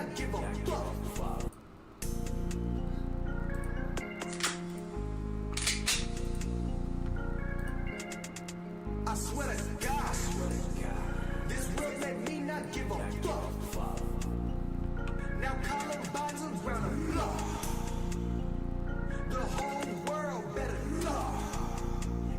not give a fuck. I swear to God, this world let me not give a fuck. Now Columbine's around the block. The whole world better love.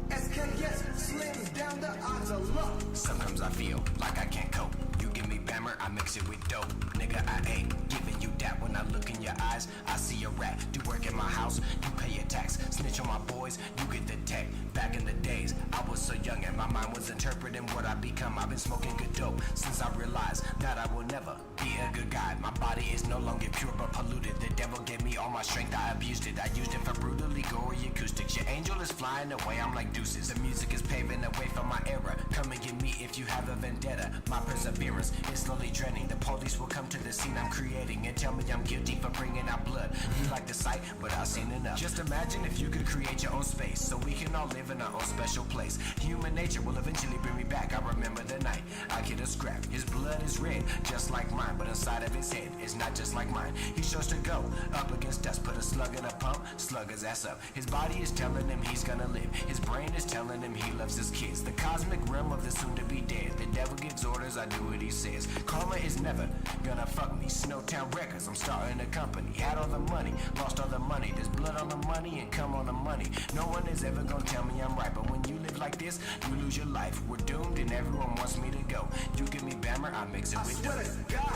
SKS slims down the odds of luck. Sometimes I feel like I can't cope. You give me bammer, I mix it with dope. Nigga, I ain't giving you that. When I look in your eyes, I see a rat. Do work in my house, you pay your tax. Snitch on my boys, you get the tech. Back in the days, I was so young and my mind was interpreting what I become. I've been smoking good dope since I realized that I will never be a good guy. My body is no longer pure but polluted. The devil gave me all my strength, I abused it. I used it for brutally gory acoustics. Your angel is flying away, I'm like deuces. The music is paving the way for my era. Come and get me if you have a vendetta. My perseverance is slowly draining. The police will come to the scene I'm creating and tell me I'm guilty for bringing out blood. You like the sight, but I've seen enough. Just imagine if you could create your own space so we can all live in our own special place. Human nature will eventually bring me back. I remember the night I get a scrap. His blood is red, just like mine, but inside of his head it's not just like mine. He chose to go up against us, put a slug in a pump, slug his ass up. His body is telling him he's gonna live. His brain is telling him he loves his kids. The cosmic realm of the soon-to-be dead. The devil gives orders, I do what he says. Karma is never gonna fuck me. Snowtown Records, I'm starting a company. Had all the money, lost all the money. There's blood on the money and cum on the money. No one is ever gonna tell me I'm right, but when you live like this, you lose your life. We're doomed and everyone wants me to go. You give me bammer, I mix it with dope. I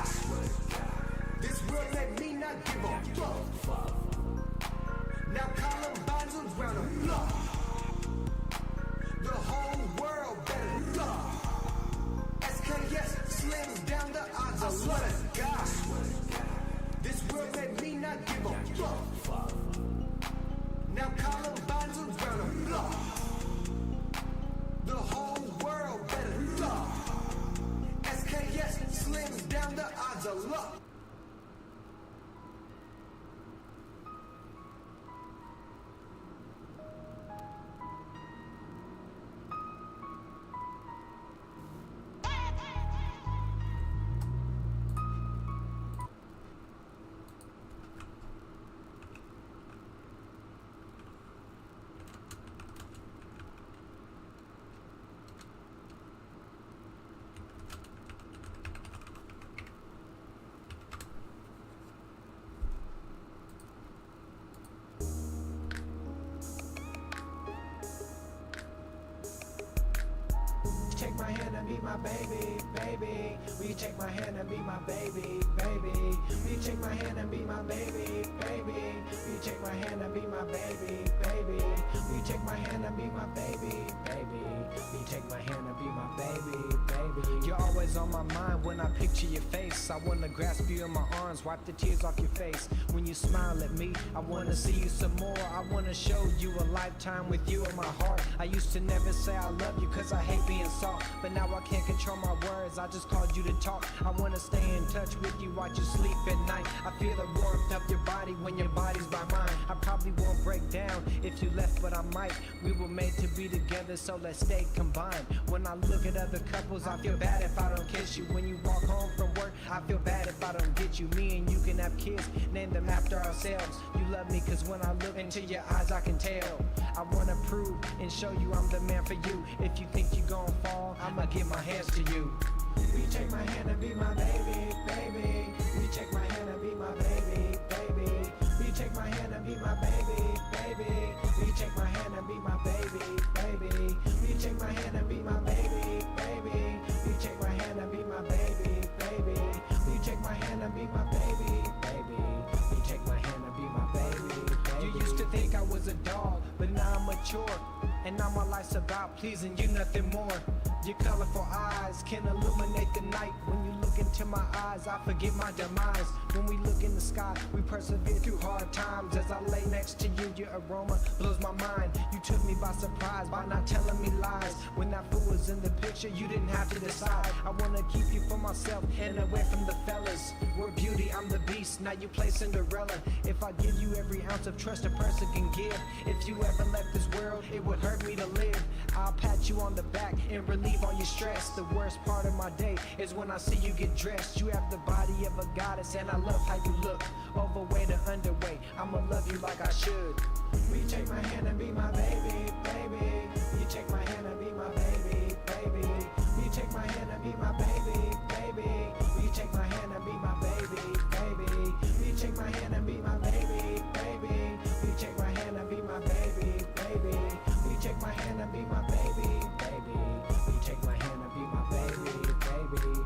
swear to God, this world let me not give a fuck. Now Columbine's around the block. The whole world better love. SKS slims down the odds of luck. I swear to God, this world let me not give a fuck. Now Columbine's around the block. The whole world better love. SKS slims down the odds of luck. Take my hand and be my baby, baby. Will you take my hand and be my baby, baby? Will you take my hand and be my baby, baby? Will you take my hand and be my baby, baby? Will you take my hand and be my baby, baby? Will you take my hand and be my baby, baby? You're always on my mind when I picture your face. I wanna grasp you in my arms, wipe the tears off your face. When you smile at me, I wanna see you some more. I wanna show you a lifetime with you in my heart. I used to never say I love you cause I hate being soft, but now I can't control my words, I just called you to talk. I wanna stay in touch with you while you sleep at night. I feel the warmth of your body when your body's by mine. I probably won't break down if you left, but I might. We were made to be together, so let's stay combined. When I look at other couples, I feel bad if I don't kiss you. When you walk home from work, I feel bad if I don't get you. Me and you can have kids, name them after ourselves. You love me cause when I look into your eyes I can tell. I wanna prove and show you I'm the man for you. If you think you gon' fall, I'ma give my hands to you. Will you take my hand and be my baby, baby? Will you take my hand and be my baby, baby? Will you take my hand and be my baby, baby? Will you take my hand and be my baby, baby? Will you take my hand and be my baby, baby? Will you take my hand and be my baby, baby? Will you take my hand and be my baby, baby? Will you take my hand and be my baby, baby? You used to think I was a dog, but now I'm mature. And now my life's about pleasing you, nothing more. Your colorful eyes can illuminate the night. When you look into my eyes, I forget my demise. When we look in the sky, we persevere through hard times. As I lay next to you, your aroma blows my mind. You took me by surprise by not telling me lies. When that fool was in the picture, you didn't have to decide. I wanna keep you for myself and away from the fellas. We're beauty, I'm the beast, now you play Cinderella. If I give you every ounce of trust a person can give, if you ever left this world, it would hurt me to live. I'll pat you on the back and relieve all your stress. The worst part of my day is when I see you get dressed. You have have the body of a goddess, and I love how you look. Overweight or underweight, I'ma love you like I should. Will you take my hand and be my baby, baby? Will you take my hand and be my baby, baby? Will you take my hand and be my baby, baby? Will you take my hand and be my baby, baby? Will you take my hand and be my baby, baby? Will you take my hand and be my baby, baby? Will you take my hand and be my baby, baby? Will you take my hand and be my baby, baby?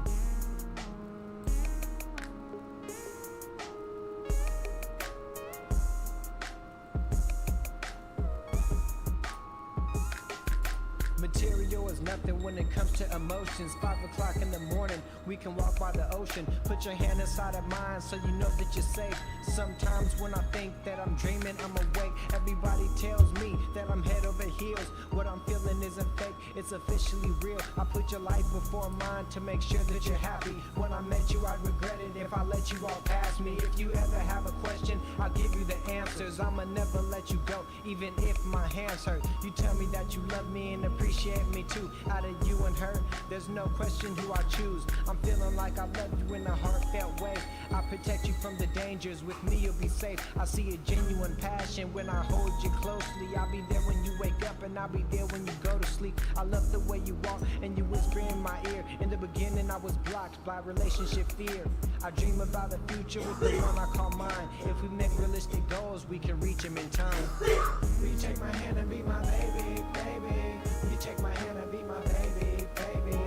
Material is nothing when it comes to emotions. 5 o'clock in the morning, we can walk by the ocean. Put your hand inside of mine so you know that you're safe. Sometimes when I think that I'm dreaming, I'm awake. Everybody tells me that I'm head over heels. What I'm feeling isn't fake, it's officially real. I put your life before mine to make sure that you're happy. When I met you, I'd regret it if I let you walk past me. If you ever have a question, I'll give you the answers. I'ma never let you go, even if my hands hurt. You tell me that you love me and appreciate me too. Out of you and her, there's no question who I choose. I'm feeling like I love you in a heartfelt way. I protect you from the dangers, with me you'll be safe. I see a genuine passion when I hold you closely. I'll be there when you wake up and I'll be there when you go to sleep. I love the way you walk and you whisper in my ear. In the beginning I was blocked by relationship fear. I dream about the future with the one I call mine. If we make realistic goals, we can reach them in time. Will you take my hand and be my baby, baby? Will you take my hand and be my baby, baby?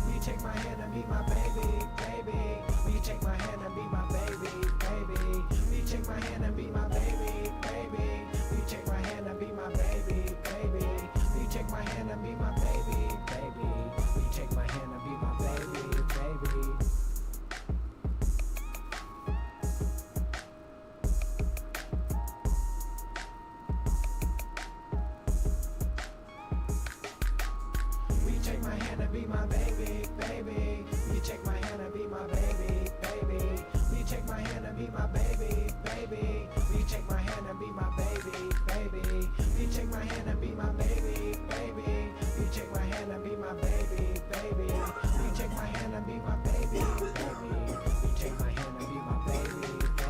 Will you take my hand and be my baby, baby? Will you take my hand and be my baby, baby? Will you take my hand and be my baby, baby? Will you take my hand and be my baby, baby? Will you take my hand and be my baby, baby? Will you take my hand and be my baby, baby? Take my hand and be my baby, baby. Will you take my hand and be my baby, baby? Will you take my hand and be my baby, baby? Will you take my hand and be my baby, baby? Will you take my hand and be my baby, baby? Will you take my hand and be my baby, baby? Will you take my hand and be my baby, baby? Will you take my hand and be my baby, baby?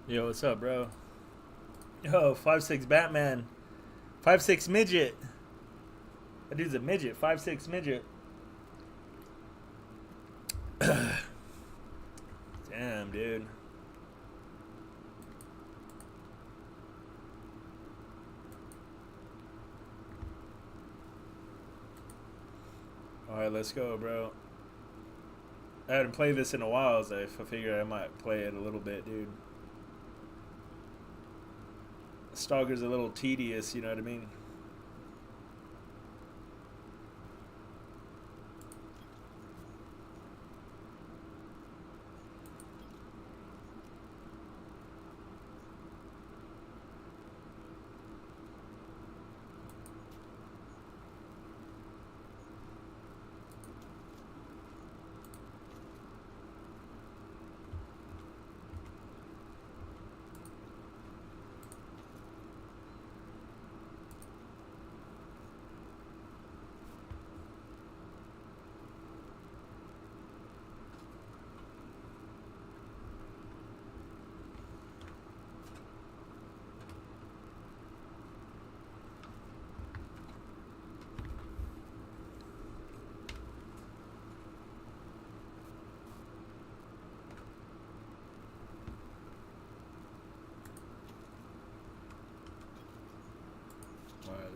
Yo, what's up, bro? Yo, 5'6" Batman. 5'6" midget. That dude's a midget. 5'6" midget. Damn, dude. Alright, let's go, bro. I hadn't played this in a while, so I figured I might play it a little bit, dude. Stalker's a little tedious, you know what I mean?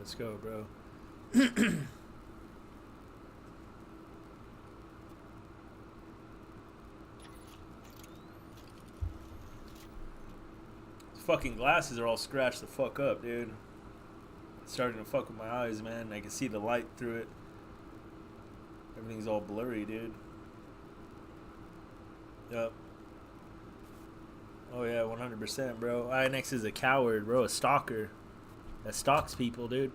Let's go, bro. Fucking glasses are all scratched the fuck up, dude. It's starting to fuck with my eyes, man. I can see the light through it. Everything's all blurry, dude. Yep. Oh yeah, 100%, bro. INX is a coward, bro. A stalker. That stalks people, dude.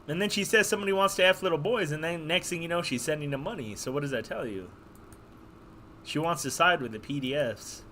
And then she says somebody wants to F little boys, and then next thing you know, she's sending them money. So what does that tell you? She wants to side with the PDFs.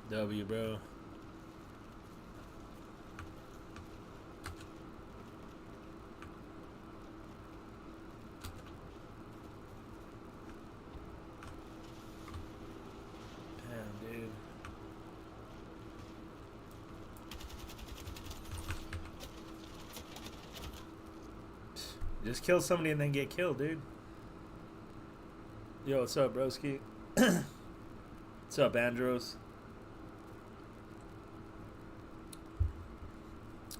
W, bro. Damn, dude. Just kill somebody and then get killed, dude. Yo, what's up, broski? What's up, Andros?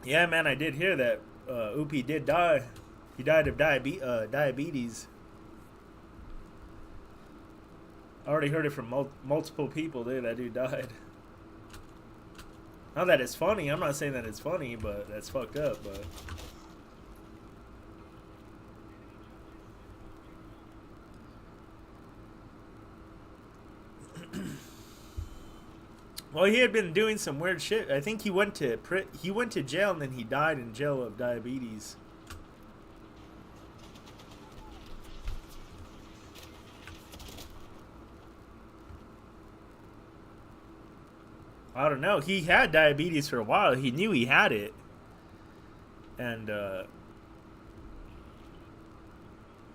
Yeah, man, I did hear that Upi did die. He died of diabetes. I already heard it from multiple people, dude. That dude died. Not that it's funny. I'm not saying that it's funny, but that's fucked up. But well, he had been doing some weird shit. I think he went to jail and then he died in jail of diabetes. I don't know. He had diabetes for a while. He knew he had it. And I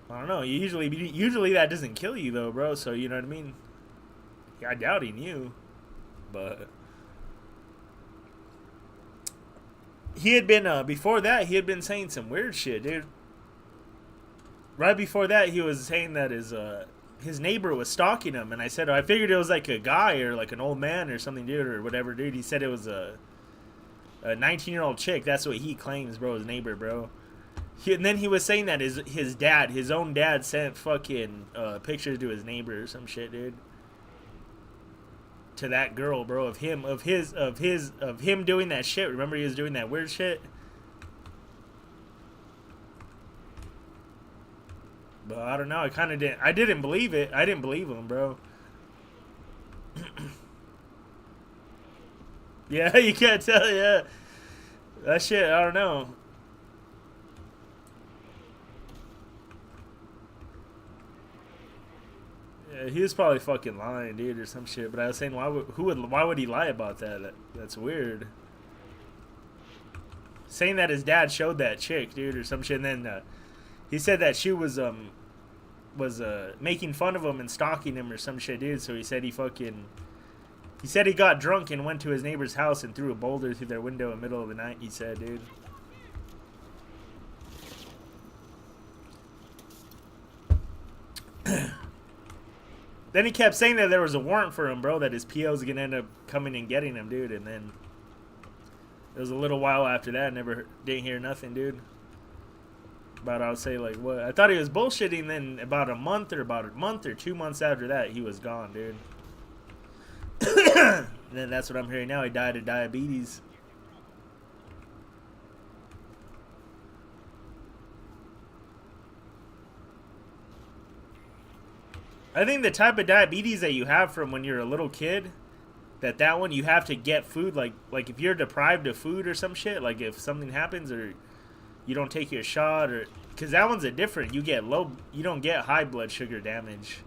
don't know. Usually that doesn't kill you though, bro. So you know what I mean? I doubt he knew. But he had been before that he had been saying some weird shit, dude. Right before that he was saying that his neighbor was stalking him, and I said, I figured it was like a guy or like an old man or something, dude, or whatever, dude. He said it was a 19-year-old chick. That's what he claims, bro, his neighbor, bro. And then he was saying that his own dad sent fucking pictures to his neighbor or some shit, dude. To that girl, bro, of him doing that shit. Remember, he was doing that weird shit. But I don't know. I didn't believe it. I didn't believe him, bro. Yeah, you can't tell. Yeah, that shit. I don't know. Yeah, he was probably fucking lying, dude, or some shit. But I was saying, why would he lie about that? That's weird. Saying that his dad showed that chick, dude, or some shit. And then he said that she was making fun of him and stalking him or some shit, dude. So he said he got drunk and went to his neighbor's house and threw a boulder through their window in the middle of the night. He said, dude. Then he kept saying that there was a warrant for him, bro, that his PO's gonna end up coming and getting him, dude. And then it was a little while after that. Didn't hear nothing, dude. About, I would say, like, what? I thought he was bullshitting. Then about a month or 2 months after that, he was gone, dude. And then that's what I'm hearing now. He died of diabetes. I think the type of diabetes that you have from when you're a little kid that one you have to get food, like if you're deprived of food or some shit, like if something happens or you don't take your shot, or because that one's a different, you don't get high blood sugar damage,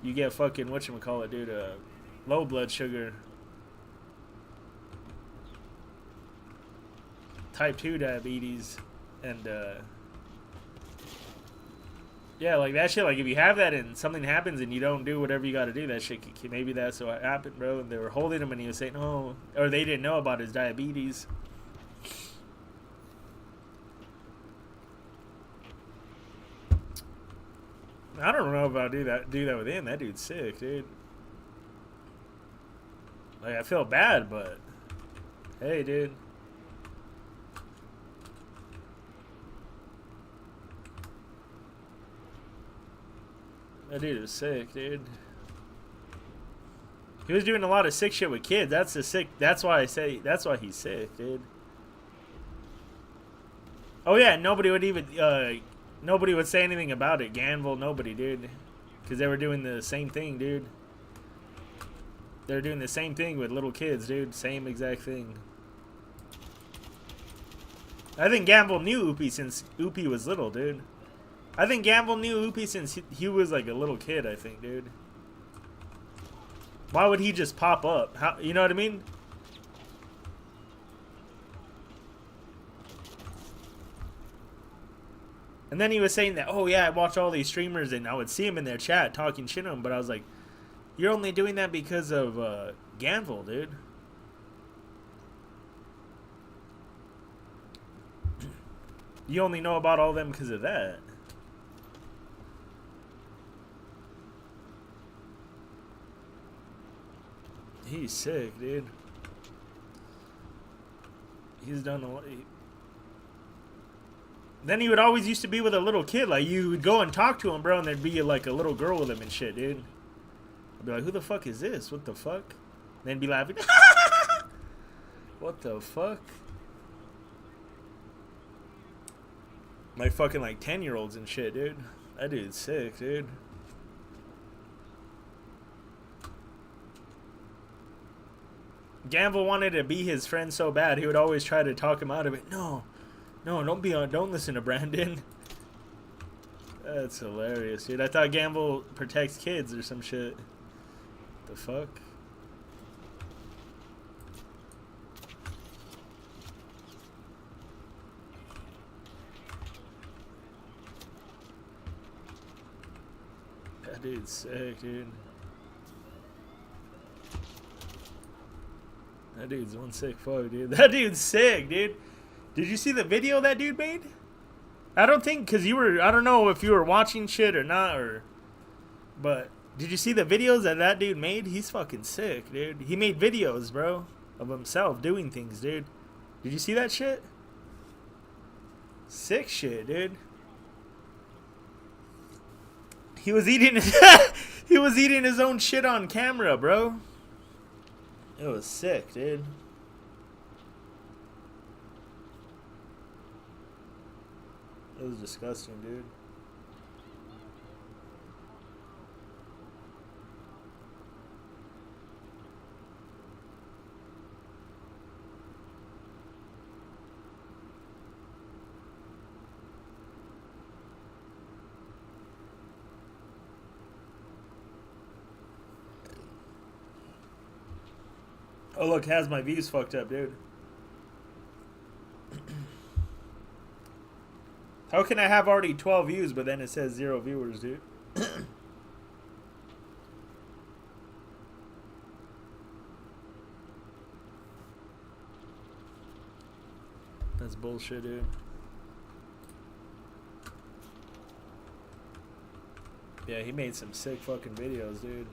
you get fucking whatchamacallit, dude, low blood sugar, type 2 diabetes. And yeah, like that shit, like if you have that and something happens and you don't do whatever you got to do, that shit, maybe that's what happened, bro. And they were holding him and he was saying, oh, or they didn't know about his diabetes. I don't know if I'll do that with him. That dude's sick, dude. Like, I feel bad, but hey, dude. That dude is sick, dude. He was doing a lot of sick shit with kids. That's why he's sick, dude. Oh yeah, nobody would say anything about it. Ganville, nobody, dude. Because they were doing the same thing, dude. They were doing the same thing with little kids, dude. Same exact thing. I think Ganville knew Oopie since Oopie was little, dude. I think Ganville knew Oopie since he was like a little kid, I think, dude. Why would he just pop up? How, you know what I mean? And then he was saying that, oh yeah, I watch all these streamers and I would see him in their chat talking shit to him, but I was like, you're only doing that because of Ganville, dude. You only know about all them because of that. He's sick, dude. He's done a lot. Then he would always used to be with a little kid. Like, you would go and talk to him, bro, and there'd be like a little girl with him and shit, dude. I'd be like, who the fuck is this? What the fuck? Then be laughing. What the fuck? Like fucking like 10-year-olds and shit, dude. That dude's sick, dude. Ganville wanted to be his friend so bad, he would always try to talk him out of it. No, don't listen to Brandon. That's hilarious, dude. I thought Ganville protects kids or some shit. The fuck? That dude's sick, dude. That dude's one sick fuck, dude. That dude's sick, dude. Did you see the video that dude made? I don't think, because I don't know if you were watching shit or not, but did you see the videos that dude made? He's fucking sick, dude. He made videos, bro, of himself doing things, dude. Did you see that shit? Sick shit, dude. He was eating his own shit on camera, bro. It was sick, dude. It was disgusting, dude. Oh, look, has my views fucked up, dude. How can I have already 12 views, but then it says 0 viewers, dude? That's bullshit, dude. Yeah, he made some sick fucking videos, dude.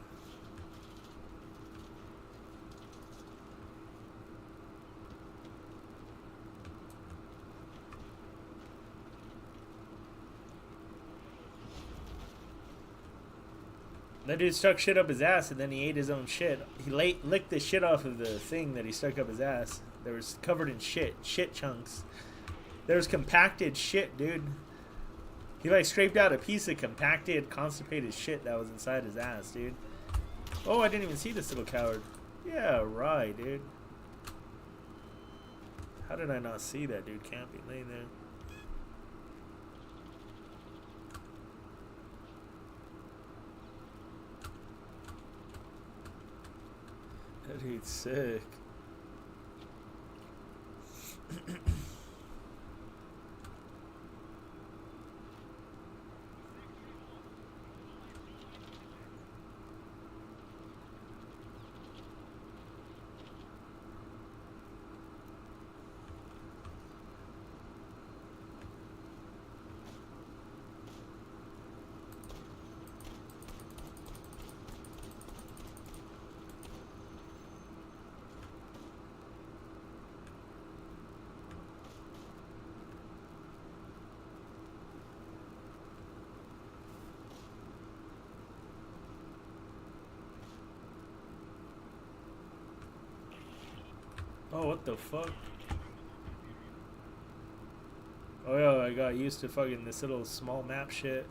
That dude stuck shit up his ass and then he ate his own shit. He licked the shit off of the thing that he stuck up his ass. That was covered in shit chunks. There was compacted shit, dude. He like scraped out a piece of compacted, constipated shit that was inside his ass, dude. Oh, I didn't even see this little coward. Yeah, right, dude. How did I not see that dude camping laying there? That dude's sick. Oh, what the fuck? Oh, yeah, I got used to fucking this little small map shit.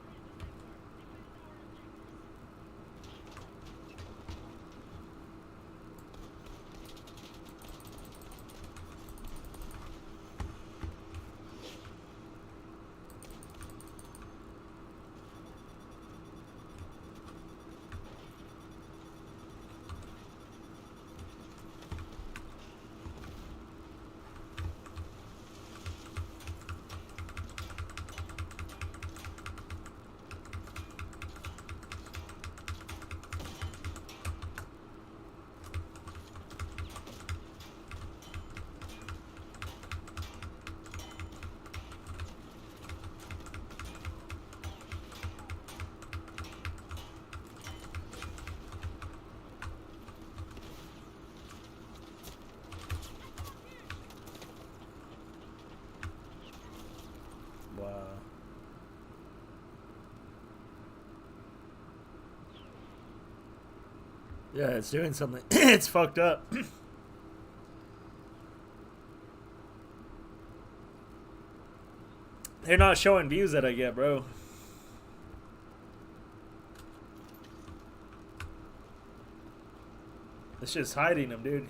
Wow. Yeah, it's doing something. It's fucked up. They're not showing views that I get, bro. It's just hiding them, dude.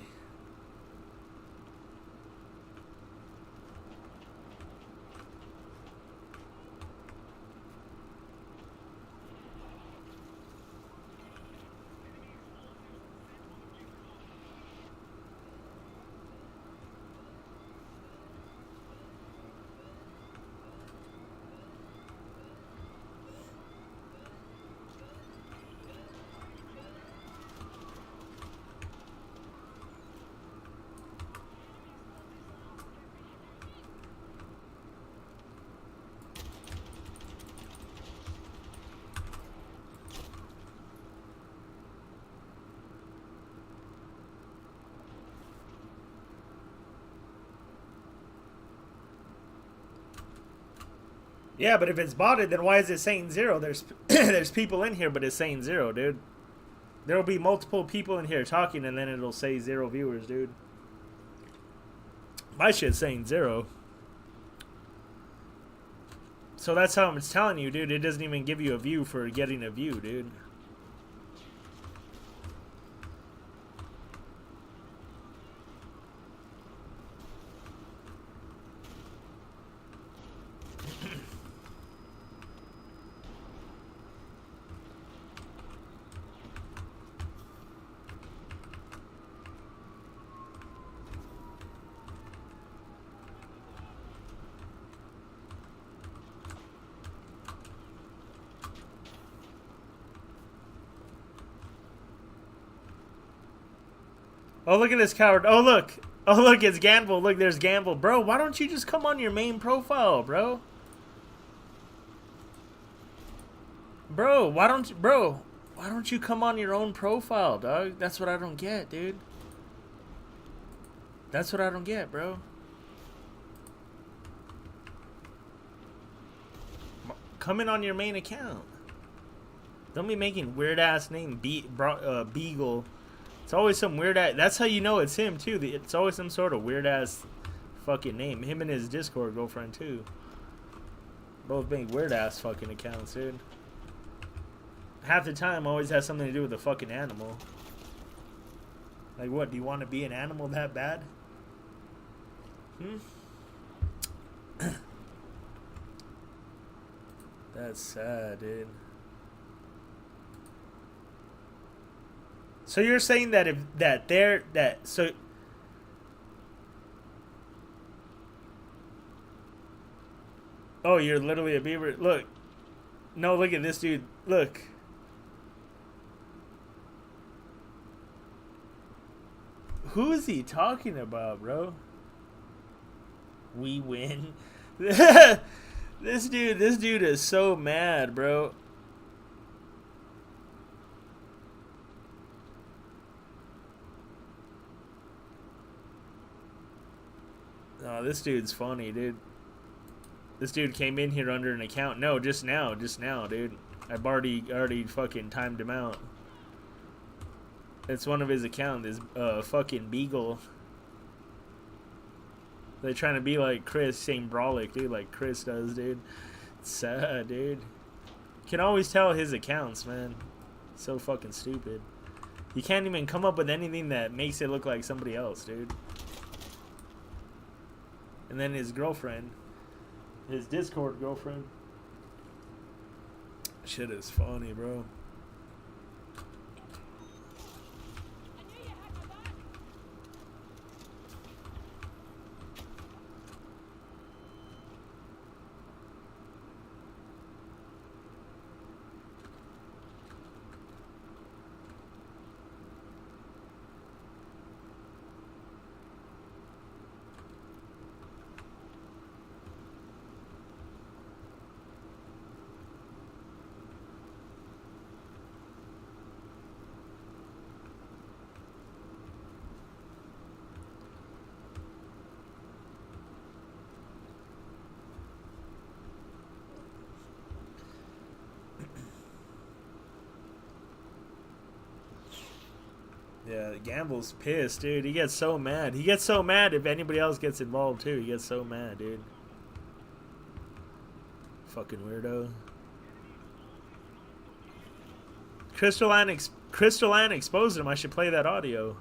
Yeah, but if it's botted, then why is it saying 0? There's there's people in here, but it's saying 0, dude. There will be multiple people in here talking, and then it'll say 0 viewers, dude. My shit's saying 0. So that's how it's telling you, dude. It doesn't even give you a view for getting a view, dude. Oh, look at this coward. Oh, look. Oh, look, it's Gamble. Look, there's Gamble. Bro, why don't you just come on your main profile, bro? Bro, why don't you come on your own profile, dog? That's what I don't get, dude. That's what I don't get, bro. Come in on your main account. Don't be making weird-ass name Beagle. It's always some weird ass. That's how you know it's him too. It's always some sort of weird ass fucking name. Him and his Discord girlfriend too. Both make weird ass fucking accounts, dude. half the time always has something to do with a fucking animal. Like, what? Do you want to be an animal that bad? That's sad, dude. So you're saying that if that they're that so. Oh, you're literally a beaver. Look. No, look at this dude. Look. Who is he talking about, bro? We win. This dude is so mad, bro. Oh, this dude's funny, dude. This dude came in here under an account. No, just now, dude. I've already fucking timed him out. It's one of his accounts, this fucking Beagle. They're trying to be like Chris, saying Brolic, dude, like Chris does, dude. It's sad, dude. Can always tell his accounts, man. So fucking stupid. You can't even come up with anything that makes it look like somebody else, dude. And then his girlfriend, his Discord girlfriend. Shit is funny, bro. Yeah, Gamble's pissed, dude. He gets so mad. He gets so mad if anybody else gets involved, too. He gets so mad, dude. Fucking weirdo. Crystal Ann exposed him. I should play that audio.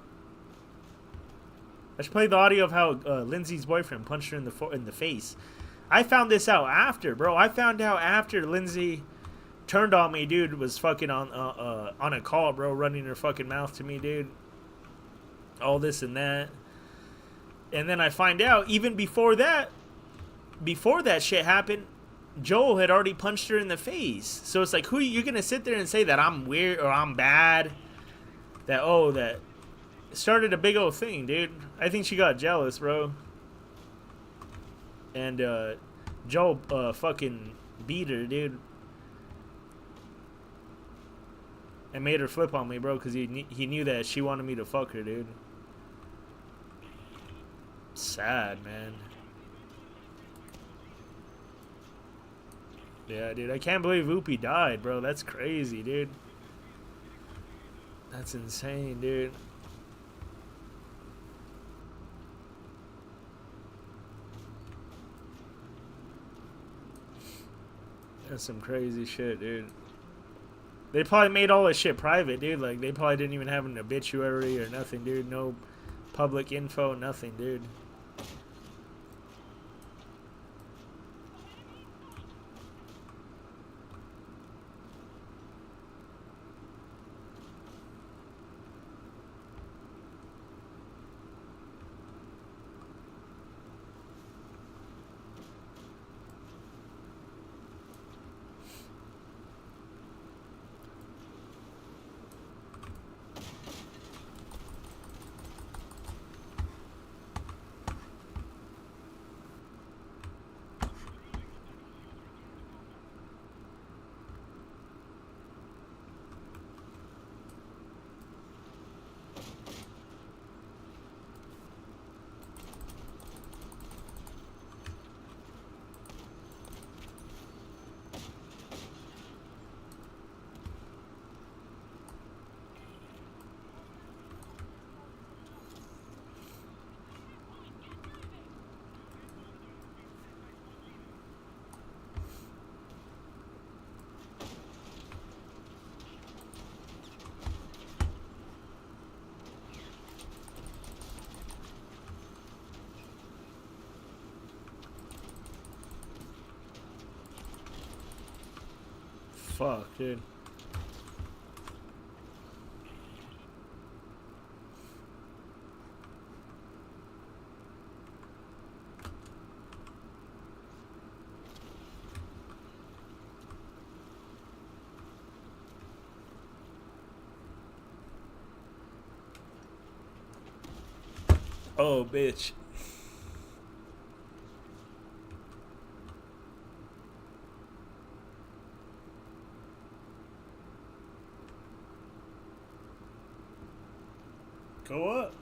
I should play the audio of how Lindsay's boyfriend punched her in the face. I found this out after, bro. I found out after Lindsay turned on me, dude, was fucking on a call, bro, running her fucking mouth to me, dude. All this and that. And then I find out, even before that shit happened, Joel had already punched her in the face. So it's like, who you're gonna sit there and say that I'm weird or I'm bad? That started a big old thing, dude. I think she got jealous, bro. And Joel fucking beat her, dude. And made her flip on me, bro, because he knew that she wanted me to fuck her, dude. Sad, man. Yeah, dude, I can't believe Whoopi died, bro. That's crazy, dude. That's insane, dude. That's some crazy shit, dude. They probably made all this shit private, dude. Like, they probably didn't even have an obituary or nothing, dude. No public info, nothing, dude. fuck, dude. Oh, bitch. Go up.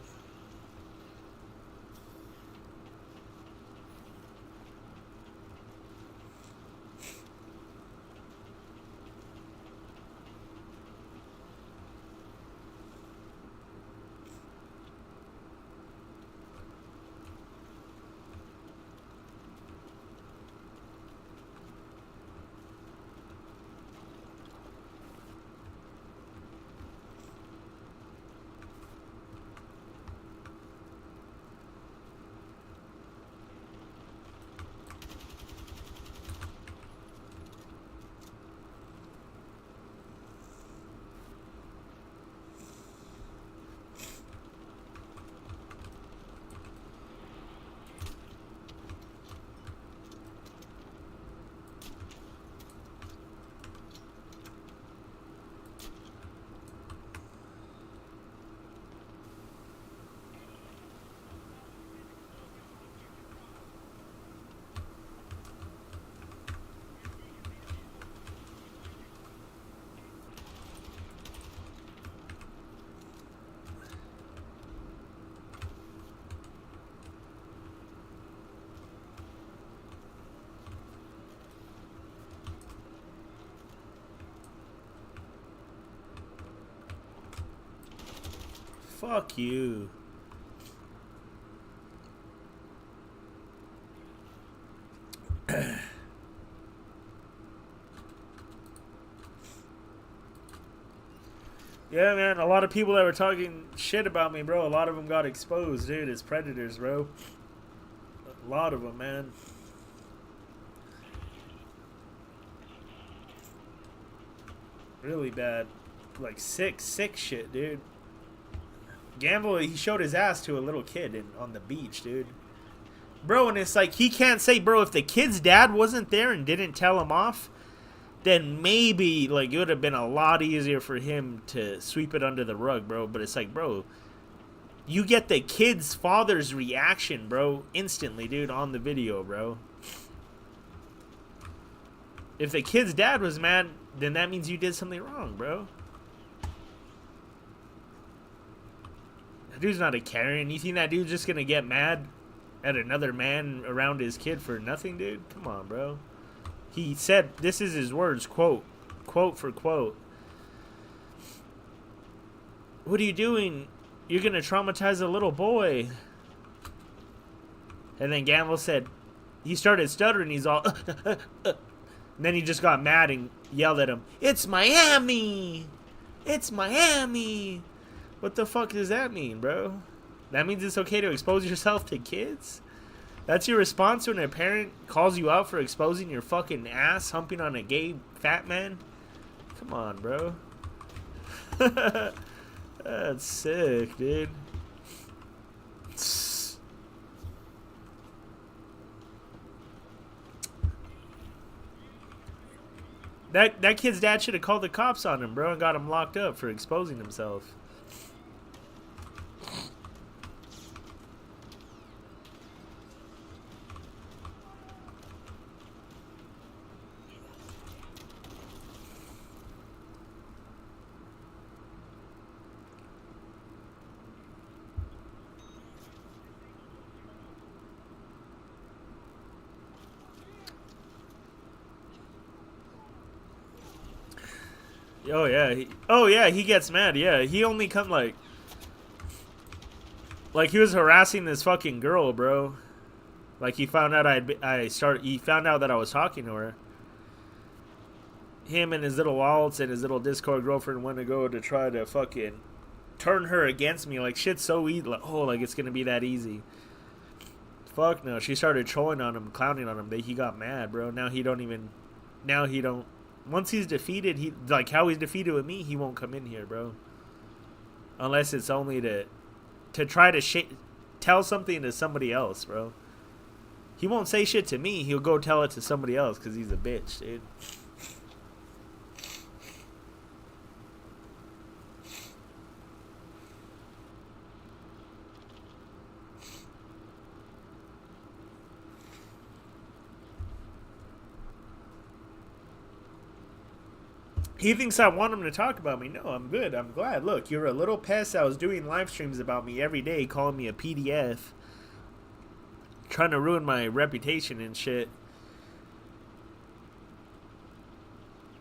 Fuck you. Yeah, man, a lot of people that were talking shit about me, bro, a lot of them got exposed, dude, as predators, bro. A lot of them, man. Really bad. Like, sick shit, dude. Gamble, he showed his ass to a little kid on the beach, dude. Bro, and it's like, he can't say, bro, if the kid's dad wasn't there and didn't tell him off, then maybe, like, it would have been a lot easier for him to sweep it under the rug, bro. But it's like, bro, you get the kid's father's reaction, bro, instantly, dude, on the video, bro. If the kid's dad was mad, then that means you did something wrong, bro. That dude's not a Karen. You think that dude's just gonna get mad at another man around his kid for nothing, dude? Come on, bro. He said, this is his words, quote for quote. What are you doing? You're going to traumatize a little boy. And then Gamble said, he started stuttering. He's all, and then he just got mad and yelled at him, "It's Miami! It's Miami!" What the fuck does that mean, bro? That means it's okay to expose yourself to kids? That's your response when a parent calls you out for exposing your fucking ass humping on a gay fat man? Come on, bro. That's sick, dude. That kid's dad should have called the cops on him, bro, and got him locked up for exposing himself. Oh yeah, he gets mad. Yeah, he only come like he was harassing this fucking girl, bro. Like he found out he found out that I was talking to her. Him and his little waltz and his little Discord girlfriend went to go to try to fucking turn her against me. Like shit's so easy. Like it's gonna be that easy. Fuck no. She started trolling on him, clowning on him. He got mad, bro. Now he don't once he's defeated, he like how he's defeated with me, he won't come in here, bro. Unless it's only to try to tell something to somebody else, bro. He won't say shit to me. He'll go tell it to somebody else because he's a bitch, dude. He thinks I want him to talk about me. No, I'm good. I'm glad. Look, you're a little pest that was doing live streams about me every day, calling me a PDF, trying to ruin my reputation and shit.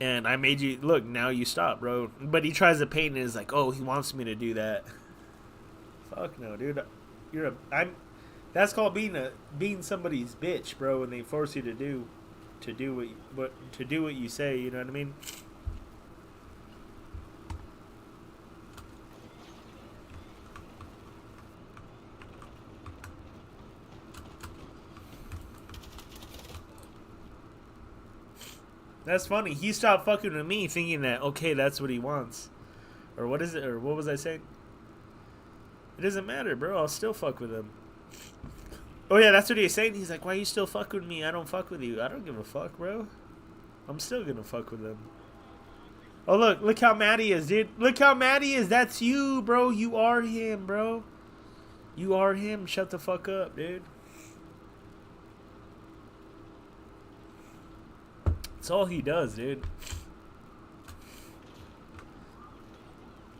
And I made you look. Now you stop, bro. But he tries to paint it as like, oh, he wants me to do that. Fuck no, dude. That's called being somebody's bitch, bro. When they force you to do what you say. You know what I mean? That's funny. He stopped fucking with me thinking that, okay, that's what he wants. Or what is it? Or what was I saying? It doesn't matter, bro. I'll still fuck with him. Oh, yeah, that's what he was saying. He's like, why you still fuck with me? I don't fuck with you. I don't give a fuck, bro. I'm still gonna fuck with him. Oh, look how mad he is, dude. Look how mad he is. That's you, bro. You are him, bro. You are him. Shut the fuck up, dude. That's all he does, dude.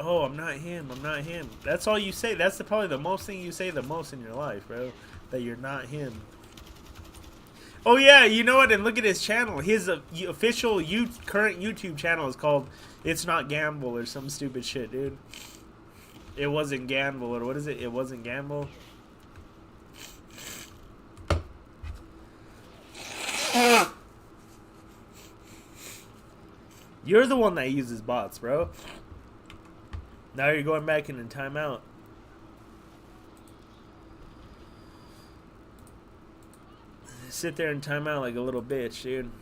Oh, I'm not him. I'm not him. That's all you say. That's probably the most thing you say the most in your life, bro. That you're not him. Oh, yeah. You know what? And look at his channel. His official current YouTube channel is called It's Not Gamble or some stupid shit, dude. It wasn't Gamble. Or what is it? It wasn't Gamble. You're the one that uses bots, bro. Now you're going back in timeout. Sit there and timeout like a little bitch, dude.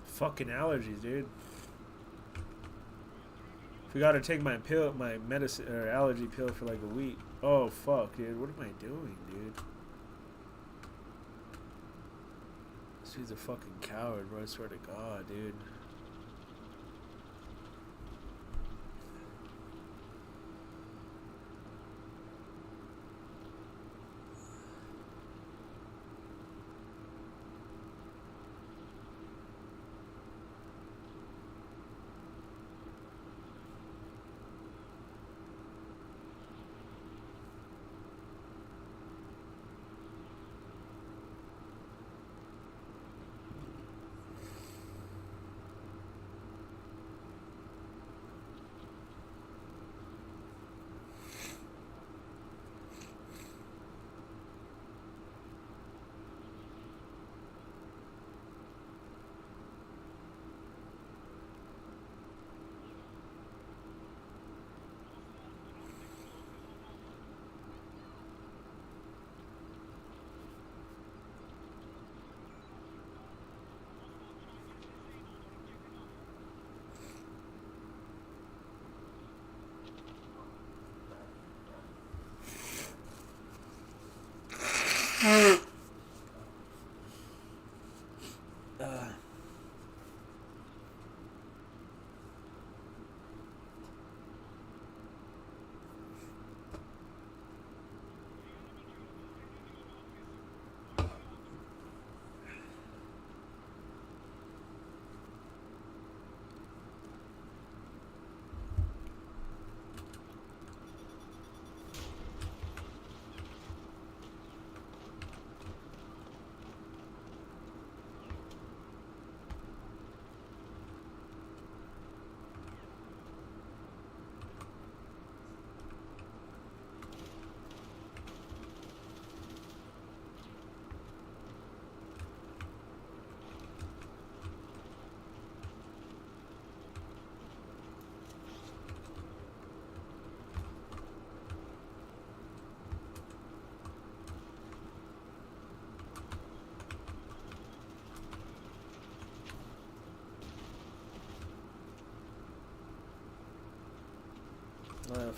Fucking allergies, dude. Forgot to take my pill, my medicine or allergy pill for like a week. Oh fuck, dude. What am I doing, dude? This dude's a fucking coward, bro. I swear to God, dude.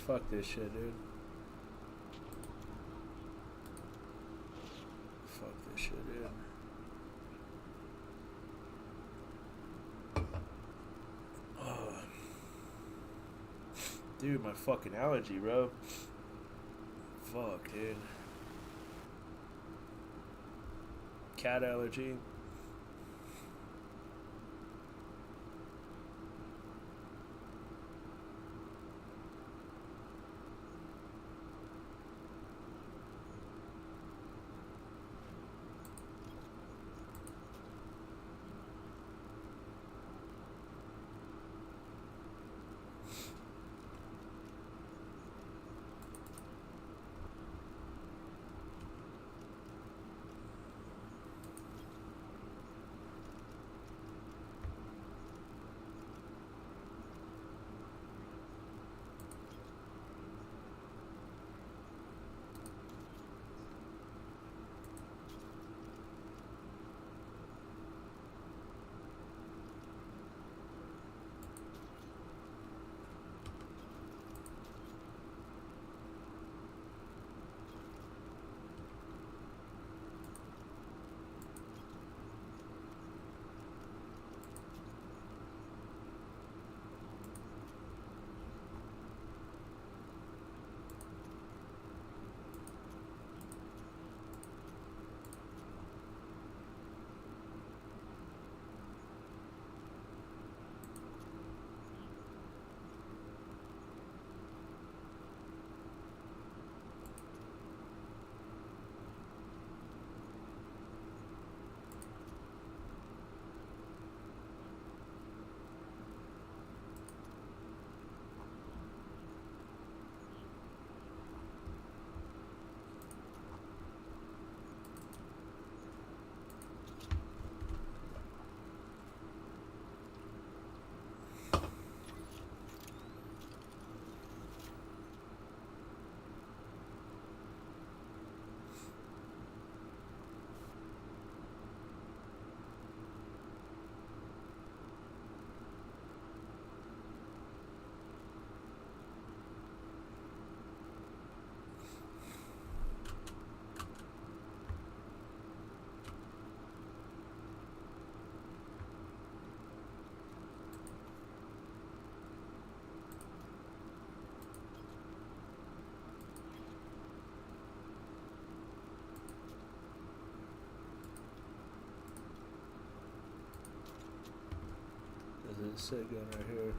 Fuck this shit, dude. Fuck this shit, dude. Oh. Dude, my fucking allergy, bro. Fuck, dude. Cat allergy. There's a sick gun right here.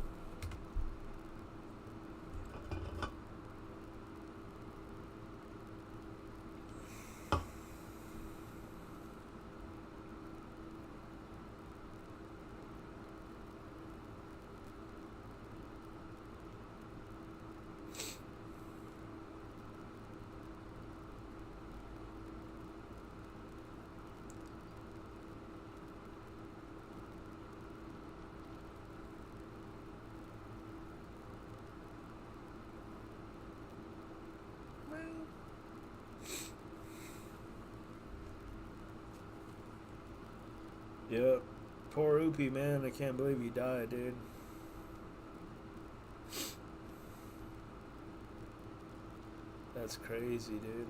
Yep. Poor Oopie, man. I can't believe he died, dude. That's crazy, dude.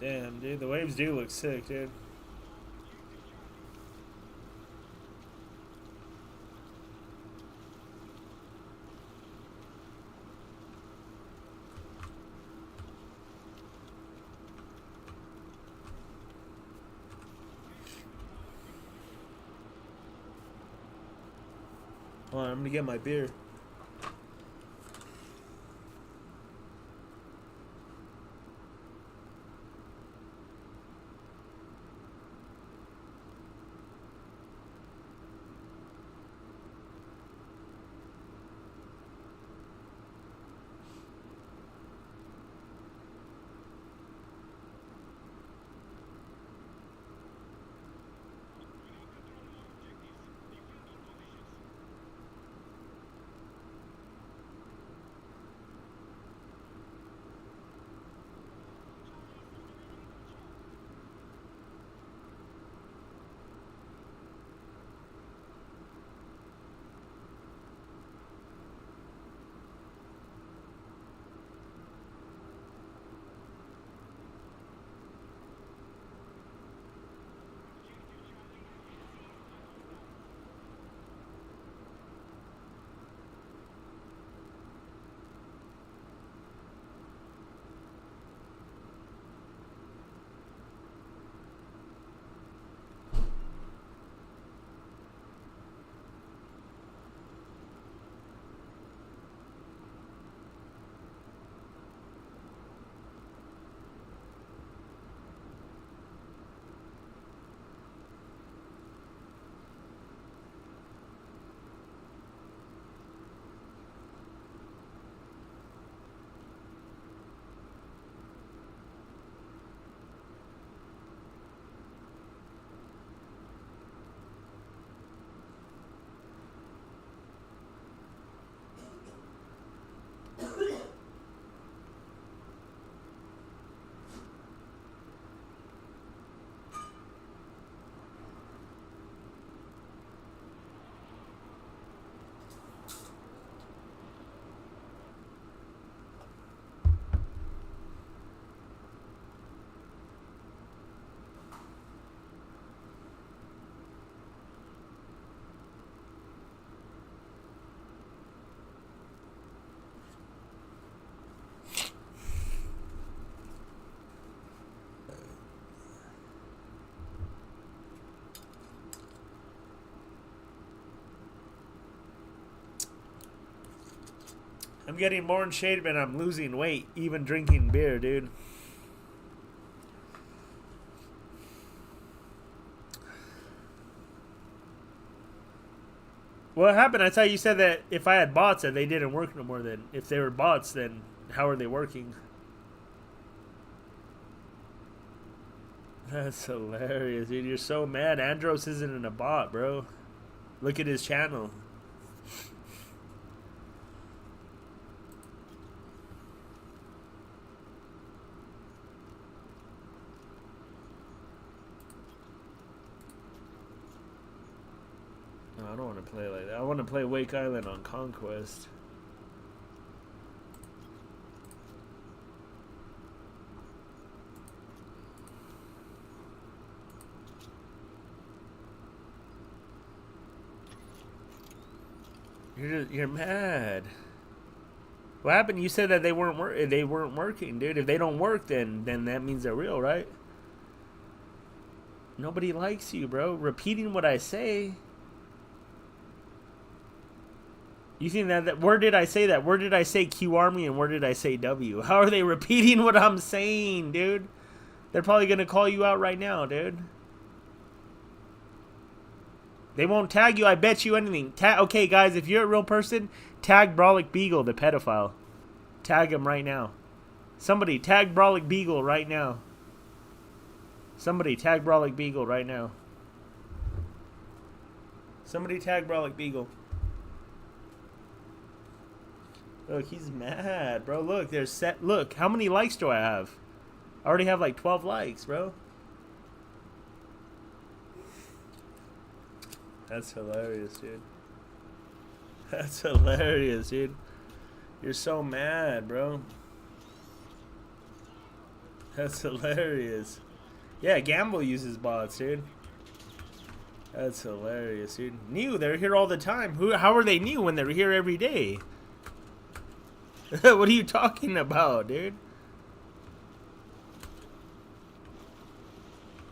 Damn, dude, the waves do look sick, dude. Hold on, I'm gonna get my beer. I'm getting more in shape and I'm losing weight, even drinking beer, dude. What happened? I thought you said that if I had bots that they didn't work no more. Then if they were bots, then how are they working? That's hilarious, dude. You're so mad. Andros isn't in a bot, bro. Look at his channel. No, I don't want to play like that. I want to play Wake Island on Conquest. You're mad. What happened? You said that they weren't working, dude. If they don't work, then that means they're real, right? Nobody likes you, bro. Repeating what I say. You think that where did I say that? Where did I say Q Army and where did I say W? How are they repeating what I'm saying, dude? They're probably gonna call you out right now, dude. They won't tag you, I bet you anything. Okay, guys, if you're a real person, tag Brolic Beagle, the pedophile. Tag him right now. Somebody, tag Brolic Beagle right now. Somebody, tag Brolic Beagle right now. Somebody tag Brolic Beagle. Look, he's mad, bro. Look, there's set. Look, how many likes do I have? I already have like 12 likes, bro. That's hilarious, dude. That's hilarious, dude. You're so mad, bro. That's hilarious. Yeah, Gamble uses bots, dude. That's hilarious, dude. New, they're here all the time. How are they new when they're here every day? What are you talking about, dude?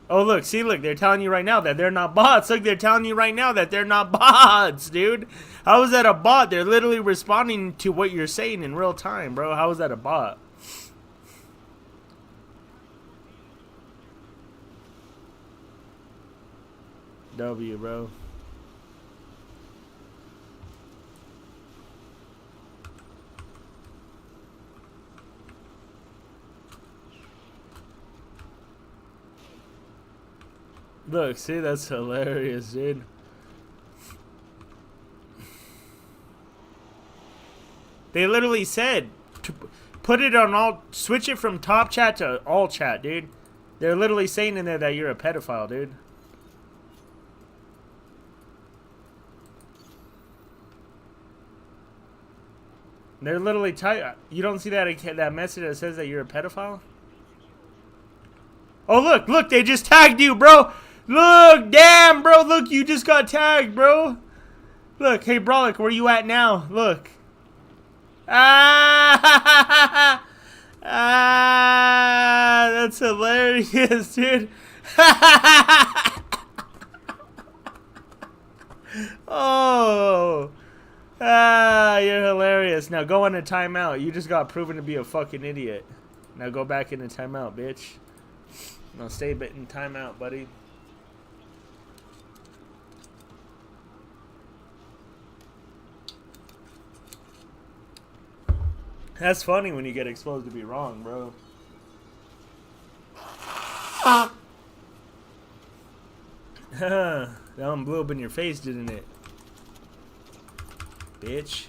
Oh, look, see, look, they're telling you right now that they're not bots. Look, they're telling you right now that they're not bots, dude. How is that a bot? They're literally responding to what you're saying in real time, bro. How is that a bot? W, bro. Look, see, that's hilarious, dude. They literally said to put it on all, switch it from top chat to all chat, dude. They're literally saying in there that you're a pedophile, dude. They're literally you don't see that message that says that you're a pedophile? Oh, look, they just tagged you, bro. Look, damn, bro, look, you just got tagged, bro. Look, hey, Brolic, where you at now? Look. Ah, that's hilarious, dude. Oh. You're hilarious. Now go on a timeout. You just got proven to be a fucking idiot. Now go back into timeout, bitch. No, stay in timeout, buddy. That's funny when you get exposed to be wrong, bro. That one blew up in your face, didn't it? Bitch.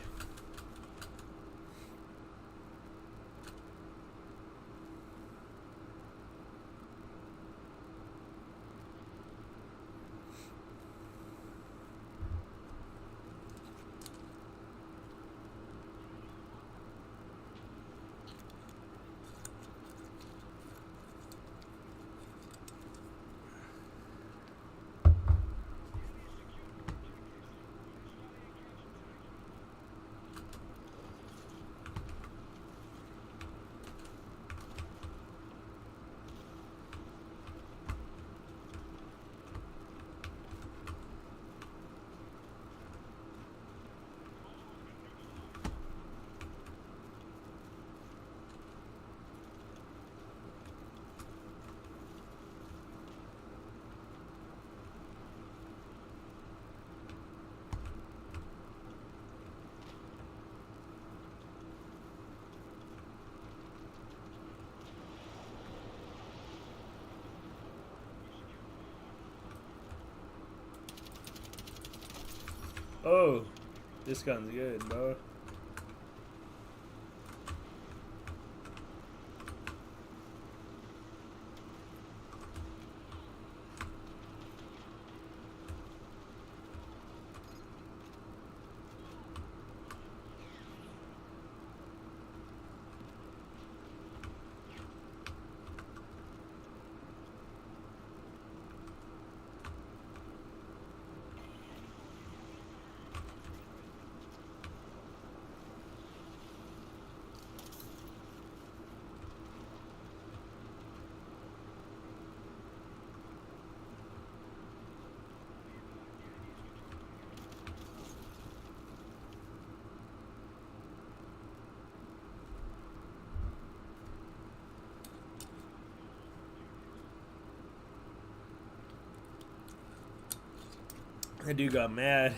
Oh, this gun's good, bro. That dude got mad.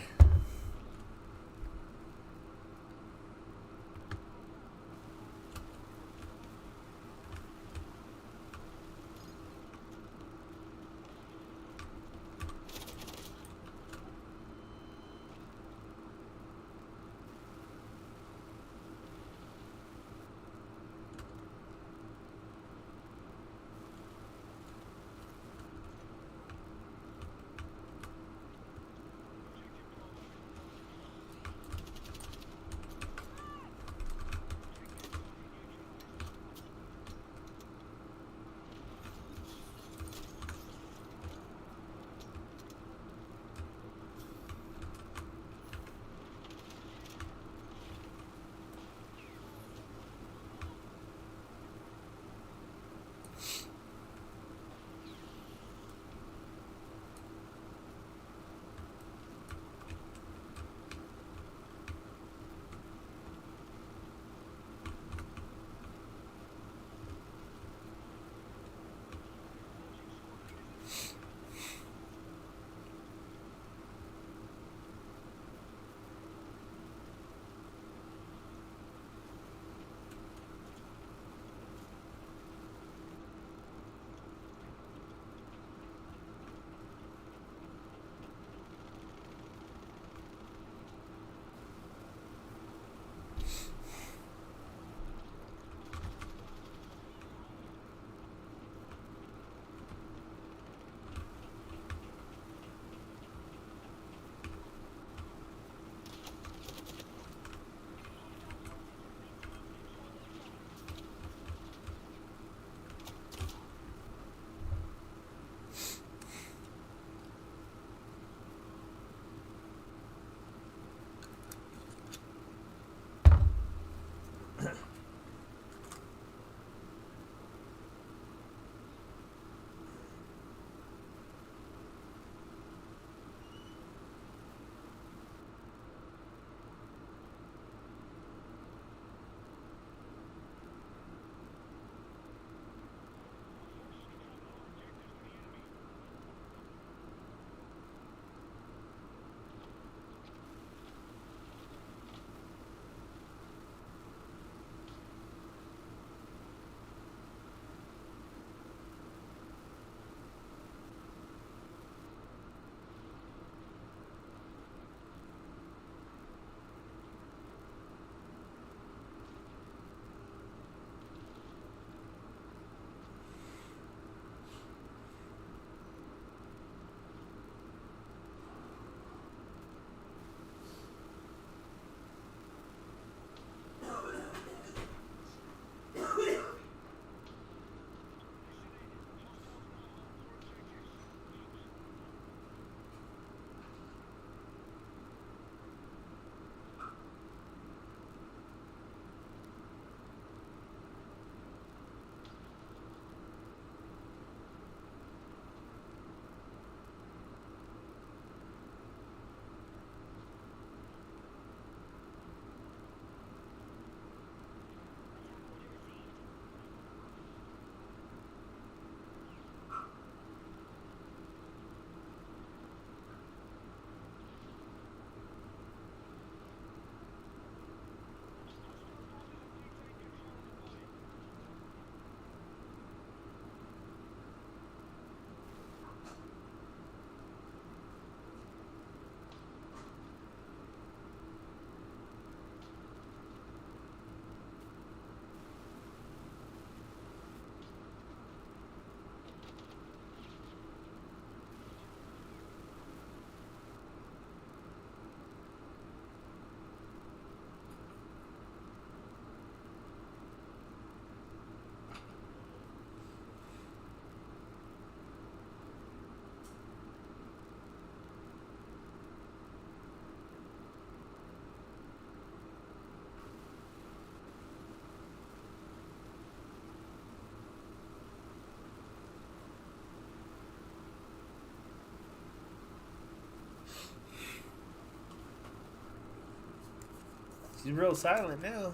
He's real silent now.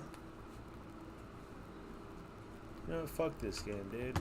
You know what? Fuck this game, dude.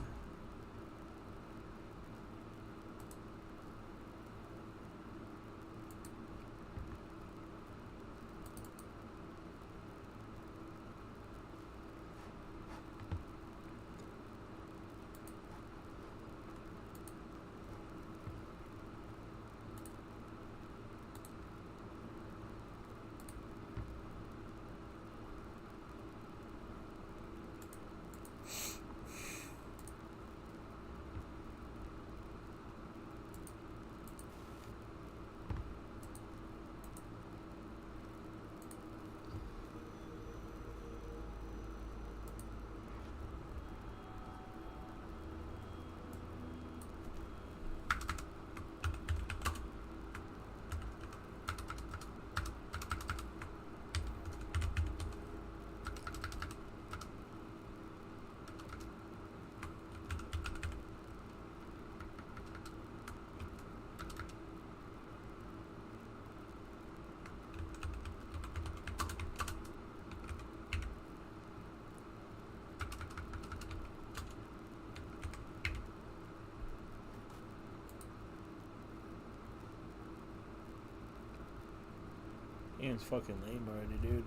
Ian's fucking lame already, dude.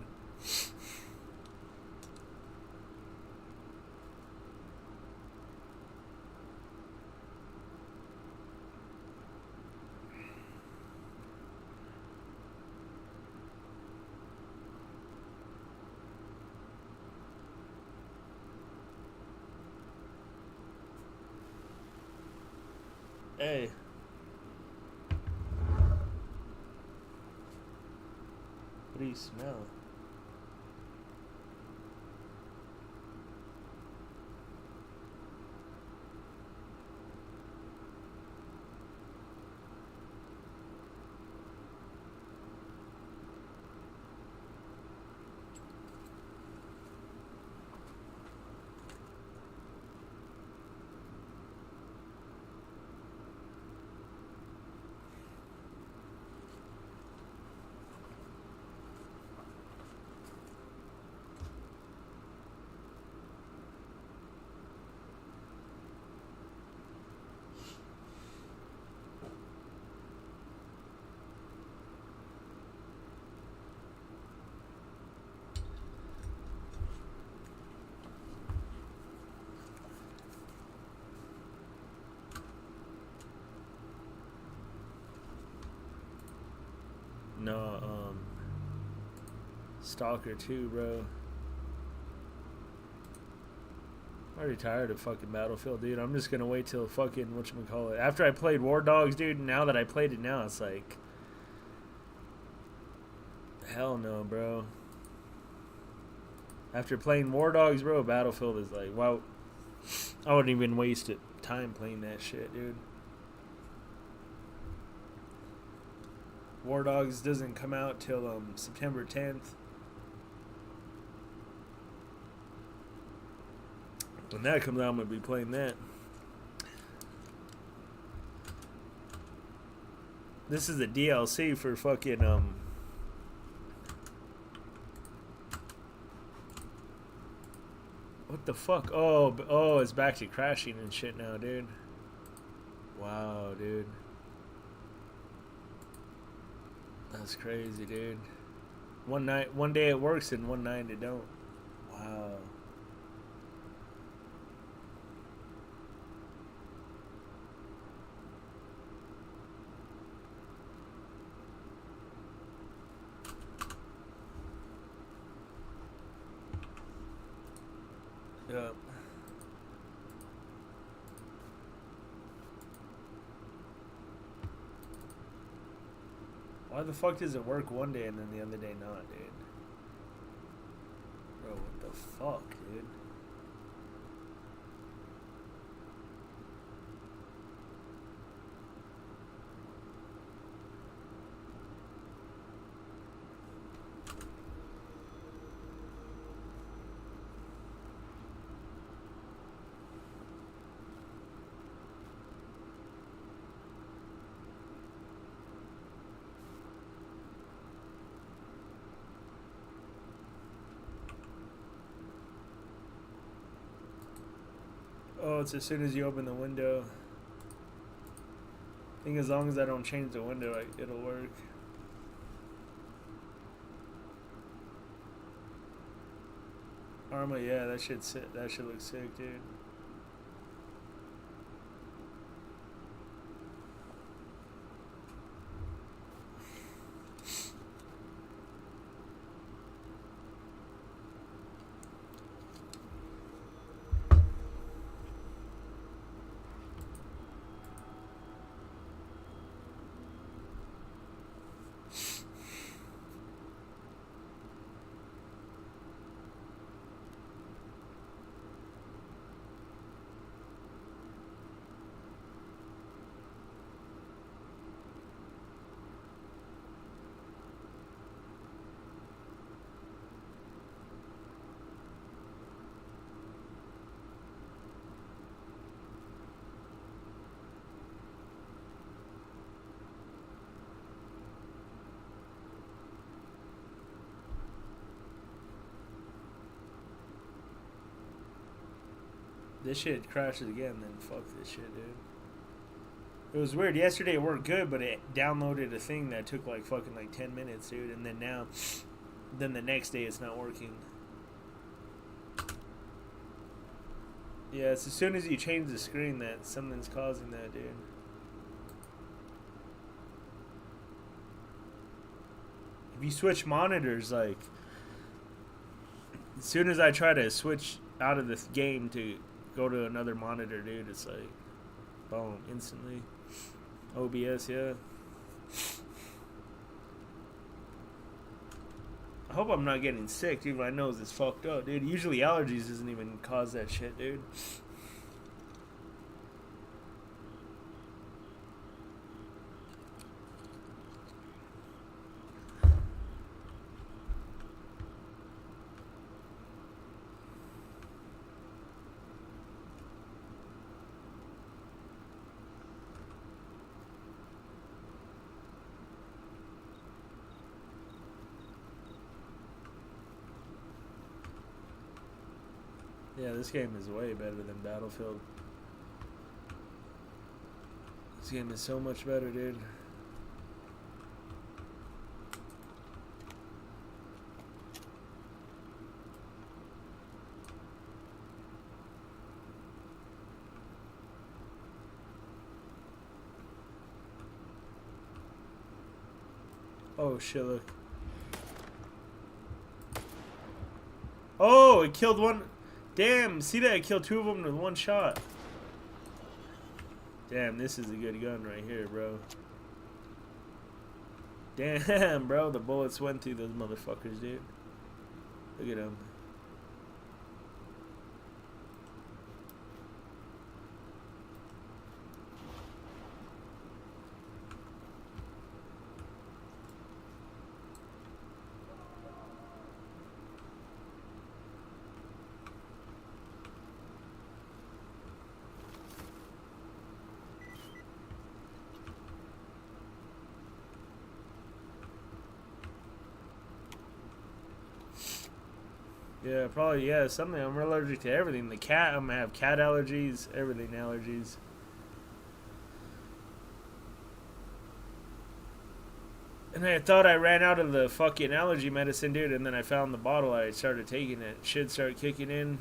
Hey. What do you smell? No, Stalker 2, bro. I'm already tired of fucking Battlefield, dude. I'm just gonna wait till fucking whatchamacallit. After I played War Dogs, dude, now that I played it now, it's like, hell no, bro. After playing War Dogs, bro, Battlefield is like, wow. I wouldn't even waste time playing that shit, dude. War Dogs doesn't come out till September 10th. When that comes out, I'm gonna be playing that. This is a DLC for fucking what the fuck? Oh, it's back to crashing and shit now, dude. Wow, dude. That's crazy, dude. One day it works and one night it don't. Wow. Yep. Why the fuck does it work one day and then the other day not, dude? Bro, what the fuck, dude? Oh, it's as soon as you open the window. I think as long as I don't change the window, it'll work. Arma, yeah, that shit looks sick, dude. This shit crashes again, then fuck this shit, dude. It was weird. Yesterday it worked good, but it downloaded a thing that took like fucking like 10 minutes, dude. And then now, then the next day it's not working. Yeah, it's as soon as you change the screen that something's causing that, dude. If you switch monitors, like, as soon as I try to switch out of this game to go to another monitor, dude, it's like, boom, instantly. OBS, yeah. I hope I'm not getting sick, dude. My nose is fucked up, dude. Usually allergies doesn't even cause that shit, dude. Yeah, this game is way better than Battlefield. This game is so much better, dude. Oh shit, look. Oh, it killed one. Damn, see that? It killed two of them with one shot. Damn, this is a good gun right here, bro. Damn, bro, the bullets went through those motherfuckers, dude. Look at them. Yeah, probably, yeah, something. I'm allergic to everything. The cat, I'm gonna have cat allergies, everything allergies. And I thought I ran out of the fucking allergy medicine, dude, and then I found the bottle. I started taking it. Shit started kicking in.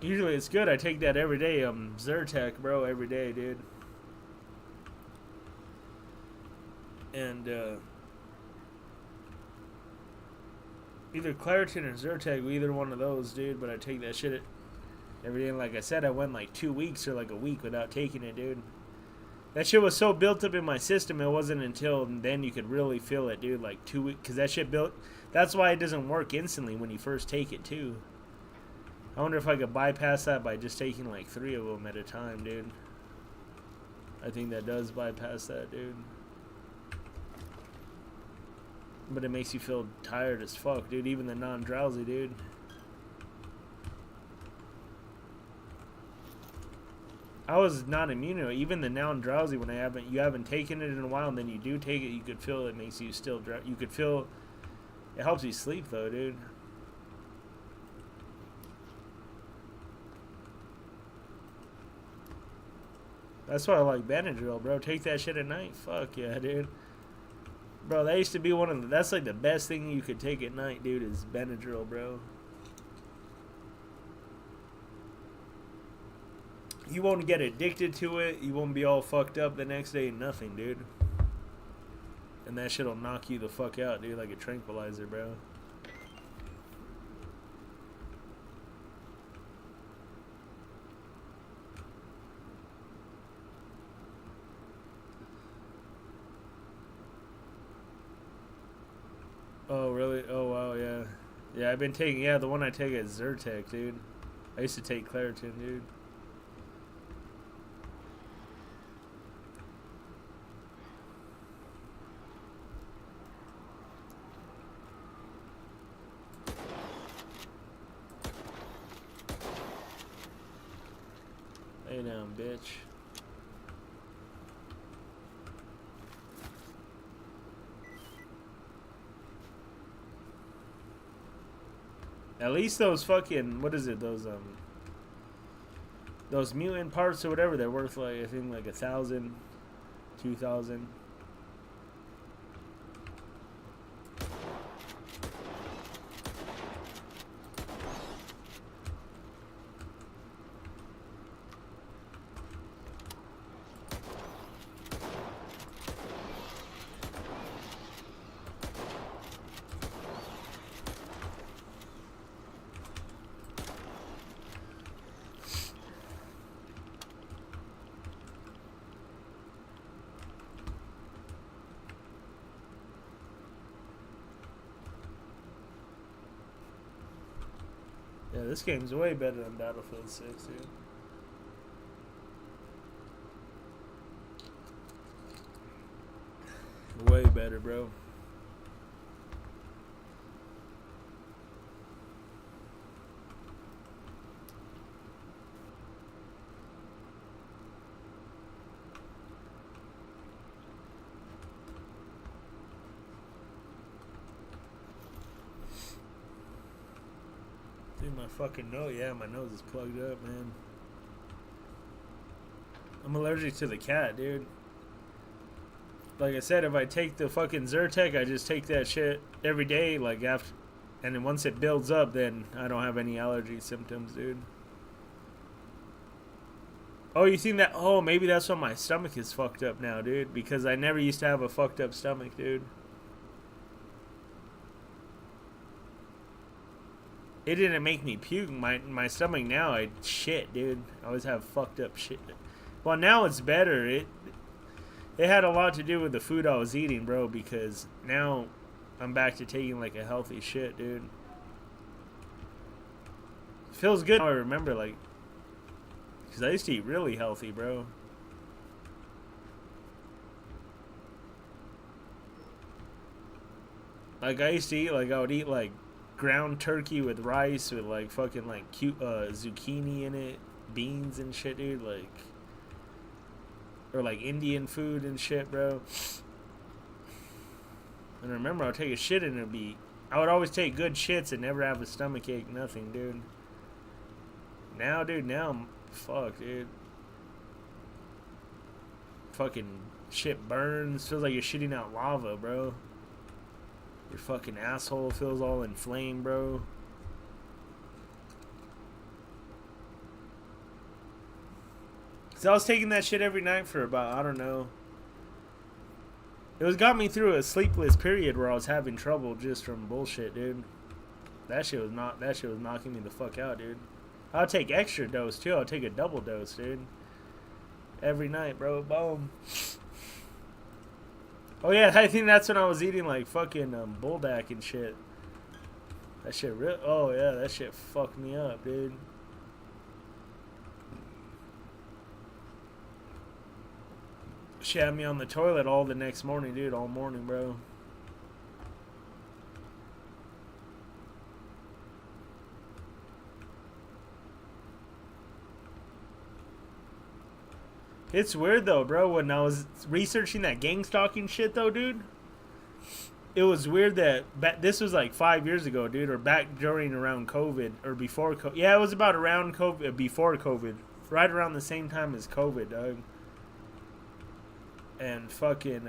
Usually it's good. I take that every day. Zyrtec, bro, every day, dude. And either Claritin or Zyrtec, either one of those, dude. But I take that shit every day. And like I said, I went like 2 weeks or like a week without taking it, dude. That shit was so built up in my system, it wasn't until then you could really feel it, dude. Like 2 weeks, because that shit built. That's why it doesn't work instantly when you first take it, too. I wonder if I could bypass that by just taking like 3 of them at a time, dude. I think that does bypass that, dude. But it makes you feel tired as fuck, dude. Even the non-drowsy, dude. I was not immune to it. Even the non-drowsy, when you haven't taken it in a while, and then you do take it, you could feel it makes you still drowsy. You could feel it helps you sleep though, dude. That's why I like Benadryl, bro. Take that shit at night. Fuck yeah, dude. Bro, that used to be that's like the best thing you could take at night, dude, is Benadryl, bro. You won't get addicted to it. You won't be all fucked up the next day. Nothing, dude. And that shit'll knock you the fuck out, dude, like a tranquilizer, bro. Oh, really? Oh, wow, yeah. Yeah, I've been taking, the one I take is Zyrtec, dude. I used to take Claritin, dude. Lay down, bitch. At least those fucking, what is it, those mutant parts or whatever, they're worth like, I think like 1,000, 2,000. Yeah, this game's way better than Battlefield 6, dude. Way better, bro. Dude, my fucking nose. Yeah, my nose is plugged up, man. I'm allergic to the cat, dude. Like I said, if I take the fucking Zyrtec, I just take that shit every day, like after, and then once it builds up, then I don't have any allergy symptoms, dude. Oh, you think that? Oh, maybe that's why my stomach is fucked up now, dude. Because I never used to have a fucked up stomach, dude. It didn't make me puke. My stomach now, I shit, dude. I always have fucked up shit. Well, now it's better. It had a lot to do with the food I was eating, bro, because now I'm back to taking like a healthy shit, dude. Feels good. I remember, like, because I used to eat really healthy, bro. Like, I used to eat, like, I would eat, like, ground turkey with rice with, like, fucking, like, cute zucchini in it, beans and shit, dude, like, or, like, Indian food and shit, bro. And remember, I would take a shit and it'd be, I would always take good shits and never have a stomach ache, nothing, dude. Now, dude, now, fuck, dude. Fucking shit burns, feels like you're shitting out lava, bro. Your fucking asshole feels all inflamed, bro. 'Cause I was taking that shit every night for about, I don't know. It was got me through a sleepless period where I was having trouble just from bullshit, dude. That shit was knocking me the fuck out, dude. I'll take extra dose too. I'll take a double dose, dude. Every night, bro. Boom. Oh yeah, I think that's when I was eating like fucking buldak and shit. That shit real. Oh yeah, that shit fucked me up, dude. She had me on the toilet all the next morning, dude. All morning, bro. It's weird though, bro. When I was researching that gang stalking shit, though, dude, it was weird that this was like 5 years ago, dude, or back during around COVID or before COVID. Yeah, it was about around COVID, before COVID, right around the same time as COVID, dog. And fucking,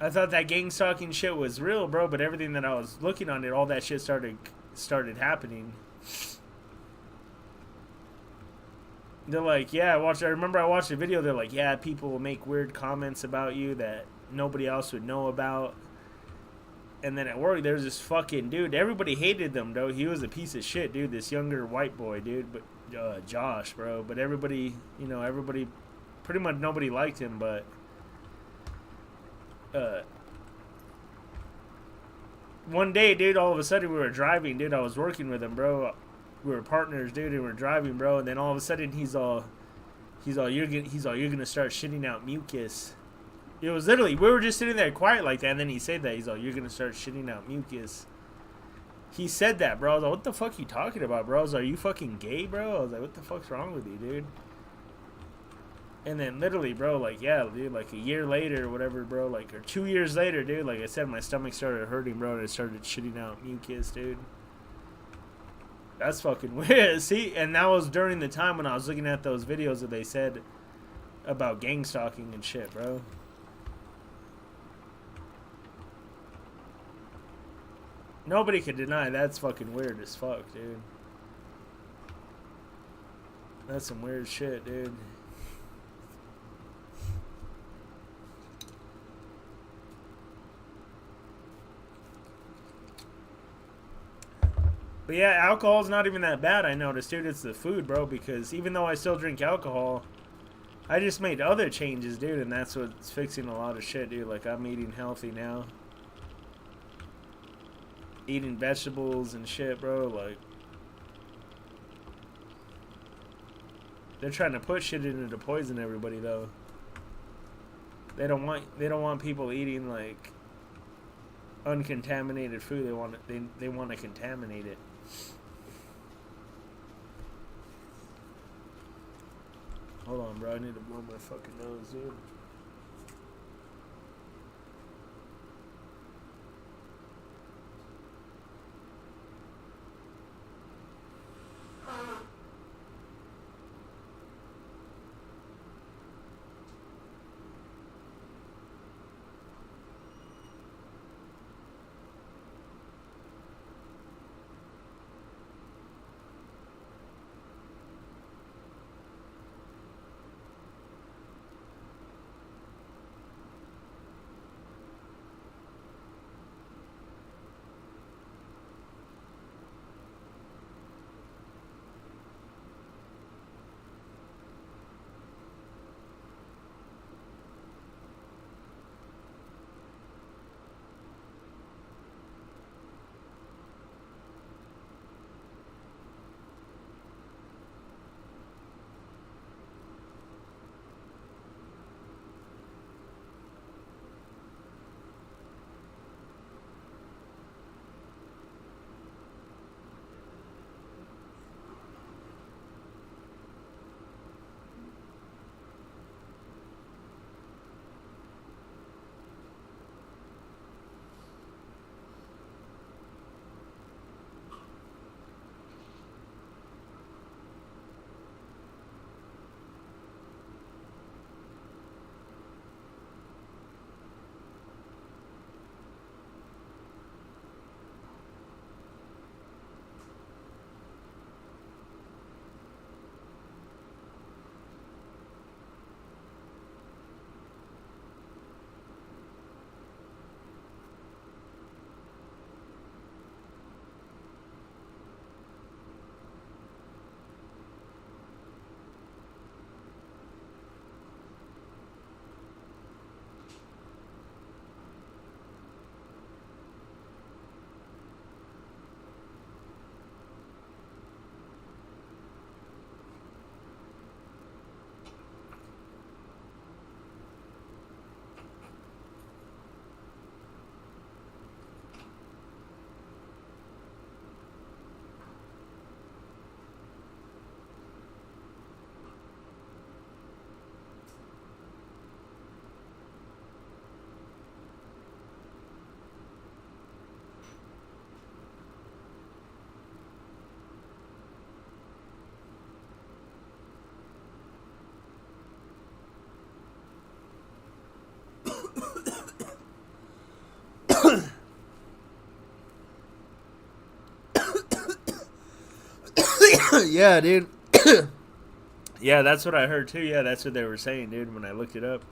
I thought that gang stalking shit was real, bro. But everything that I was looking on it, all that shit started happening. They're like, yeah, I remember I watched a video. They're like, yeah, people will make weird comments about you that nobody else would know about. And then at work, there's this fucking dude. Everybody hated them, though. He was a piece of shit, dude. This younger white boy, dude. But Josh, bro. But everybody, pretty much nobody liked him. But one day, dude, all of a sudden we were driving, dude. I was working with him, bro. We were partners, dude, and we were driving, bro. And then all of a sudden, he's all, you're gonna start shitting out mucus. It was literally, we were just sitting there quiet like that, and then he said that. He's all, you're gonna start shitting out mucus. He said that, bro. I was like, what the fuck you talking about, bro? I was like, are you fucking gay, bro? I was like, what the fuck's wrong with you, dude? And then literally, bro, like, yeah, dude, like a year later or whatever, bro, like, or 2 years later, dude, like I said, my stomach started hurting, bro, and I started shitting out mucus, dude. That's fucking weird. See, and that was during the time when I was looking at those videos that they said about gang stalking and shit, bro. Nobody could deny that's fucking weird as fuck, dude. That's some weird shit, dude. But yeah, alcohol's not even that bad, I noticed, dude. It's the food, bro, because even though I still drink alcohol, I just made other changes, dude, and that's what's fixing a lot of shit, dude. Like, I'm eating healthy now. Eating vegetables and shit, bro, like... They're trying to put shit in it to poison everybody, though. They don't want people eating, like, uncontaminated food. They want to contaminate it. Hold on, bro. I need to blow my fucking nose, dude. Yeah, dude. Yeah, that's what I heard too. Yeah, that's what they were saying, dude. When I looked it up,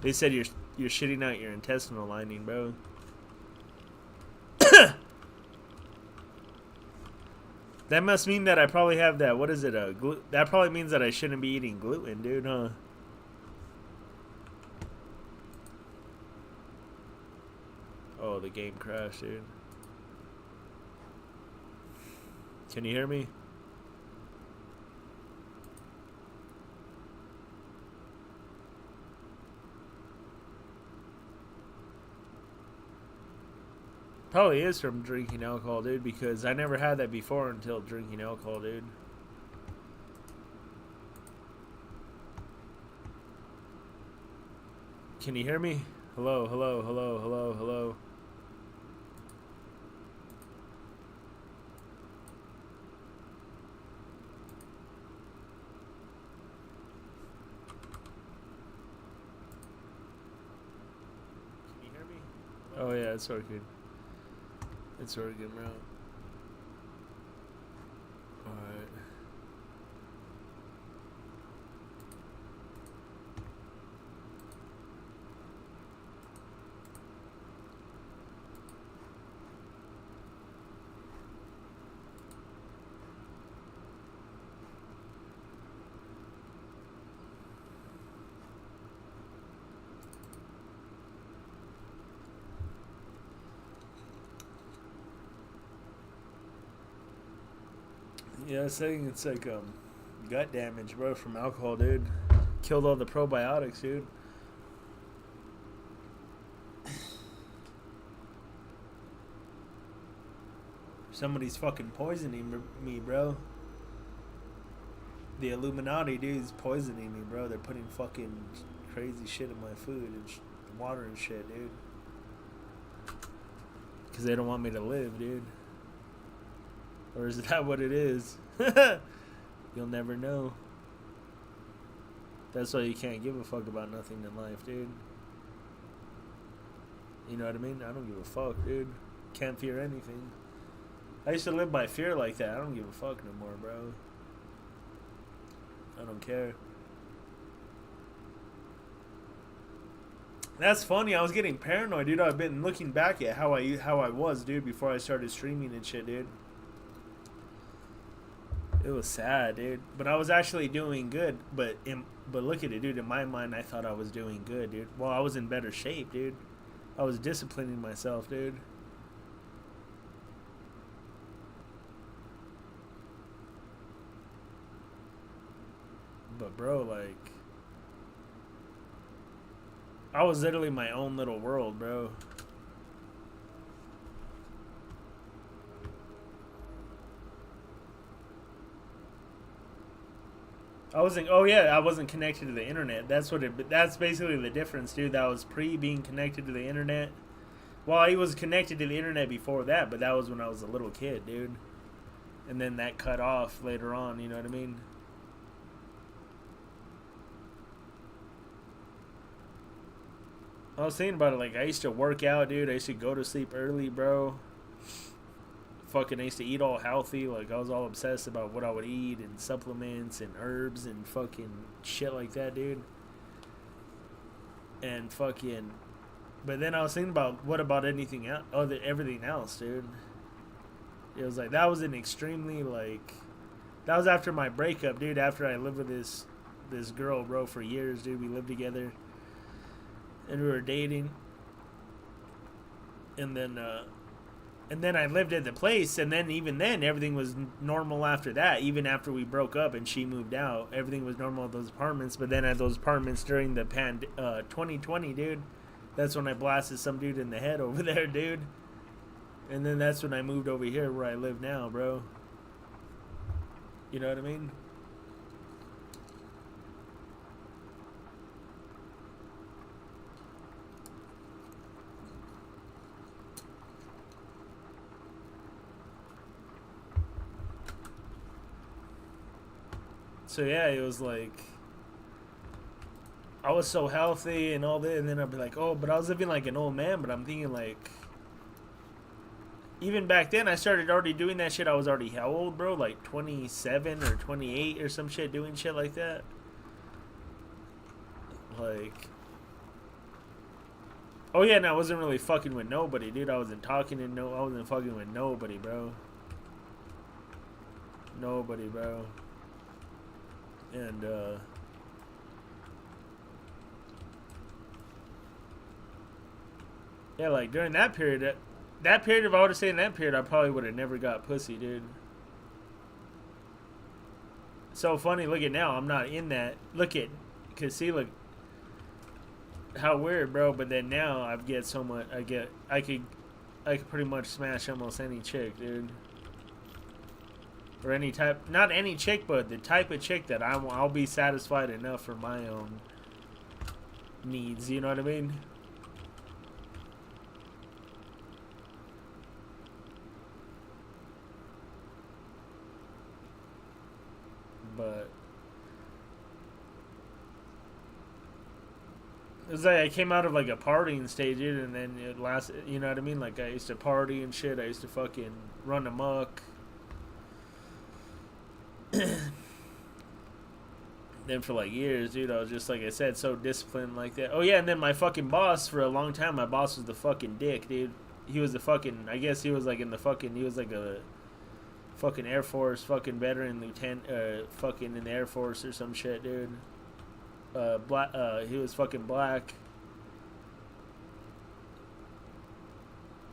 they said you're shitting out your intestinal lining, bro. That must mean that I probably have that. What is it? That probably means that I shouldn't be eating gluten, dude, huh? Oh, the game crashed, dude. Can you hear me? Probably is from drinking alcohol, dude, because I never had that before until drinking alcohol, dude. Can you hear me? Hello, hello, hello, hello, hello. Can you hear me? Oh, yeah, it's working. It's working, bro. Alright. Yeah, I was saying it's like gut damage, bro, from alcohol, dude. Killed all the probiotics, dude. Somebody's fucking poisoning me, bro. The Illuminati, dude, is poisoning me, bro. They're putting fucking crazy shit in my food and water and shit, dude. Because they don't want me to live, dude. Or is that what it is? You'll never know. That's why you can't give a fuck about nothing in life, dude. You know what I mean? I don't give a fuck, dude. Can't fear anything. I used to live by fear like that. I don't give a fuck no more, bro. I don't care. That's funny. I was getting paranoid, dude. I've been looking back at how I was, dude, before I started streaming and shit, dude. It was sad, dude. But I was actually doing good. But look at it, dude. In my mind, I thought I was doing good, dude. Well, I was in better shape, dude. I was disciplining myself, dude. But, bro, like... I was literally my own little world, bro. I wasn't connected to the internet. That's basically the difference, dude. That was pre being connected to the internet. Well, I was connected to the internet before that, but that was when I was a little kid, dude. And then that cut off later on, you know what I mean? I was thinking about it, like, I used to work out, dude. I used to go to sleep early, bro. Fucking, I used to eat all healthy. Like, I was all obsessed about what I would eat and supplements and herbs and fucking shit like that, dude. And fucking... But then I was thinking about, what about anything else? Everything else, dude. It was like, that was an extremely, like... That was after my breakup, dude. After I lived with this girl, bro, for years, dude. We lived together. And we were dating. And then I lived at the place, and then even then, everything was normal after that. Even after we broke up and she moved out, everything was normal at those apartments. But then at those apartments during the 2020, dude, that's when I blasted some dude in the head over there, dude. And then that's when I moved over here where I live now, bro. You know what I mean? So yeah, it was like I was so healthy and all that, and then I'd be like, oh, but I was living like an old man. But I'm thinking like, even back then, I started already doing that shit. I was already how old, bro? Like 27 or 28 or some shit, doing shit like that. Like, oh yeah, and I wasn't really fucking with nobody, dude. I wasn't talking to I wasn't fucking with nobody, bro. Nobody, bro. And yeah, like during that period, if I would have stayed in that period, I probably would have never got pussy, dude. So funny, look at now, I'm not in that. Look at, cause see, look how weird, bro. But then now I get so much. I could pretty much smash almost any chick, dude. Or any type, not any chick, but the type of chick that I'll be satisfied enough for my own needs. You know what I mean? But it was like I came out of like a partying stage, dude, and then it lasted. You know what I mean? Like I used to party and shit. I used to fucking run amok. Then for like years, dude, I was just like I said, so disciplined like that. Oh yeah, and then my fucking boss for a long time, my boss was the fucking dick, dude. He was the fucking. I guess he was like in the fucking. He was like a fucking Air Force, fucking veteran lieutenant, fucking in the Air Force or some shit, dude. Black. He was fucking black.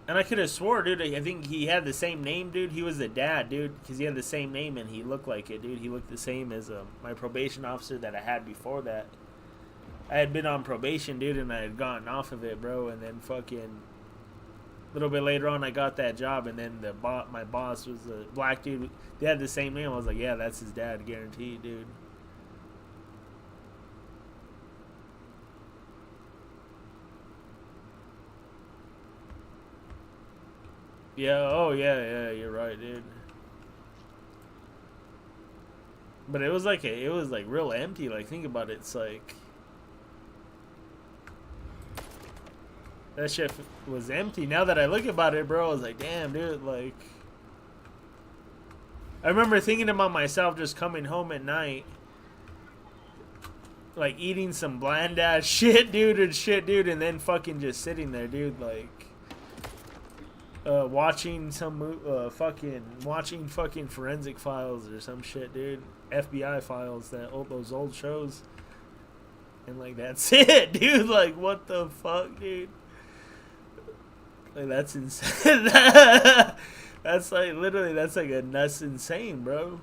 And I could have swore, dude, I think he had the same name, dude. He was the dad, dude, because he had the same name and he looked like it, dude. He looked the same as my probation officer that I had before that. I had been on probation, dude, and I had gotten off of it, bro. And then fucking a little bit later on, I got that job, and then my boss was a black dude. They had the same name. I was like, yeah, that's his dad, guaranteed, dude. Yeah, oh yeah, you're right, dude. But it was like real empty. Like, think about it. It's like that shit was empty. Now that I look about it, bro, I was like, damn, dude. Like, I remember thinking about myself just coming home at night, like eating some bland ass shit, dude, and then fucking just sitting there, dude, like. Watching fucking Forensic Files or some shit, dude. FBI Files, those old shows, and like that's it, dude. Like, what the fuck, dude? Like, that's insane. That's like literally, that's insane, bro.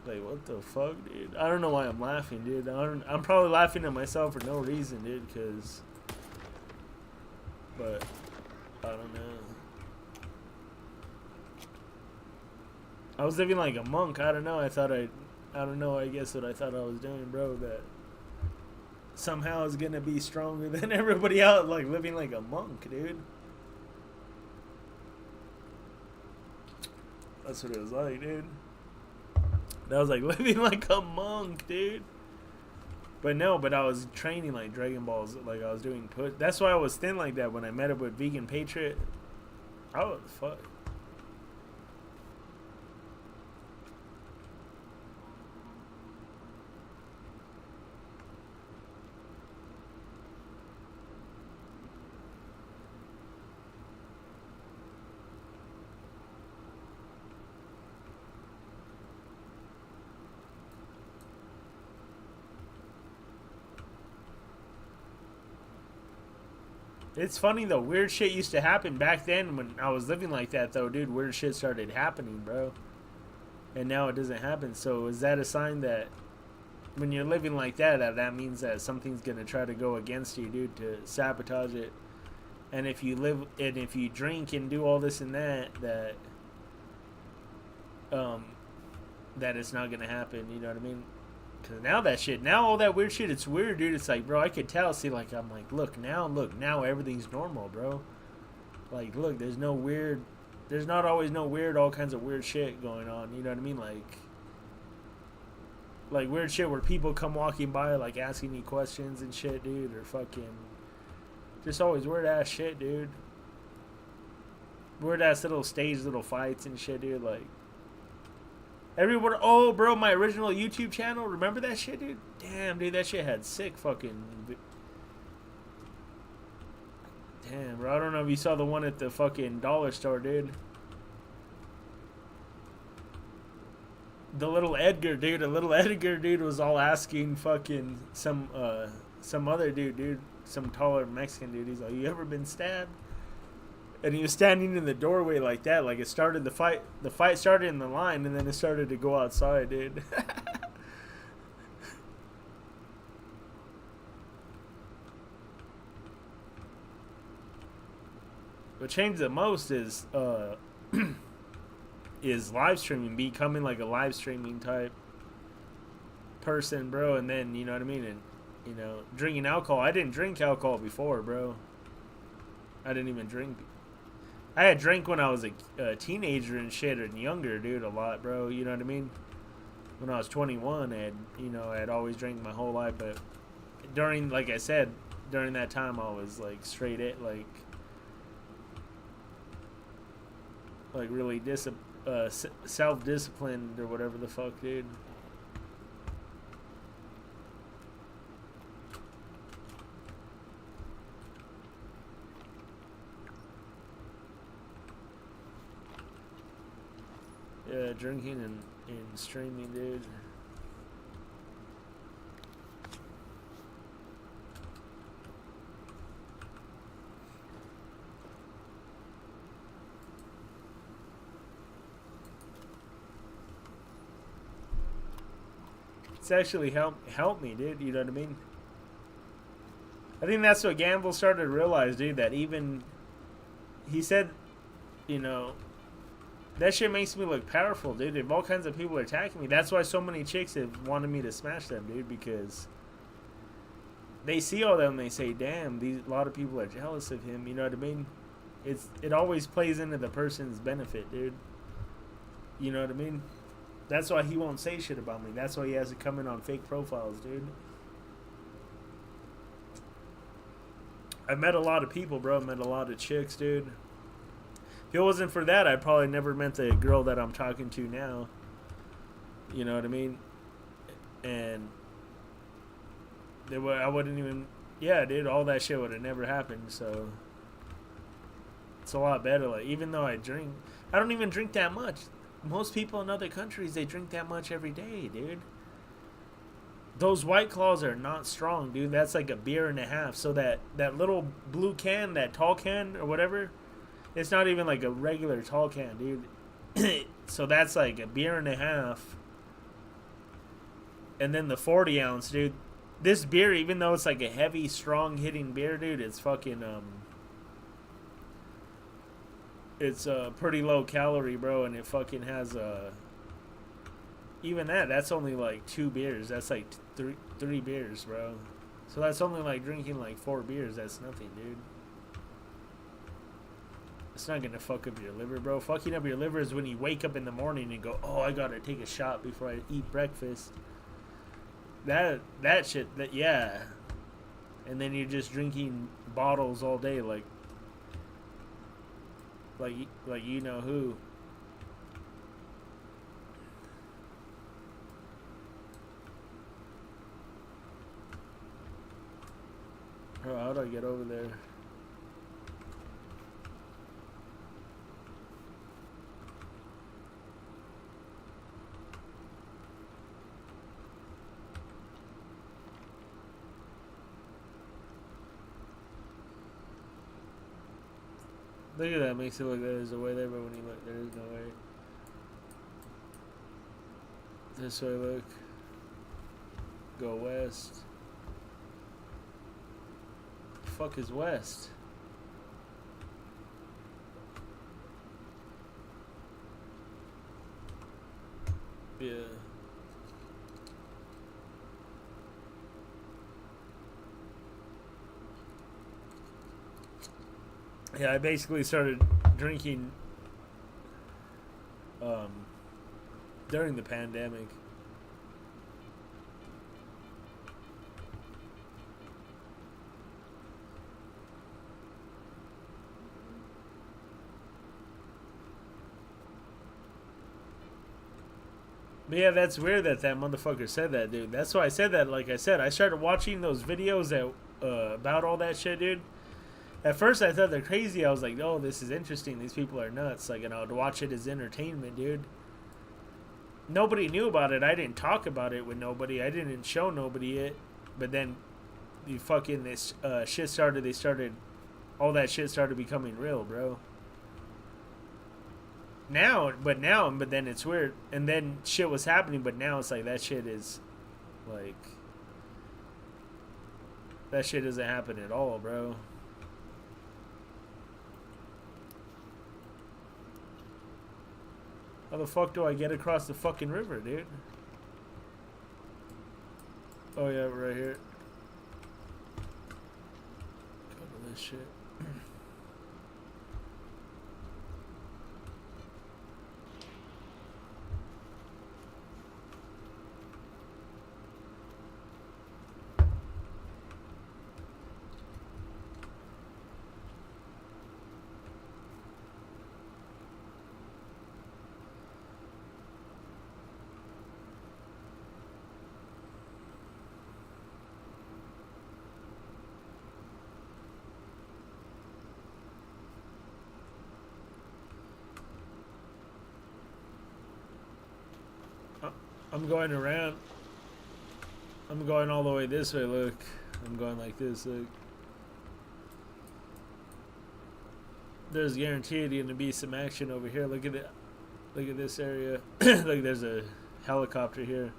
Like, what the fuck, dude? I don't know why I'm laughing, dude. I'm probably laughing at myself for no reason, dude, because. But I don't know. I was living like a monk. I don't know. I don't know. I guess what I thought I was doing, bro. That somehow I was gonna be stronger than everybody else. Like living like a monk, dude. That's what it was like, dude. That was like living like a monk, dude. But no, I was training like Dragon Balls, like I was doing push. That's why I was thin like that when I met up with Vegan Patriot. Oh, fuck. It's funny though, weird shit used to happen back then when I was living like that though, dude. Weird shit started happening, bro. And now it doesn't happen. So is that a sign that when you're living like that means that something's gonna try to go against you, dude, to sabotage it? And if you drink and do all this and that it's not gonna happen, you know what I mean? Cause now all that weird shit, it's weird, dude. It's like, bro, I could tell. See, like, I'm like, look now, everything's normal, bro. Like, look, there's not always no weird, all kinds of weird shit going on. You know what I mean? Like weird shit where people come walking by, like asking me questions and shit, dude, or fucking, just always weird ass shit, dude. weird ass little stage, little fights and shit, dude. Like everywhere. Oh, bro, my original YouTube channel. Remember that shit, dude? Damn, dude, that shit had sick fucking. Damn, bro. I don't know if you saw the one at the fucking dollar store, dude. The little Edgar dude was all asking fucking some other dude, some taller Mexican dude. He's like, "You ever been stabbed?" And he was standing in the doorway like that, like it started the fight. The fight started in the line, and then it started to go outside, dude. What changed the most is is live streaming, becoming like a live streaming type person, bro. And then, you know what I mean, and you know, drinking alcohol. I didn't drink alcohol before, bro. I didn't even drink. I had drank when I was a teenager and shit, and younger, dude, a lot, bro. You know what I mean? When I was 21, I had always drank my whole life, but during, like I said, during that time, I was like straight it, like really self-disciplined or whatever the fuck, dude. Yeah, drinking and streaming, dude. It's actually helped me, dude. You know what I mean? I think that's what Gamble started to realize, dude. That even he said, you know, that shit makes me look powerful, dude. If all kinds of people are attacking me, that's why so many chicks have wanted me to smash them, dude. Because they see all that and they say, "Damn, a lot of people are jealous of him." You know what I mean? It always plays into the person's benefit, dude. You know what I mean? That's why he won't say shit about me. That's why he has to come in on fake profiles, dude. I've met a lot of people, bro. I've met a lot of chicks, dude. If it wasn't for that, I probably never met the girl that I'm talking to now. You know what I mean? And I wouldn't even... Yeah, dude, all that shit would have never happened, so... It's a lot better. Like, even though I drink... I don't even drink that much. Most people in other countries, they drink that much every day, dude. Those White Claws are not strong, dude. That's like a beer and a half. So that little blue can, that tall can or whatever, it's not even like a regular tall can, dude. So that's like a beer and a half. And then the 40 ounce, dude. This beer, even though it's like a heavy, strong hitting beer, dude, it's fucking, it's pretty low calorie, bro, and it fucking has even that's only like 2 beers. That's like three beers, bro. So that's only like drinking like 4 beers. That's nothing, dude. It's not gonna fuck up your liver, bro. Fucking up your liver is when you wake up in the morning and go, "Oh, I gotta take a shot before I eat breakfast." That shit, yeah. And then you're just drinking bottles all day, like you know who. Oh, how do I get over there? Look at that, makes it look like there's a way there, but when you look, there is no way. This way, look. Go west. The fuck is west? Yeah. Yeah, I basically started drinking during the pandemic. But yeah, that's weird that that motherfucker said that, dude. That's why I said that. Like I said, I started watching those videos that about all that shit, dude. At first, I thought they're crazy. I was like, "Oh, this is interesting. These people are nuts." Like, and I would watch it as entertainment, dude. Nobody knew about it. I didn't talk about it with nobody. I didn't show nobody it. But then, the fucking this shit started. They started, all that shit started becoming real, bro. But then it's weird. And then shit was happening, but now it's like that shit is, like, that shit doesn't happen at all, bro. How the fuck do I get across the fucking river, dude? Oh yeah, right here. Go to this shit. I'm going around. I'm going all the way this way, look. I'm going like this, look. There's guaranteed going to be some action over here. Look at it. Look at this area. Look, there's a helicopter here.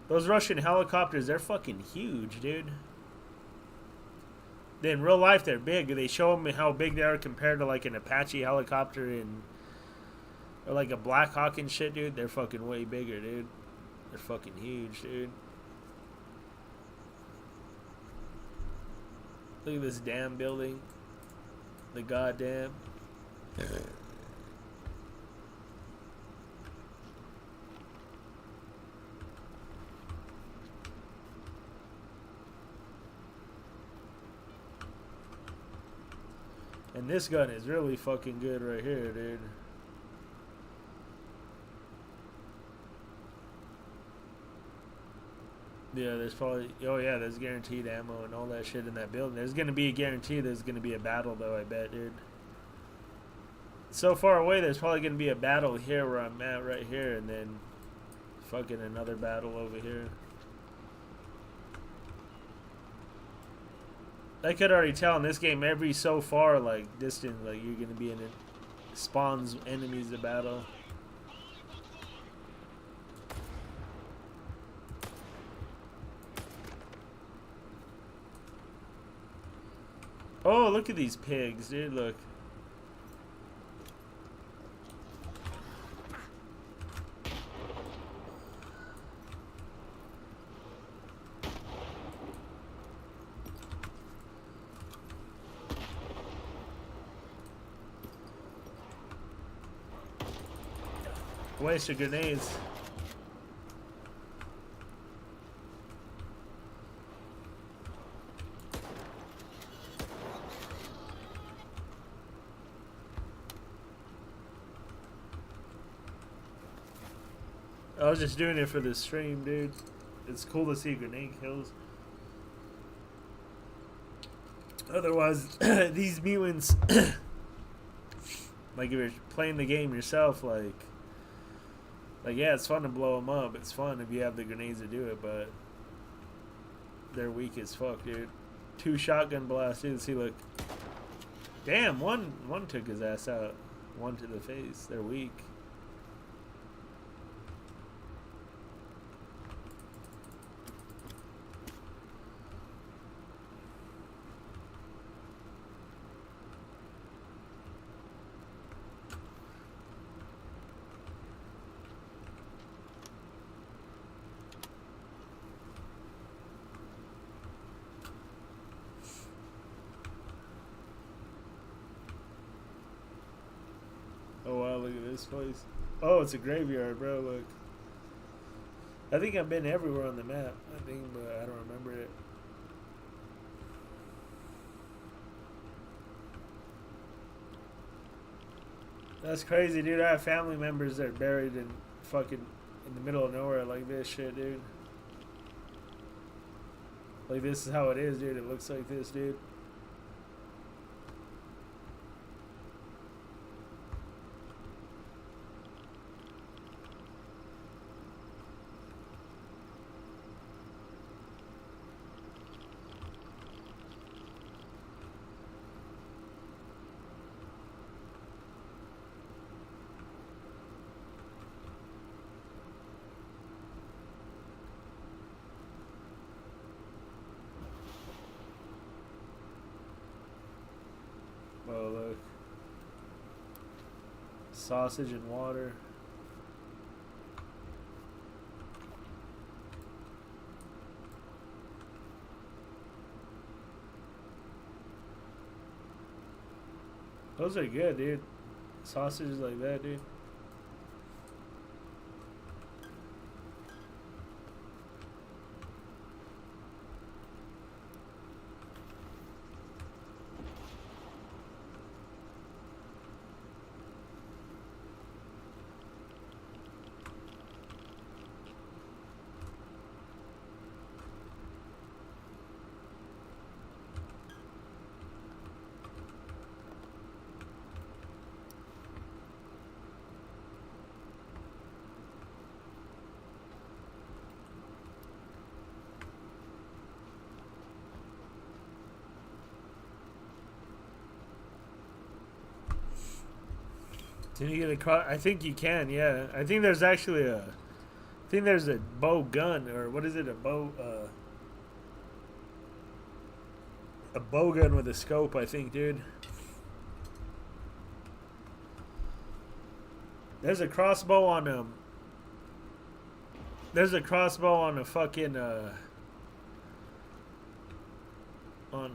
Those Russian helicopters, they're fucking huge, dude. In real life, they're big. They show them how big they are compared to like an Apache helicopter or like a Black Hawk and shit, dude. They're fucking way bigger, dude. They're fucking huge, dude. Look at this damn building. The goddamn. And this gun is really fucking good right here, dude. Yeah, there's probably... Oh, yeah, there's guaranteed ammo and all that shit in that building. There's going to be a guarantee there's going to be a battle, though, I bet, dude. So far away, there's probably going to be a battle here where I'm at right here, and then fucking another battle over here. I could already tell in this game, every so far, like, distance, like, you're going to be in it. Spawns enemies to battle. Oh, look at these pigs, dude, look. Waste of grenades. I was just doing it for the stream, dude. It's cool to see grenade kills. Otherwise, these mutants, like if you're playing the game yourself, like yeah, it's fun to blow them up. It's fun if you have the grenades to do it, but they're weak as fuck, dude. 2 shotgun blasts, dude. See, look. Damn, one took his ass out. 1 to the face. They're weak. Oh wow, look at this place. Oh, it's a graveyard, bro, look. I think I've been everywhere on the map, I think, but I don't remember it. That's crazy, dude. I have family members that are buried in fucking in the middle of nowhere like this shit, dude. Like, this is how it is, dude. It looks like this, dude. Oh, look. Sausage and water. Those are good, dude. Sausages like that, dude. Can you get a cross? I think you can, yeah. I think there's actually a... I think there's a bow gun, or what is it? A bow gun with a scope, I think, dude. There's a crossbow on there's a crossbow on a fucking on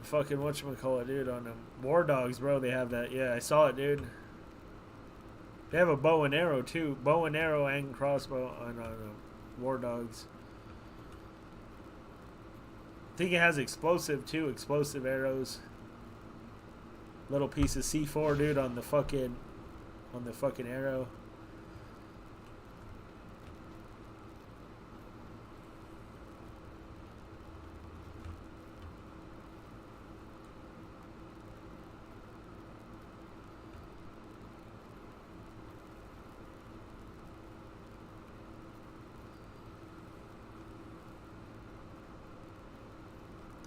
fucking whatchamacallit, dude, on War Dogs, bro. They have that. Yeah, I saw it, dude. They have a bow and arrow too. Bow and arrow and crossbow on War Dogs. I think it has explosive too. Explosive arrows. Little piece of C4, dude, on the fucking arrow.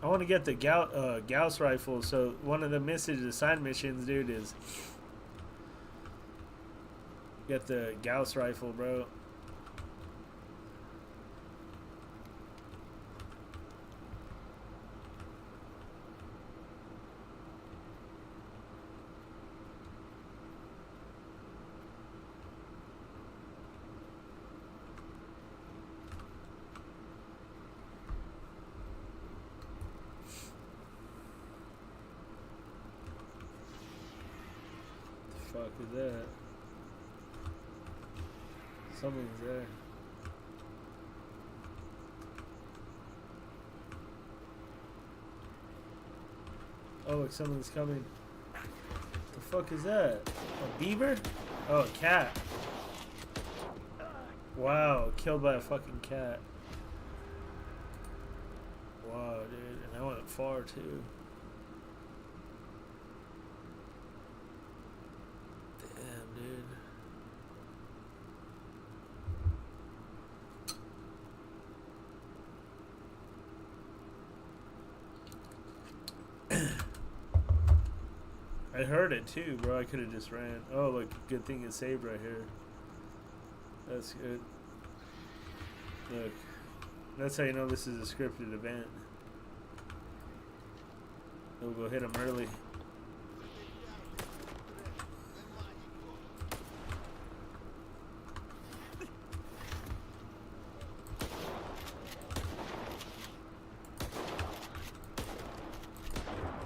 I want to get the Gauss rifle. So one of the side missions, dude, is get the Gauss rifle, bro. Fuck is that? Something's there. Oh, look, something's coming. The fuck is that? A beaver? Oh, a cat. Wow, killed by a fucking cat. Wow, dude, and I went far too. I heard it too, bro. I could have just ran. Oh, look, good thing it's saved right here. That's good. Look, that's how you know this is a scripted event. We'll go hit him early.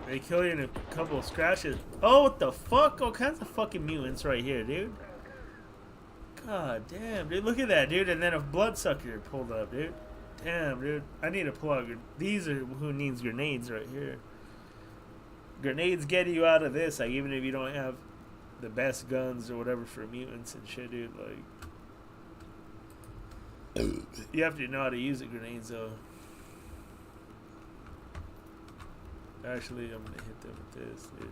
They kill you in a couple of scratches. Oh, what the fuck? All kinds of fucking mutants right here, dude. God damn, dude. Look at that, dude. And then a bloodsucker pulled up, dude. Damn, dude. I need a plug. These are who needs grenades right here. Grenades get you out of this, like, even if you don't have the best guns or whatever for mutants and shit, dude. Like, You have to know how to use the grenades, though. Actually, I'm gonna hit them with this, dude.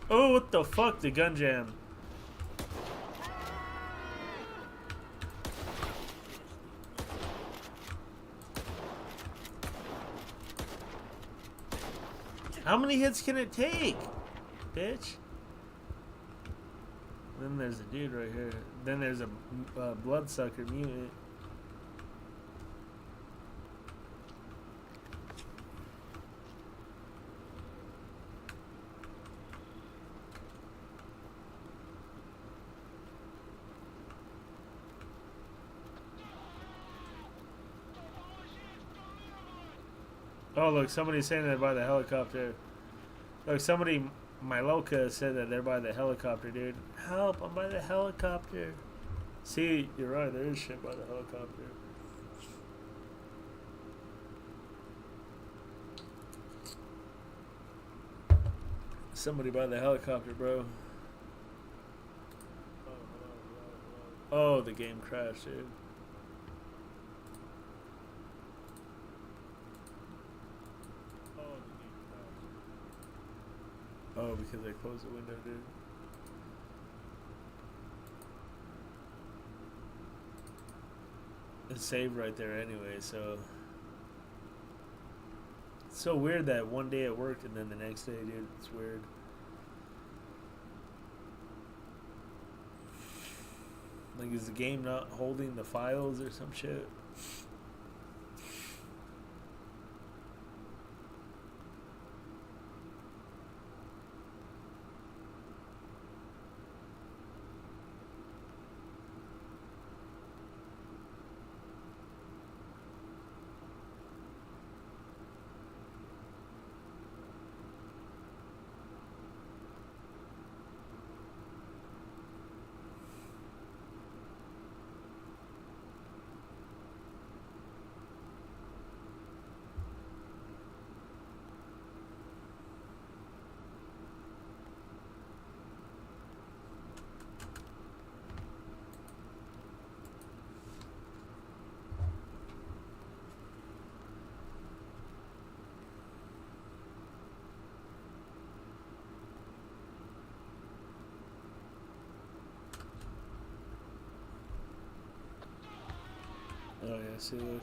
Oh, what the fuck? The gun jam. How many hits can it take, bitch? Then there's a dude right here. Then there's a bloodsucker mutant. Oh, look, somebody's saying they're by the helicopter. Look, somebody, my Loca, said that they're by the helicopter, dude. Help, I'm by the helicopter. See, you're right, there is shit by the helicopter. Somebody by the helicopter, bro. Oh, the game crashed, dude. Oh, because I closed the window, dude. It's saved right there anyway, so... It's so weird that one day it worked and then the next day, dude, it's weird. Like, is the game not holding the files or some shit? Oh yeah, see, look.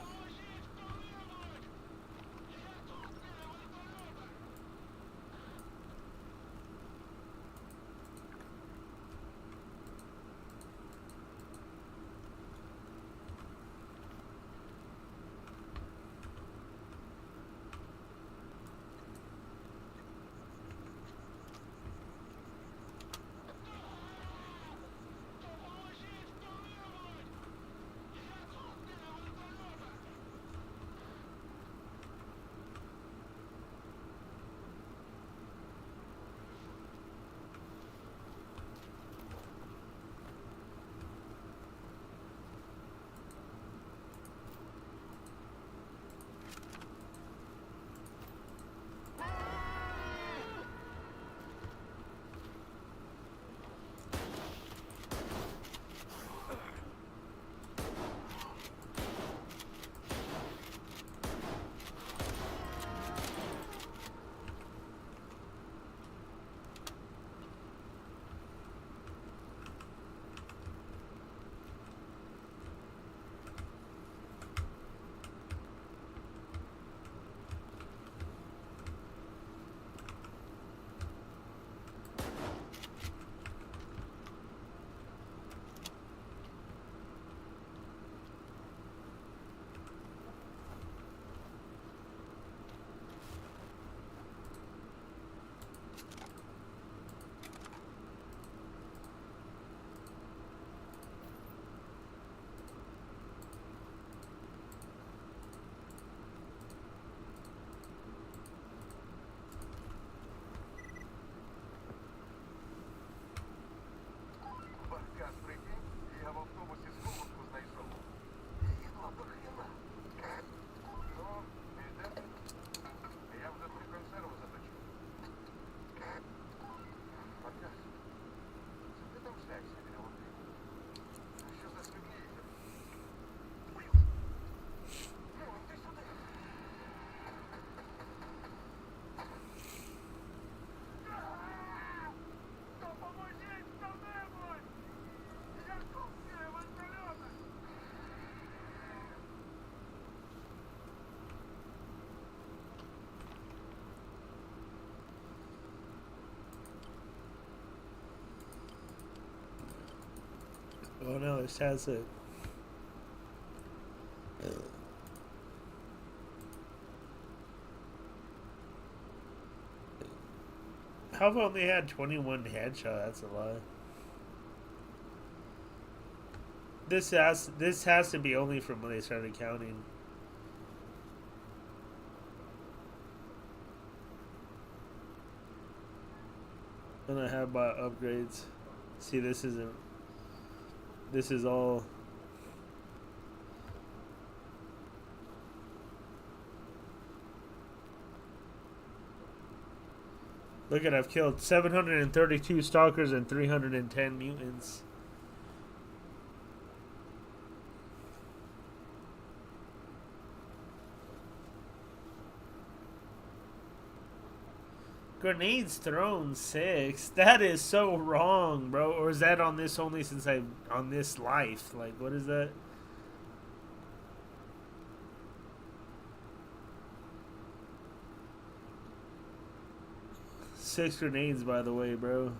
Oh no, this has it. How about they had 21 headshot? That's a lot. This has to be only from when they started counting. And I have bought upgrades. See, this isn't. This is all. Look at, I've killed 732 stalkers and 310 mutants. Grenades thrown 6. That is so wrong, bro. Or is that on this only since I on this life? Like, what is that? Six grenades, by the way, bro.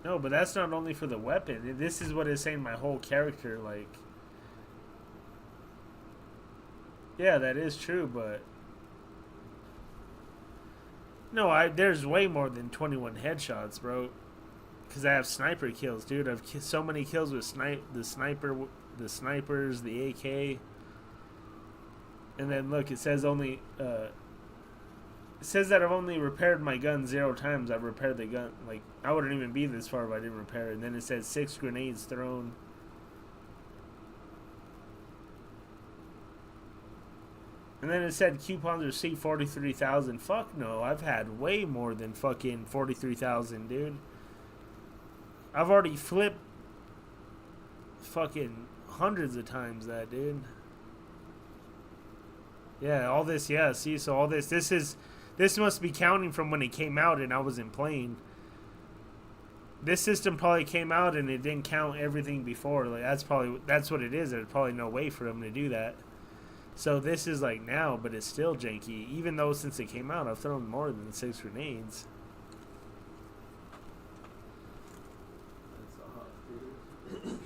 No, but that's not only for the weapon. This is what is saying my whole character, like. Yeah, that is true, but no, there's way more than 21 headshots, bro. Because I have sniper kills, dude. I've so many kills with the snipers, the AK, and then look, it says only. It says that I've only repaired my gun 0 times. I've repaired the gun. Like, I wouldn't even be this far if I didn't repair it. And then it says 6 grenades thrown. And then it said coupons receipt 43,000. Fuck no, I've had way more than fucking 43,000, dude. I've already flipped fucking hundreds of times that, dude. Yeah, all this, yeah, see, so all this must be counting from when it came out and I wasn't playing. This system probably came out and it didn't count everything before. Like, that's what it is. There's probably no way for them to do that. So this is like now, but it's still janky. Even though since it came out, I've thrown more than 6 grenades. That's a hot dude.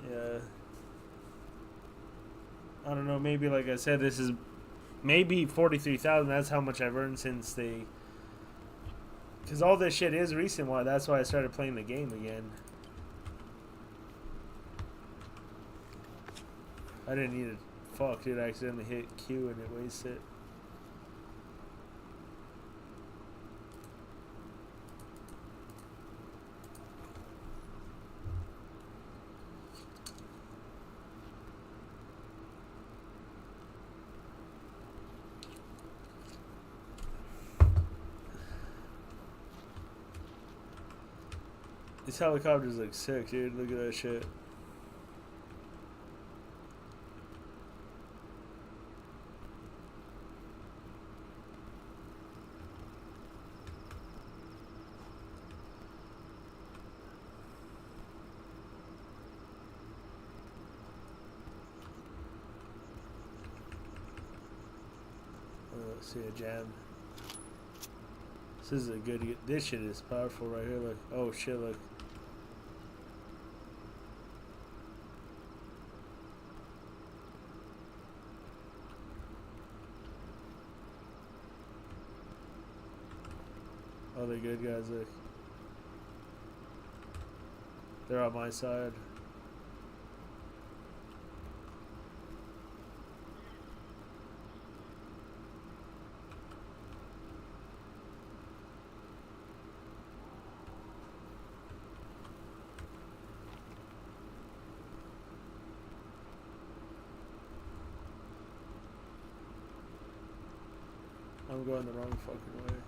Yeah. I don't know, maybe like I said, this is maybe 43,000. That's how much I've earned since they. Because all this shit is recent. Why? That's why I started playing the game again. I didn't need to. Fuck, dude. I accidentally hit Q and it wasted it. These helicopters look sick, dude. Look at that shit. Let's see a jam. This is a good. This shit is powerful right here. Look. Oh shit! Look. Oh, they're good guys. Look. They're on my side. I'm going the wrong fucking way.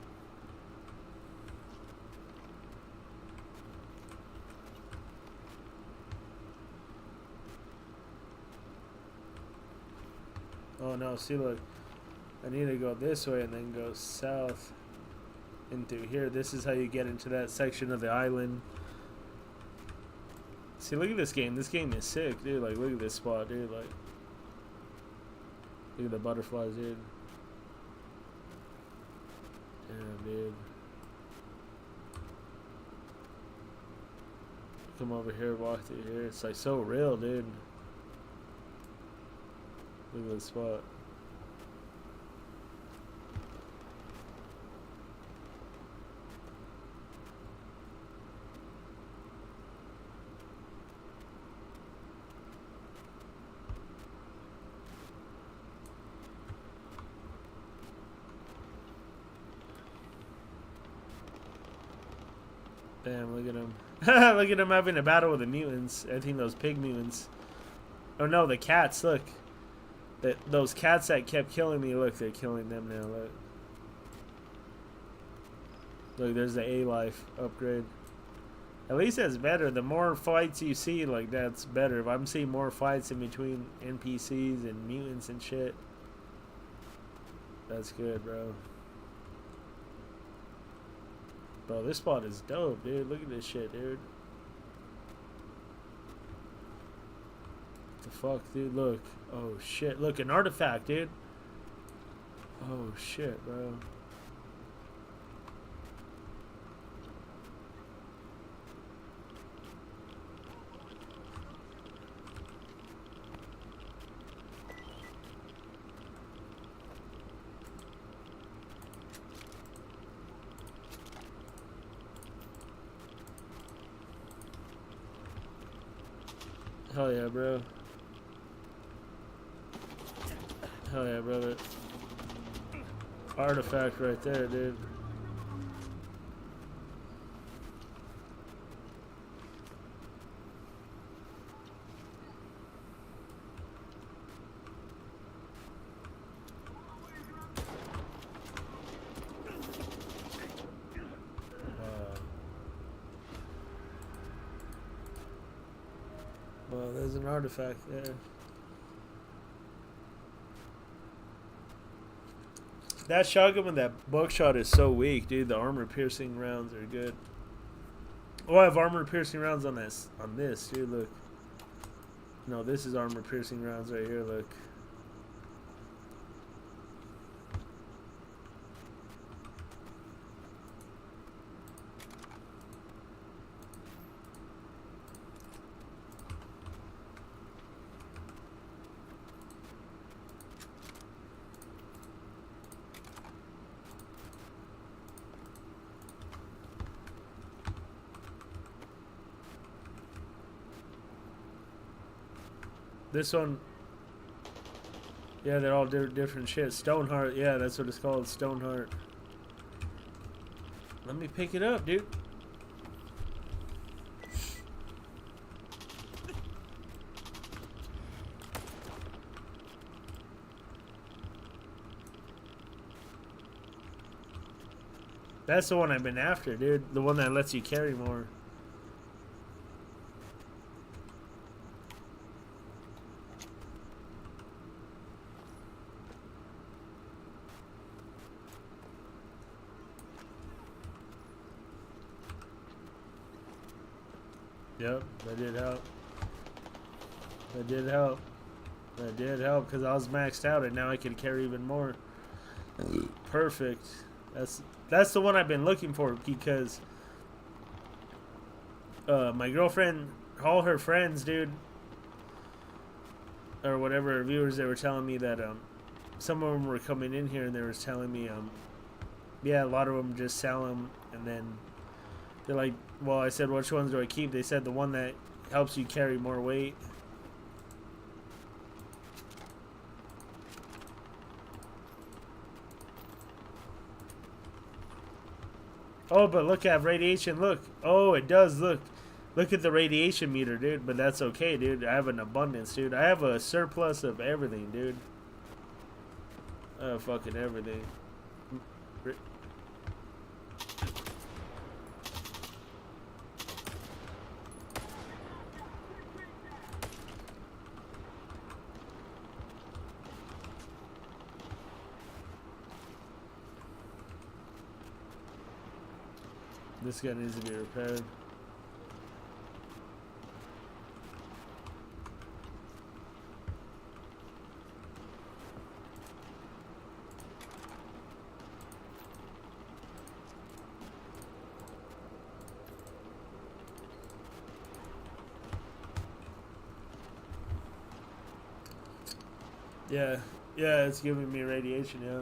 Oh no, see look, I need to go this way and then go south into here. This is how you get into that section of the island. See, look at this game. This game is sick, dude. Like, look at this spot, dude. Like, look at the butterflies, dude. Damn, dude. Come over here, walk through here. It's like so real, dude. Look at this spot. Damn, look at him. Look at him having a battle with the mutants. I think those pig mutants. Oh no, the cats, look. Those cats that kept killing me, look, they're killing them now, look. Look, there's the A-Life upgrade. At least that's better. The more fights you see, like, that's better. If I'm seeing more fights in between NPCs and mutants and shit, that's good, bro. Bro, this spot is dope, dude. Look at this shit, dude. What the fuck, dude? Look. Oh, shit. Look, an artifact, dude. Oh, shit, bro. Hell yeah, bro. Hell yeah, brother. Artifact right there, dude. Well, there's an artifact there. That shotgun with that buckshot is so weak, dude. The armor-piercing rounds are good. Oh, I have armor-piercing rounds on this. On this, dude. Look. No, this is armor-piercing rounds right here. Look. This one, yeah, they're all different shit. Stoneheart, yeah, that's what it's called, Stoneheart. Let me pick it up, dude. That's the one I've been after, dude. The one that lets you carry more. Yep, that did help. That did help. That did help because I was maxed out and now I can carry even more. Perfect. That's the one I've been looking for because my girlfriend, all her friends, dude, or whatever viewers, they were telling me that some of them were coming in here and they were telling me Yeah, a lot of them just sell them, and then they're like, well, I said, which ones do I keep? They said the one that helps you carry more weight. Oh, but look at radiation. Look. Oh, it does. Look. Look at the radiation meter, dude. But that's okay, dude. I have an abundance, dude. I have a surplus of everything, dude. Fucking everything. This guy needs to be repaired. Yeah, yeah, it's giving me radiation, yeah.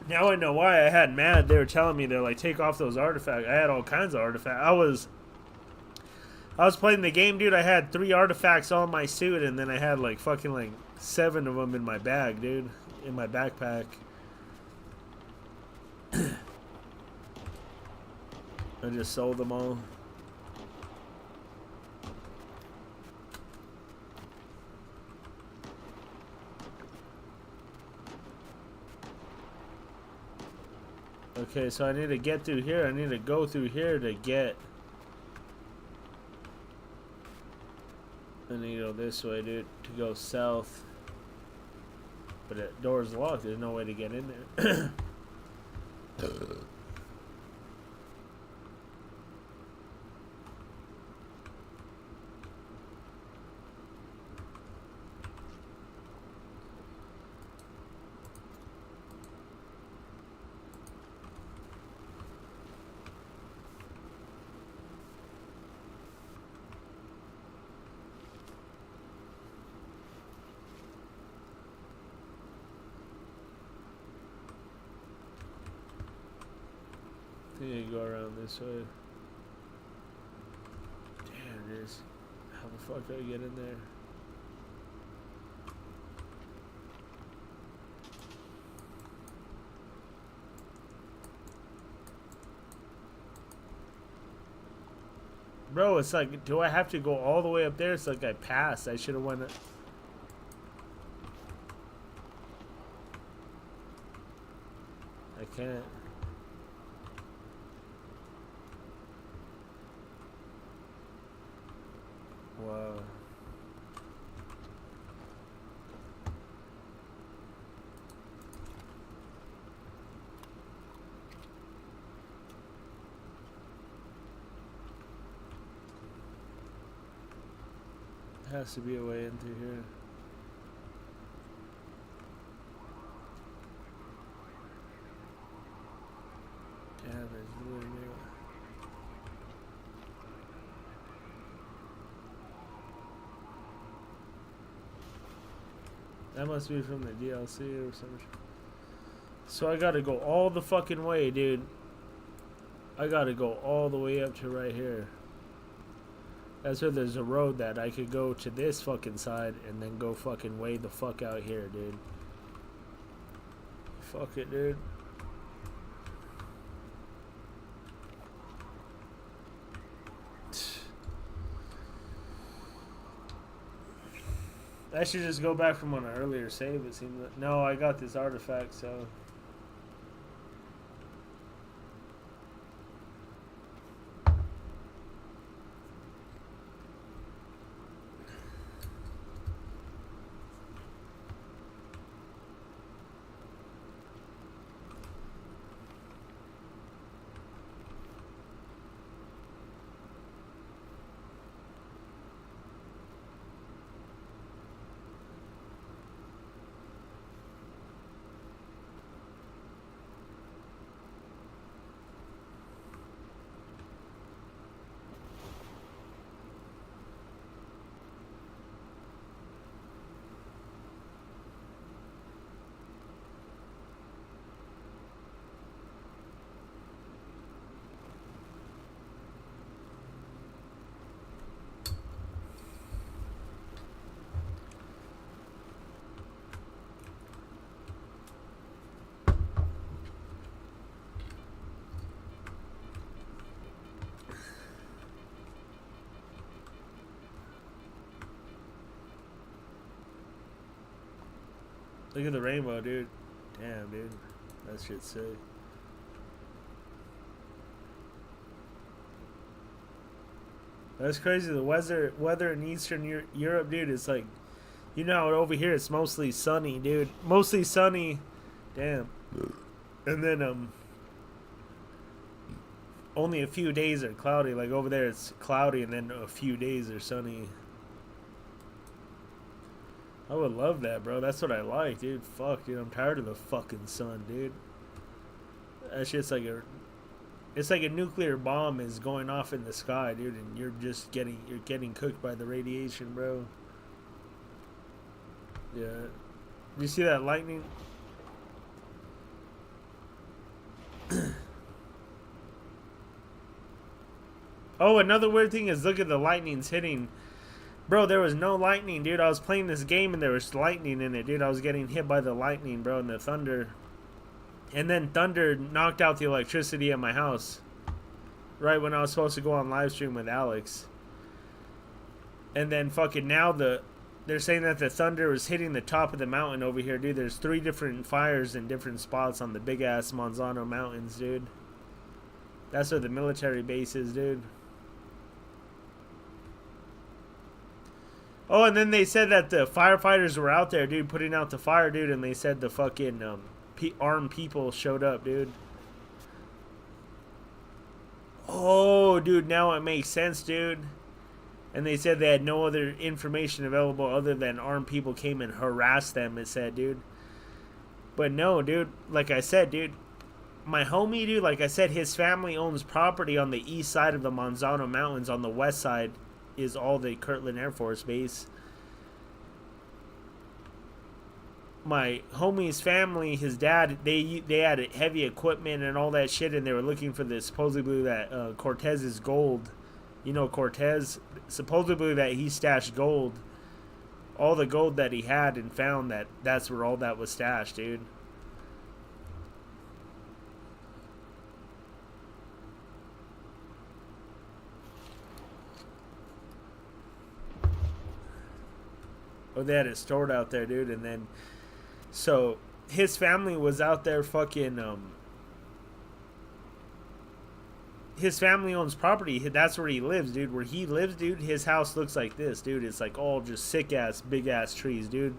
Now I know why I had mad. They were telling me they're like, take off those artifacts. I had all kinds of artifacts. I was playing the game, dude. I had 3 artifacts on my suit, and then I had like fucking like 7 of them in my bag, dude, in my backpack. I just sold them all. Okay, so I need to get through here. I need to go through here to get. I need to go this way, dude, to go south. But the door's locked. There's no way to get in there. I think I go around this way. Damn, it is. How the fuck do I get in there? Bro, it's like, do I have to go all the way up there? It's like I passed. I should have went. I can't. Wow. There has to be a way into here. Damn, there's literally. That must be from the DLC or something. So I gotta go all the fucking way, dude. I gotta go all the way up to right here. That's where there's a road that I could go to this fucking side and then go fucking way the fuck out here, dude. Fuck it, dude. I should just go back from an earlier save, it seems like. No, I got this artifact, so. Look at the rainbow, dude. Damn, dude. That shit's sick. That's crazy. The weather in Eastern Europe, dude, is like, you know, over here it's mostly sunny, dude. Mostly sunny. Damn. And then only a few days are cloudy. Like over there it's cloudy and then a few days are sunny. I would love that, bro. That's what I like, dude. Fuck, dude. I'm tired of the fucking sun, dude. That shit's like it's like a nuclear bomb is going off in the sky, dude, and you're getting cooked by the radiation, bro. Yeah. You see that lightning? Oh, another weird thing is look at the lightning's hitting. Bro, there was no lightning, dude. I was playing this game and there was lightning in it, dude. I was getting hit by the lightning, bro, and the thunder. And then thunder knocked out the electricity at my house. Right when I was supposed to go on live stream with Alex. And then fucking now they're saying that the thunder was hitting the top of the mountain over here, dude. There's 3 different fires in different spots on the big ass Monzano Mountains, dude. That's where the military base is, dude. Oh, and then they said that the firefighters were out there, dude, putting out the fire, dude, and they said the fucking armed people showed up, dude. Oh, dude, now it makes sense, dude. And they said they had no other information available other than armed people came and harassed them, it said, dude. But no, dude, like I said, dude, my homie, dude, like I said, his family owns property on the east side of the Monzano Mountains. On the west side is all the Kirtland Air Force Base. My homie's family, his dad, they had heavy equipment and all that shit, and they were looking for this supposedly that Cortez's gold. You know Cortez, supposedly that he stashed gold, all the gold that he had, and found that that's where all that was stashed, dude. Oh, they had it stored out there, dude, and then so his family was out there fucking his family owns property. That's where he lives, dude. Where he lives, dude, his house looks like this, dude. It's like all just sick ass, big ass trees, dude.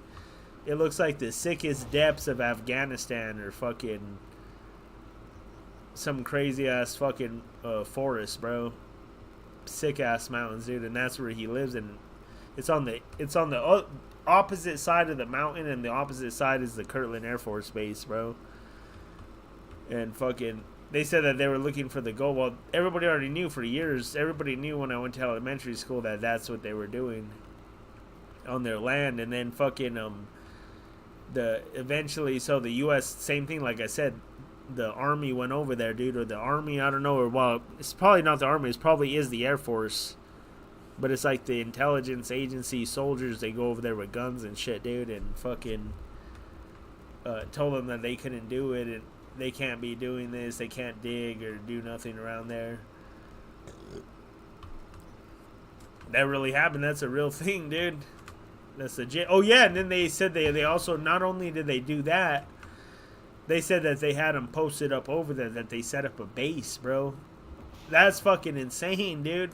It looks like the sickest depths of Afghanistan or fucking some crazy ass fucking forest, bro. Sick ass mountains, dude, and that's where he lives. And it's on the opposite side of the mountain, and the opposite side is the Kirtland Air Force Base, bro. And fucking, they said that they were looking for the gold. Well, everybody already knew for years. Everybody knew when I went to elementary school that that's what they were doing on their land. And then fucking eventually, so the U.S. same thing. Like I said, the Army went over there, dude, or the Army, I don't know, or well, it's probably not the Army. It probably is the Air Force. But it's like the intelligence agency soldiers, they go over there with guns and shit, dude, and fucking told them that they couldn't do it, and they can't be doing this, they can't dig or do nothing around there. That really happened. That's a real thing, dude. That's legit. Oh, yeah, and then they said they also, not only did they do that, they said that they had them posted up over there, that they set up a base, bro. That's fucking insane, dude.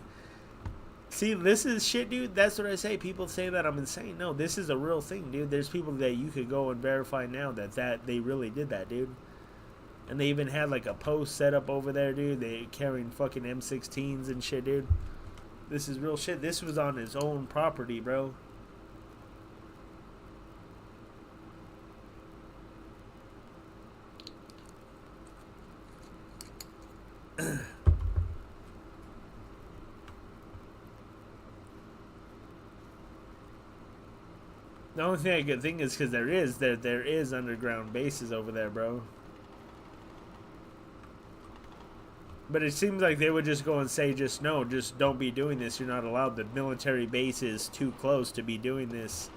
See, this is shit, dude. That's what I say. People say that I'm insane. No, this is a real thing, dude. There's people that you could go and verify now that they really did that, dude. And they even had like a post set up over there, dude. They carrying fucking M16s and shit, dude. This is real shit. This was on his own property, bro. The only thing I could think is because there is underground bases over there, bro. But it seems like they would just go and say, just don't be doing this. You're not allowed. The military base is too close to be doing this.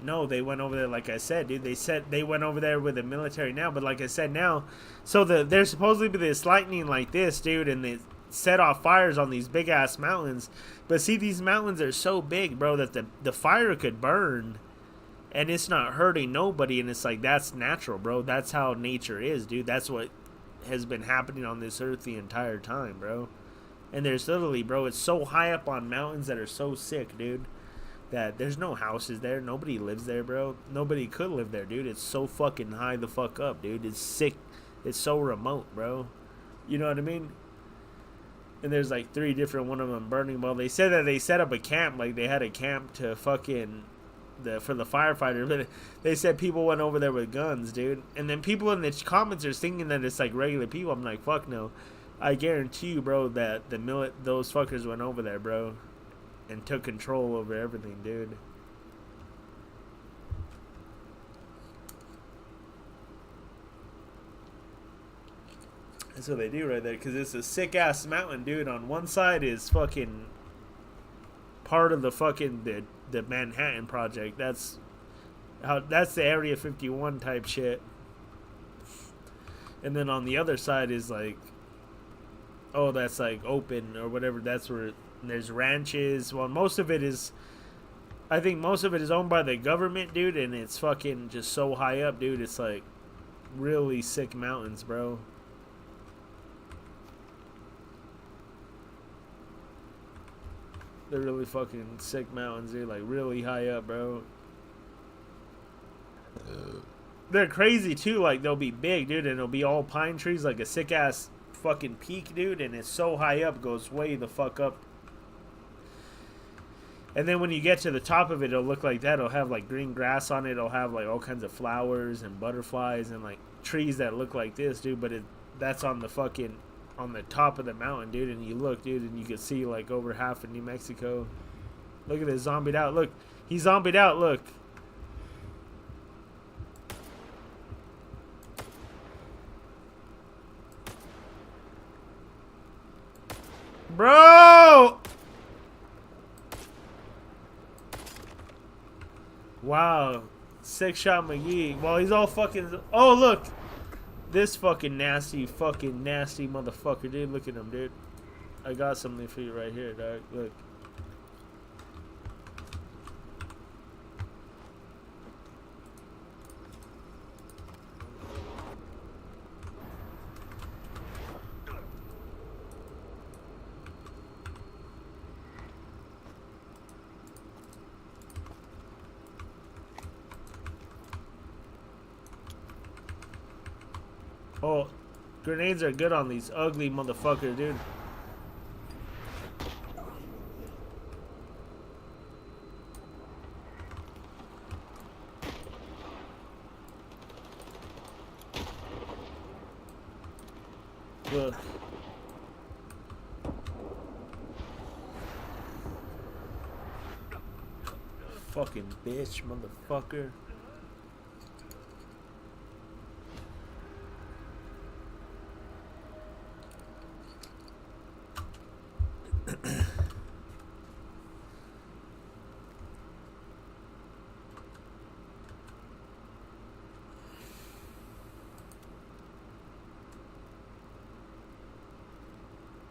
No, they went over there, like I said, dude. They said they went over there with the military now, but like I said now, so there's supposedly this lightning like this, dude, and they set off fires on these big ass mountains. But see, these mountains are so big, bro, that the fire could burn and it's not hurting nobody, and it's like, that's natural, bro. That's how nature is, dude. That's what has been happening on this earth the entire time, bro. And there's literally, bro, it's so high up on mountains that are so sick, dude, that there's no houses there. Nobody lives there, bro. Nobody could live there, dude. It's so fucking high the fuck up, dude. It's sick. It's so remote, bro. You know what I mean? And there's like 3 different, one of them burning. Well, they said that they set up a camp, like they had a camp to fucking for the firefighter, but they said people went over there with guns, dude. And then people in the comments are thinking that it's like regular people. I'm like, fuck no. I guarantee you, bro, that those fuckers went over there, bro, and took control over everything, dude. That's what they do right there, because it's a sick ass mountain, dude. On one side is fucking part of the fucking the Manhattan Project. That's the Area 51 type shit. And then on the other side is like, oh, that's like open or whatever. That's where there's ranches. Well, most of it is, I think most of it is owned by the government, dude, and it's fucking just so high up, dude. It's like really sick mountains, bro. They're really fucking sick mountains, dude. Like really high up, bro. They're crazy too. Like they'll be big, dude, and it'll be all pine trees, like a sick ass fucking peak, dude. And it's so high up, goes way the fuck up. And then when you get to the top of it, it'll look like that. It'll have like green grass on it. It'll have like all kinds of flowers and butterflies and like trees that look like this, dude. But that's on the fucking, on the top of the mountain, dude. And you look, dude, and you can see like over half of New Mexico. Look at this zombied out. Look, he's zombied out. Look. Bro! Wow. 6-shot McGee. Well, he's all fucking... Oh, look! This fucking nasty motherfucker, dude. Look at him, dude. I got something for you right here, dog. Look. Oh, grenades are good on these ugly motherfuckers, dude. Look. Fucking bitch, motherfucker.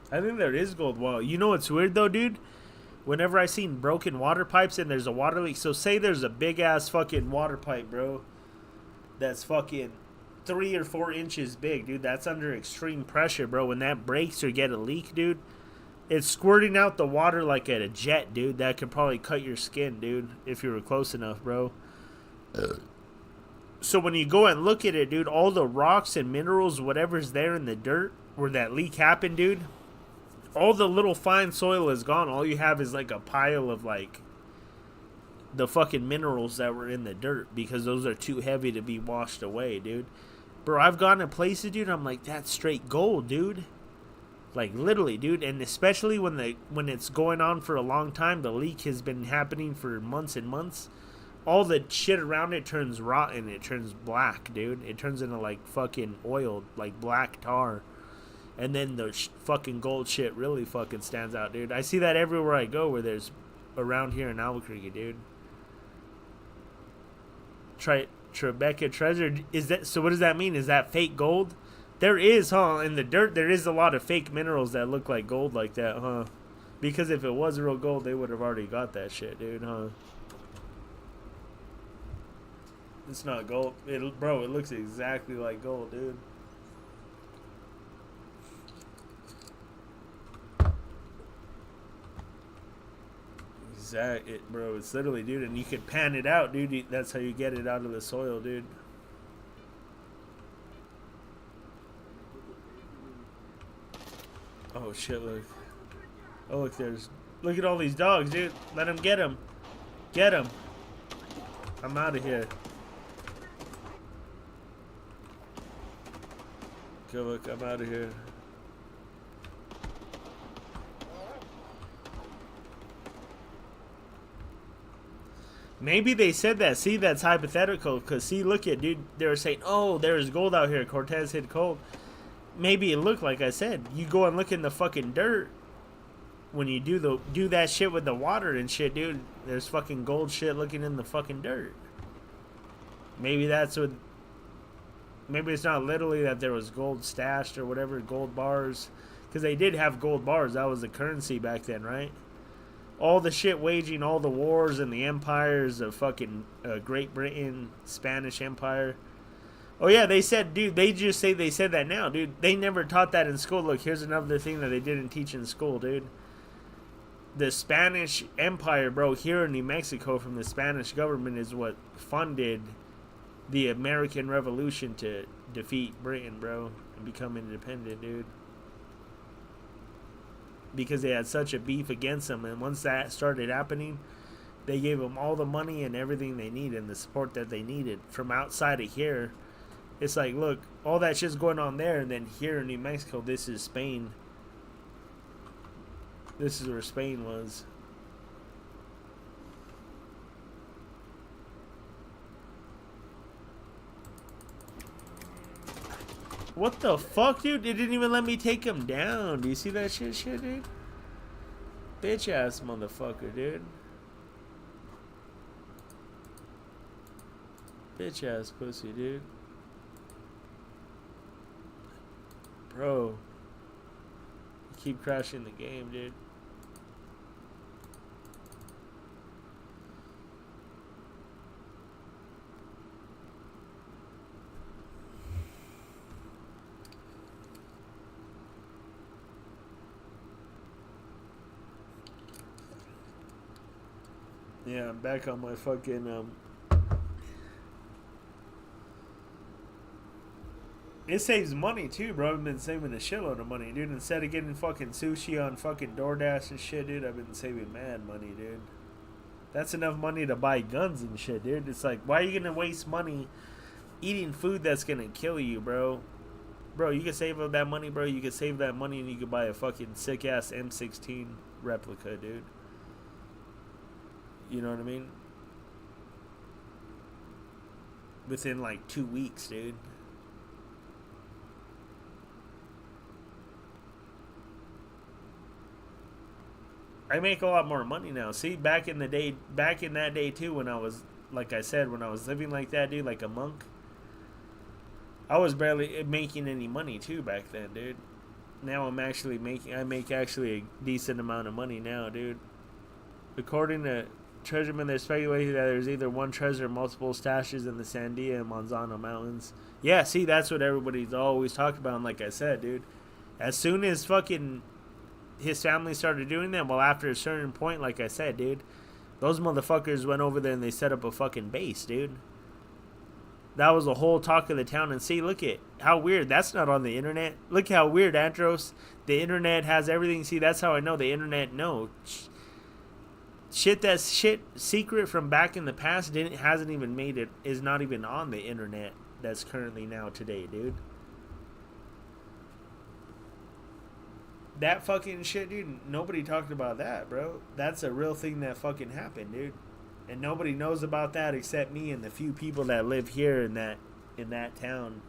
I think there is gold. Well, you know what's weird though, dude? Whenever I seen broken water pipes and there's a water leak, so say there's a big ass fucking water pipe, bro, that's fucking 3 or 4 inches big, dude. That's under extreme pressure, bro. When that breaks or get a leak, dude, it's squirting out the water like at a jet, dude. That could probably cut your skin, dude, if you were close enough, bro. So when you go and look at it, dude, all the rocks and minerals, whatever's there in the dirt where that leak happened, dude, all the little fine soil is gone. All you have is like a pile of like the fucking minerals that were in the dirt because those are too heavy to be washed away, dude. Bro, I've gone to places, dude, I'm like, that's straight gold, dude. Like literally, dude. And especially when it's going on for a long time, the leak has been happening for months and months. All the shit around it turns rotten. It turns black, dude. It turns into like fucking oil, like black tar. And then the fucking gold shit really fucking stands out, dude. I see that everywhere I go where there's around here in Albuquerque, dude. Tribeca treasure. Is that, so what does that mean? Is that fake gold? There is, huh? In the dirt, there is a lot of fake minerals that look like gold like that, huh? Because if it was real gold, they would have already got that shit, dude, huh? It's not gold. Bro, it looks exactly like gold, dude. Bro. It's literally, dude, and you could pan it out, dude. That's how you get it out of the soil, dude. Oh shit! Look. Oh look, look at all these dogs, dude. Let them get him. Get him. I'm out of here. Go look. I'm out of here. Maybe they said that. See, that's hypothetical. Because, see, look at, dude. They were saying, oh, there's gold out here. Cortez hit gold. Maybe it looked like I said. You go and look in the fucking dirt. When you do that shit with the water and shit, dude. There's fucking gold shit looking in the fucking dirt. Maybe that's what... Maybe it's not literally that there was gold stashed or whatever. Gold bars. Because they did have gold bars. That was the currency back then, right? All the shit waging all the wars and the empires of fucking Great Britain, Spanish Empire. Oh yeah, they said, dude, they just say they said that now, dude. They never taught that in school. Look, here's another thing that they didn't teach in school, dude. The Spanish Empire, bro, here in New Mexico from the Spanish government is what funded the American Revolution to defeat Britain, bro, and become independent, dude. Because they had such a beef against them, and once that started happening, they gave them all the money and everything they needed and the support that they needed from outside of here. It's like, look, all that shit's going on there, and then here in New Mexico, this is Spain. This is where Spain was. What the fuck, dude? It didn't even let me take him down. Do you see that shit, dude? Bitch ass motherfucker, dude. Bitch ass pussy, dude. Bro. You keep crashing the game, dude. Yeah, I'm back on my fucking, It saves money, too, bro. I've been saving a shitload of money, dude. Instead of getting fucking sushi on fucking DoorDash and shit, dude, I've been saving mad money, dude. That's enough money to buy guns and shit, dude. It's like, why are you gonna waste money eating food that's gonna kill you, bro? Bro, you can save up that money, bro. You can save that money and you can buy a fucking sick-ass M16 replica, dude. You know what I mean? Within like 2 weeks, dude. I make a lot more money now. See, back in that day too, when I was, like I said, when I was living like that, dude, like a monk, I was barely making any money too back then, dude. Now I make actually a decent amount of money now, dude. According to Treasureman, there's speculation that there's either one treasure or multiple stashes in the Sandia and Manzano Mountains. Yeah, see, that's what everybody's always talked about. And like I said, dude, as soon as fucking his family started doing that, well, after a certain point, like I said, dude, those motherfuckers went over there and they set up a fucking base, dude. That was the whole talk of the town. And see, look at how weird. That's not on the internet. Look how weird, Andros. The internet has everything. See, that's how I know the internet. No. Shit that's shit secret from back in the past hasn't even made it, is not even on the internet that's currently now today, dude. That fucking shit, dude, nobody talked about that, bro. That's a real thing that fucking happened, dude. And nobody knows about that except me and the few people that live here in that town.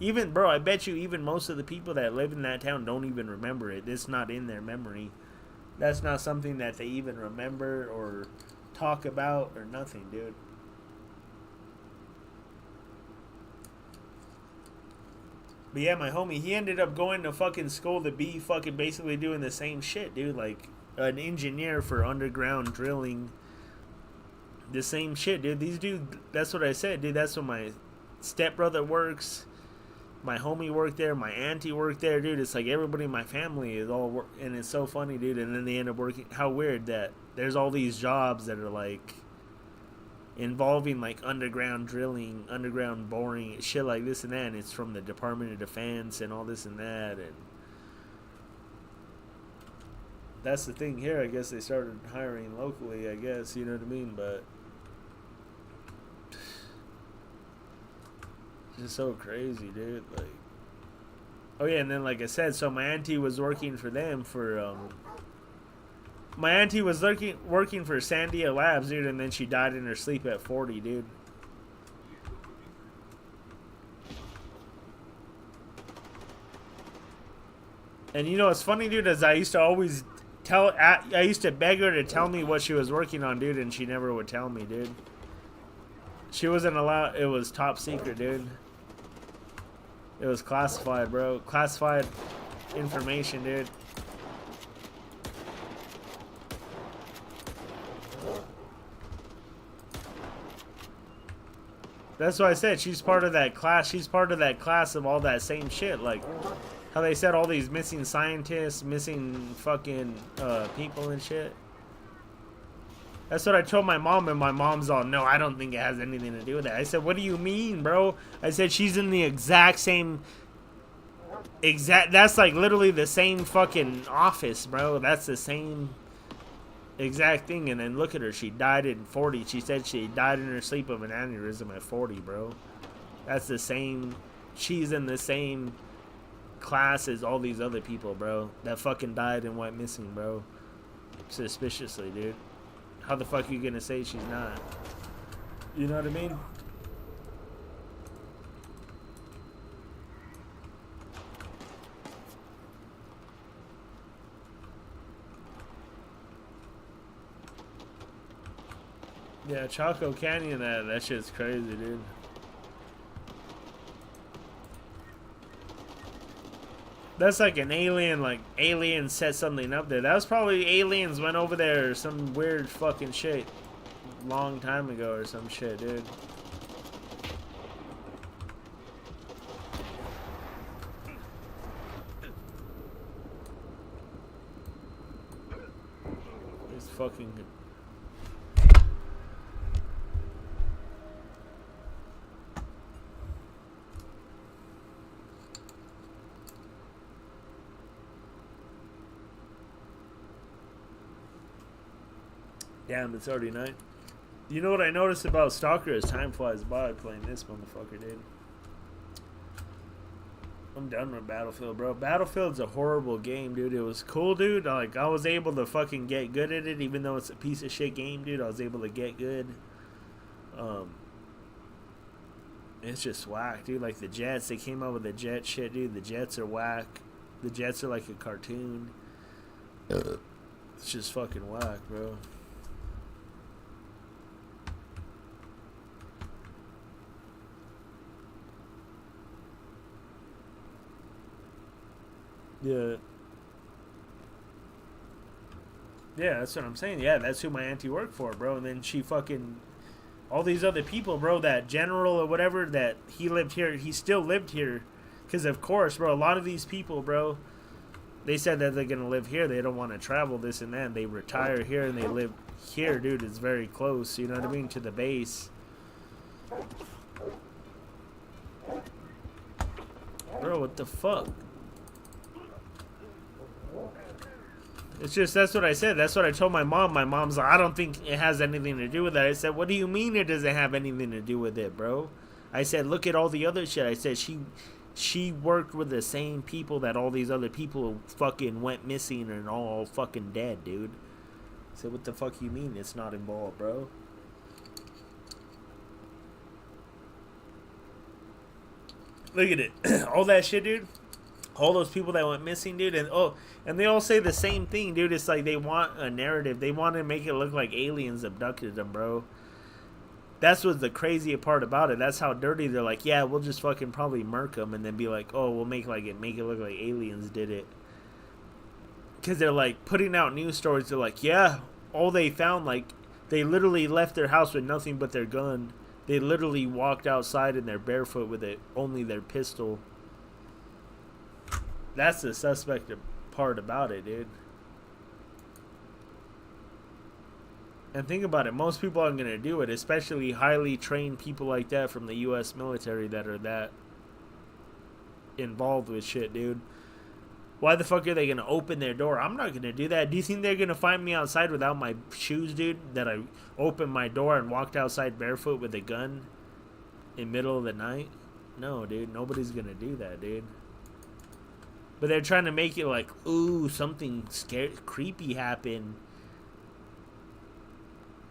Even, bro, I bet you even most of the people that live in that town don't even remember it. It's not in their memory. That's not something that they even remember or talk about or nothing, dude. But yeah, my homie, he ended up going to fucking school to be fucking basically doing the same shit, dude. Like an engineer for underground drilling The same shit, dude. These dudes, that's what I said, dude. That's what my stepbrother works. My homie worked there. My auntie worked there, dude. It's like everybody in my family is all work, and it's so funny, dude. And then they end up working. How weird that there's all these jobs that are like involving like underground drilling, underground boring, shit like this and that. And it's from the Department of Defense and all this and that. And that's the thing here. I guess they started hiring locally. I guess, you know what I mean. But it's so crazy, dude. Like, oh yeah, and then like I said, so my auntie was working for them for my auntie was working for Sandia Labs, dude, and then she died in her sleep at 40, dude. And you know what's funny, dude, is I used to always I used to beg her to tell me what she was working on, dude, and she never would tell me, dude. She wasn't allowed. It was top secret, dude. It was classified, bro. Classified information, dude. That's why I said she's part of that class. She's part of that class of all that same shit. Like how they said all these missing scientists, missing fucking people and shit. That's what I told my mom, and my mom's all, no, I don't think it has anything to do with that. I said, what do you mean, bro? I said, she's in the exact same, that's like literally the same fucking office, bro. That's the same exact thing. And then look at her, she died at 40. She said she died in her sleep of an aneurysm at 40, bro. That's the same, she's in the same class as all these other people, bro, that fucking died and went missing, bro. Suspiciously, dude. How the fuck are you gonna say she's not? You know what I mean? Yeah, Chaco Canyon, that shit's crazy, dude. That's like an alien, like alien set something up there. That was probably aliens went over there or some weird fucking shit long time ago or some shit, dude. It's fucking good. Damn, it's already night. You know what I noticed about Stalker is time flies by playing this motherfucker, dude. I'm done with Battlefield, bro. Battlefield's a horrible game, dude. It was cool, dude. Like, I was able to fucking get good at it, even though it's a piece of shit game, dude. I was able to get good. It's just whack, dude. Like, the jets, they came out with the jet shit, dude. The jets are whack. The jets are like a cartoon. It's just fucking whack, bro. Yeah. Yeah, that's what I'm saying. Yeah, that's who my auntie worked for, bro. And then she fucking... all these other people, bro, that general or whatever, that he lived here. He still lived here. Because, of course, bro, a lot of these people, bro, they said that they're going to live here. They don't want to travel, this and that. And they retire here and they live here, dude. It's very close, you know what I mean, to the base. Bro, what the fuck? It's just, that's what I said. That's what I told my mom. My mom's like, I don't think it has anything to do with that. I said, what do you mean it doesn't have anything to do with it, bro? I said, look at all the other shit. I said, she worked with the same people that all these other people fucking went missing and all fucking dead, dude. I said, what the fuck you mean it's not involved, bro? Look at it. All that shit, dude. All those people that went missing, dude, and they all say the same thing, dude. It's like they want a narrative. They want to make it look like aliens abducted them, bro. That's what's the crazy part about it. That's how dirty they're like. Yeah, we'll just fucking probably murk them and then be like, oh, we'll make it look like aliens did it. Because they're like putting out news stories. They're like, yeah, all they found, like They literally left their house with nothing but their gun. They literally walked outside in their barefoot with only their pistol. That's the suspect part about it, dude. And think about it, most people aren't going to do it, especially highly trained people like that from the U.S. military that are that involved with shit, dude. Why the fuck are they going to open their door? I'm not going to do that. Do you think they're going to find me outside without my shoes, dude? That I opened my door and walked outside barefoot with a gun in middle of the night? No, dude. Nobody's going to do that, dude. But they're trying to make it like, ooh, something scary, creepy happened.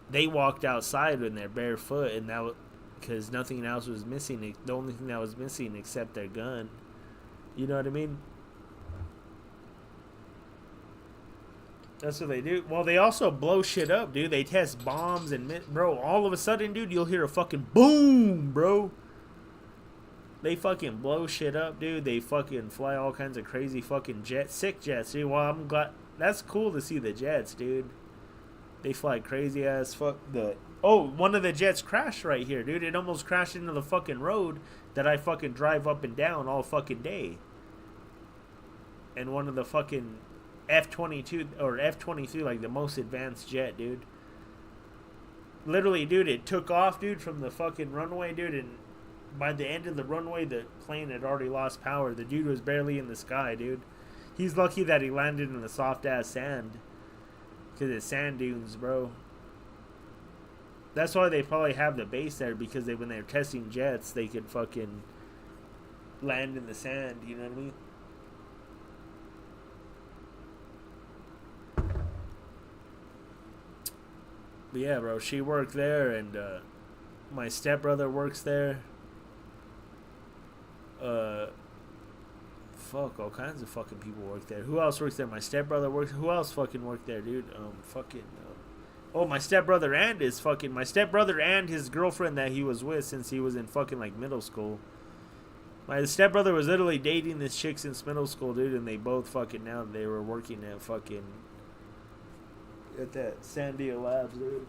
They walked outside in their barefoot, and that because nothing else was missing. The only thing that was missing except their gun. You know what I mean? That's what they do. Well, they also blow shit up, dude. They test bombs and bro. All of a sudden, dude, you'll hear a fucking boom, bro. They fucking blow shit up, dude. They fucking fly all kinds of crazy fucking jets, sick jets, dude. Well, I'm glad. That's cool to see the jets, dude. They fly crazy ass fuck. One of the jets crashed right here, dude. It almost crashed into the fucking road that I fucking drive up and down all fucking day. And one of the fucking F-22 or F-23, like the most advanced jet, dude. Literally, dude, it took off, dude, from the fucking runway, dude, and by the end of the runway, the plane had already lost power. The dude was barely in the sky, dude. He's lucky that he landed in the soft-ass sand. Because it's sand dunes, bro. That's why they probably have the base there, because when they're testing jets, they could fucking land in the sand, you know what I mean? But yeah, bro, she worked there, and my stepbrother works there. Fuck, all kinds of fucking people work there. Who else works there? My stepbrother works. Who else fucking worked there, dude? My stepbrother and his girlfriend that he was with since he was in fucking like middle school. My stepbrother was literally dating this chick since middle school, dude, and they both fucking now they were working at fucking at that Sandia Labs, dude.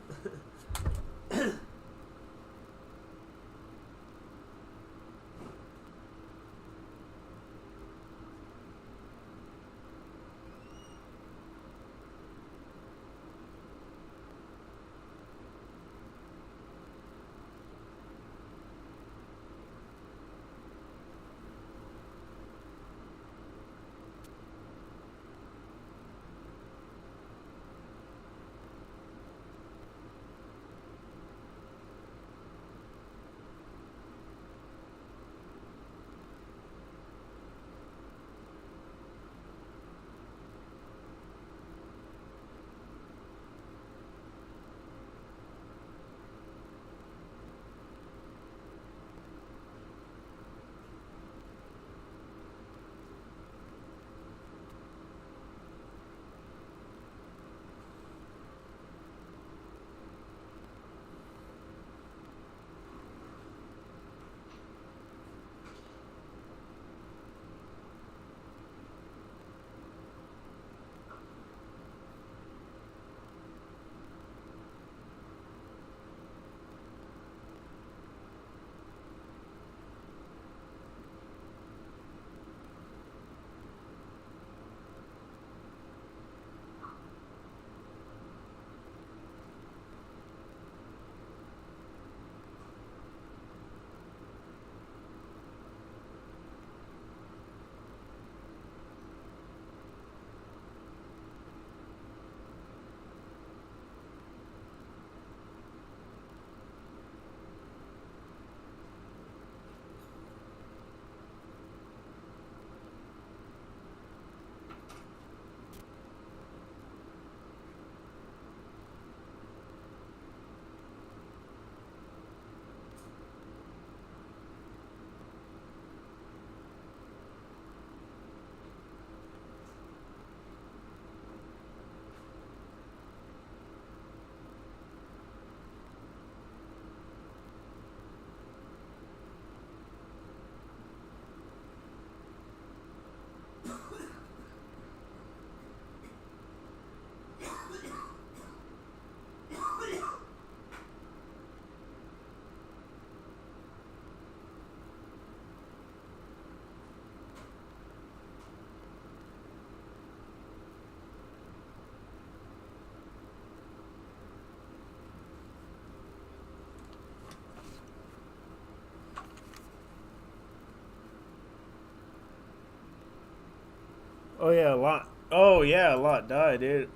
yeah, a lot. Oh yeah, a lot died, dude.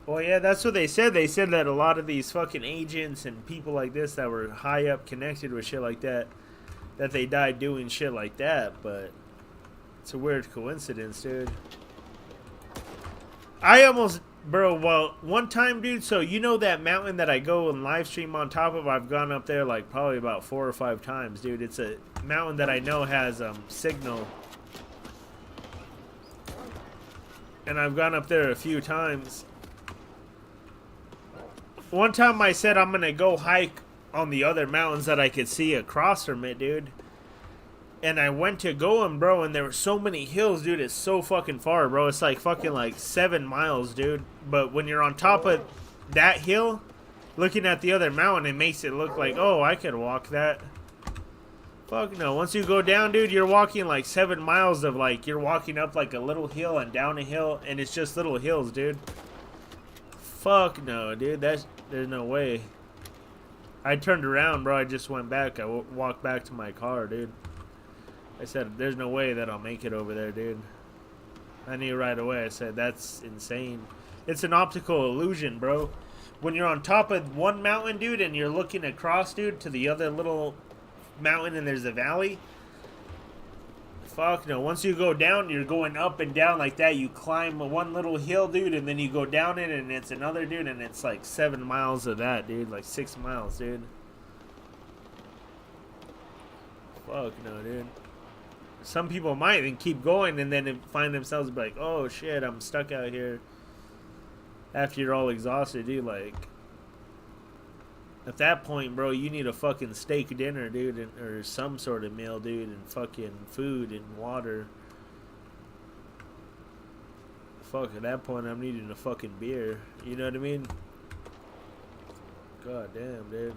Well, yeah, that's what they said. They said that a lot of these fucking agents and people like this that were high up connected with shit like that, that they died doing shit like that. But it's a weird coincidence, dude. I almost, bro, well, one time, dude, so you know that mountain that I go and live stream on top of? I've gone up there like probably about 4 or 5 times, dude. It's a mountain that I know has signal. And I've gone up there a few times. One time I said I'm gonna go hike on the other mountains that I could see across from it, dude. And I went to go and, bro, and there were so many hills, dude. It's so fucking far, bro. It's like fucking like 7 miles, dude. But when you're on top of that hill, looking at the other mountain, it makes it look like, oh, I could walk that. Fuck no. Once you go down, dude, you're walking like 7 miles of like, you're walking up like a little hill and down a hill, and it's just little hills, dude. Fuck no, dude. There's no way. I turned around, bro. I just went back. I walked back to my car, dude. I said, there's no way that I'll make it over there, dude. I knew right away. I said, that's insane. It's an optical illusion, bro. When you're on top of one mountain, dude, and you're looking across, dude, to the other little mountain and there's a valley. Fuck no. Once you go down, you're going up and down like that. You climb one little hill, dude, and then you go down it, and it's another, dude, and it's like 7 miles of that, dude. Like 6 miles, dude. Fuck no, dude. Some people might and keep going and then find themselves like, oh shit, I'm stuck out here. After you're all exhausted, dude, like, at that point, bro, you need a fucking steak dinner, dude, or some sort of meal, dude, and fucking food and water. Fuck, at that point, I'm needing a fucking beer. You know what I mean? God damn, dude.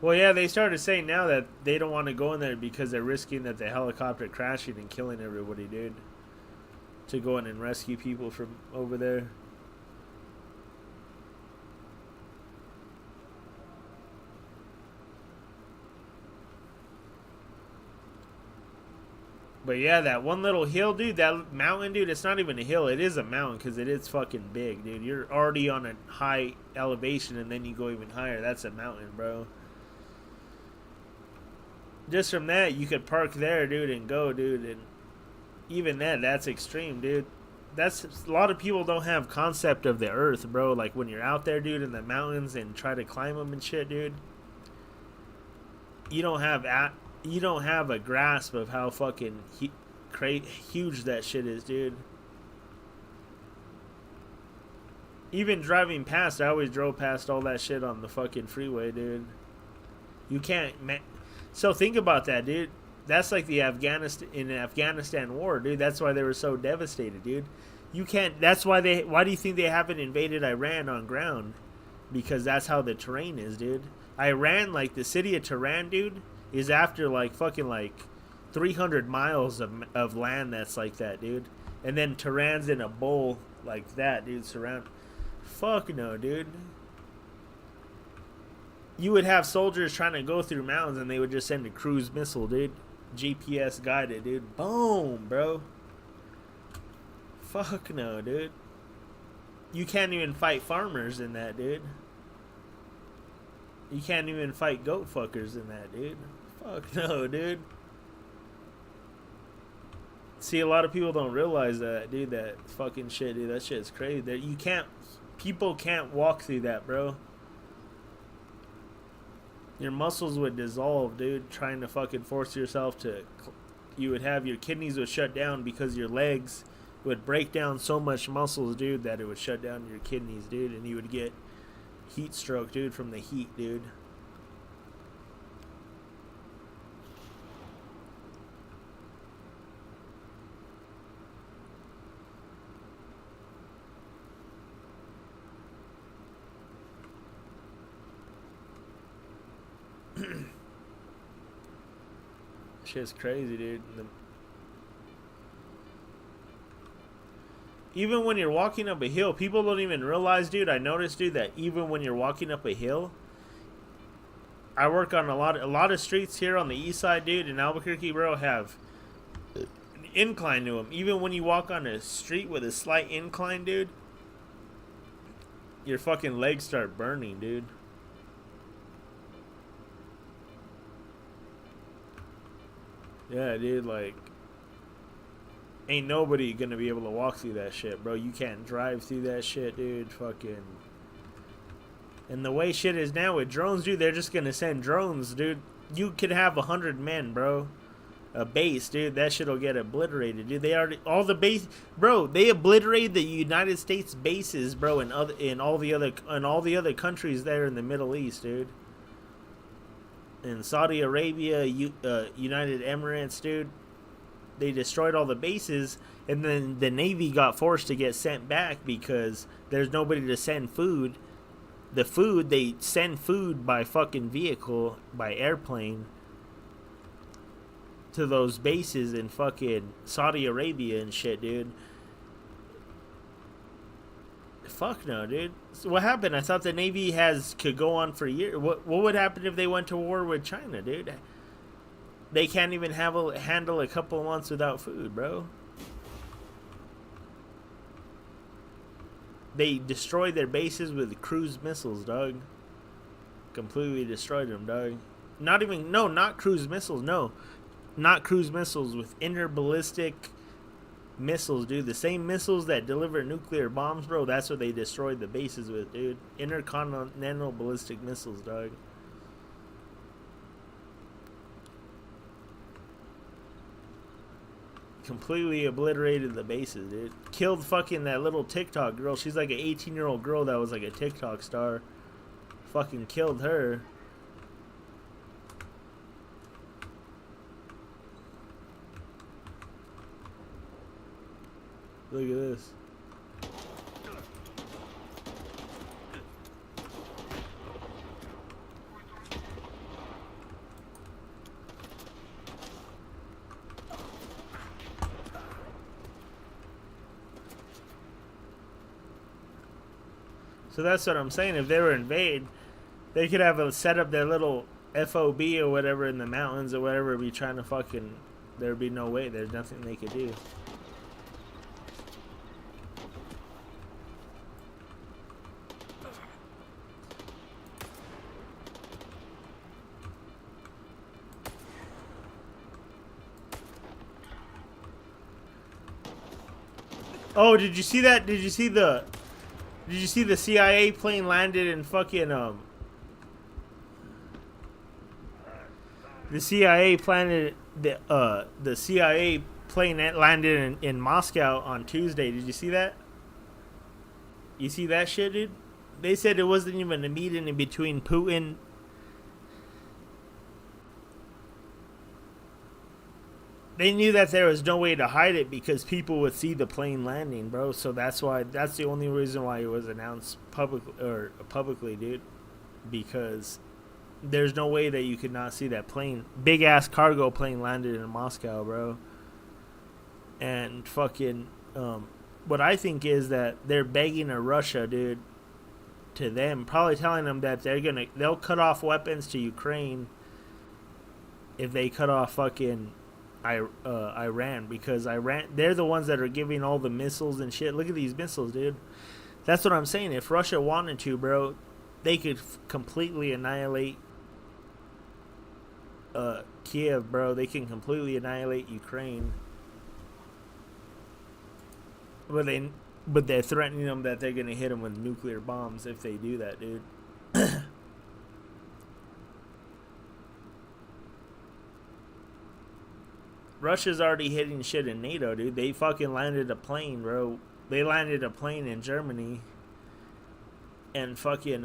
Well, yeah, they started saying now that they don't want to go in there because they're risking that the helicopter crashing and killing everybody, dude. To go in and rescue people from over there. But yeah, that one little hill, dude, that mountain, dude, it's not even a hill. It is a mountain because it is fucking big, dude. You're already on a high elevation and then you go even higher. That's a mountain, bro. Just from that, you could park there, dude, and go, dude. And even that's extreme, dude. That's a lot of people don't have concept of the earth, bro. Like when you're out there, dude, in the mountains and try to climb them and shit, dude. You don't have a grasp of how fucking huge that shit is, dude. Even driving past, I always drove past all that shit on the fucking freeway, dude. You can't. So think about that, dude. That's like the Afghanistan war, dude. That's why they were so devastated, dude. You can't. That's why they. Why do you think they haven't invaded Iran on ground? Because that's how the terrain is, dude. Iran, like the city of Tehran, dude, is after like fucking like 300 miles of land that's like that, dude. And then Tehran's in a bowl like that, dude. Surround. Fuck no, dude. You would have soldiers trying to go through mountains and they would just send a cruise missile, dude. GPS guided, dude. Boom, bro. Fuck no, dude. You can't even fight farmers in that, dude. You can't even fight goat fuckers in that, dude. Fuck no, dude. See, a lot of people don't realize that, dude. That fucking shit, dude. That shit's crazy. That you can't. People can't walk through that, bro. Your muscles would dissolve, dude, trying to fucking force yourself to. You would have your kidneys would shut down because your legs would break down so much muscles, dude, that it would shut down your kidneys, dude, and you would get heat stroke, dude, from the heat, dude. Shit's crazy, dude. Even when you're walking up a hill, people don't even realize, dude. I noticed, dude, that even when you're walking up a hill, I work on a lot of streets here on the east side, dude, in Albuquerque, bro, have an incline to them. Even when you walk on a street with a slight incline, dude, your fucking legs start burning, dude. Yeah, dude, like, ain't nobody gonna be able to walk through that shit, bro. You can't drive through that shit, dude. Fucking. And the way shit is now with drones, dude, they're just gonna send drones, dude. You could have 100 men, bro. A base, dude. That shit'll get obliterated, dude. They already all the base, bro. They obliterated the United States bases, bro, in all the other countries there in the Middle East, dude. In Saudi Arabia, United Emirates, dude. They destroyed all the bases, and then the Navy got forced to get sent back because there's nobody to send food. The food, they send food by fucking vehicle, by airplane, to those bases in fucking Saudi Arabia and shit, dude. Fuck no, dude. So what happened? I thought the Navy could go on for years. What would happen if they went to war with China, dude? They can't even handle a couple of months without food, bro. They destroyed their bases with cruise missiles, dog. Completely destroyed them, dog. Not cruise missiles, no. Not cruise missiles, with interballistic missiles, dude. The same missiles that deliver nuclear bombs, bro. That's what they destroyed the bases with, dude. Intercontinental ballistic missiles, dog. Completely obliterated the bases, dude. Killed fucking that little TikTok girl. She's like an 18-year-old girl that was like a TikTok star. Fucking killed her. Look at this. So that's what I'm saying. If they were invade, they could have set up their little FOB or whatever in the mountains or whatever, be trying to fucking. There'd be no way. There's nothing they could do. Oh, did you see that? Did you see the CIA plane landed in fucking the CIA plane that landed in Moscow on Tuesday. Did you see that? You see that shit, dude? They said it wasn't even a meeting in between Putin. They knew that there was no way to hide it because people would see the plane landing, bro. So that's the only reason why it was announced publicly, dude. Because there's no way that you could not see that plane. Big ass cargo plane landed in Moscow, bro. And fucking what I think is that they're begging Russia, dude, to them, probably telling them that they'll cut off weapons to Ukraine if they cut off fucking Iran, because they're the ones that are giving all the missiles and shit. Look at these missiles, dude. That's what I'm saying. If Russia wanted to, bro, they could completely annihilate Kiev, bro. They can completely annihilate Ukraine. But they're threatening them that they're gonna hit them with nuclear bombs if they do that, dude. Russia's already hitting shit in NATO, dude. They fucking landed a plane, bro. They landed a plane in Germany. And fucking,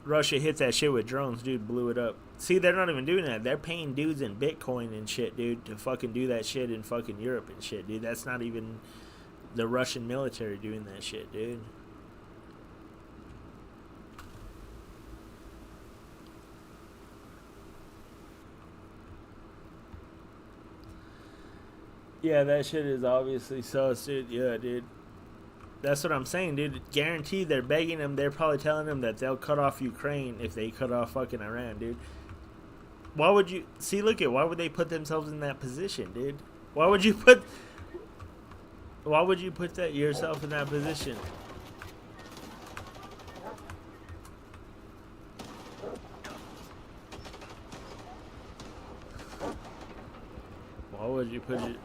Russia hit that shit with drones, dude. Blew it up. See, they're not even doing that. They're paying dudes in Bitcoin and shit, dude, to fucking do that shit in fucking Europe and shit, dude. That's not even the Russian military doing that shit, dude. Yeah, that shit is obviously sus, dude. Yeah, dude. That's what I'm saying, dude. Guaranteed they're begging him. They're probably telling him that they'll cut off Ukraine if they cut off fucking Iran, dude. Why would you... See, look at... Why would they put themselves in that position, dude? Why would you put... Why would you put that yourself in that position? Why would you put it...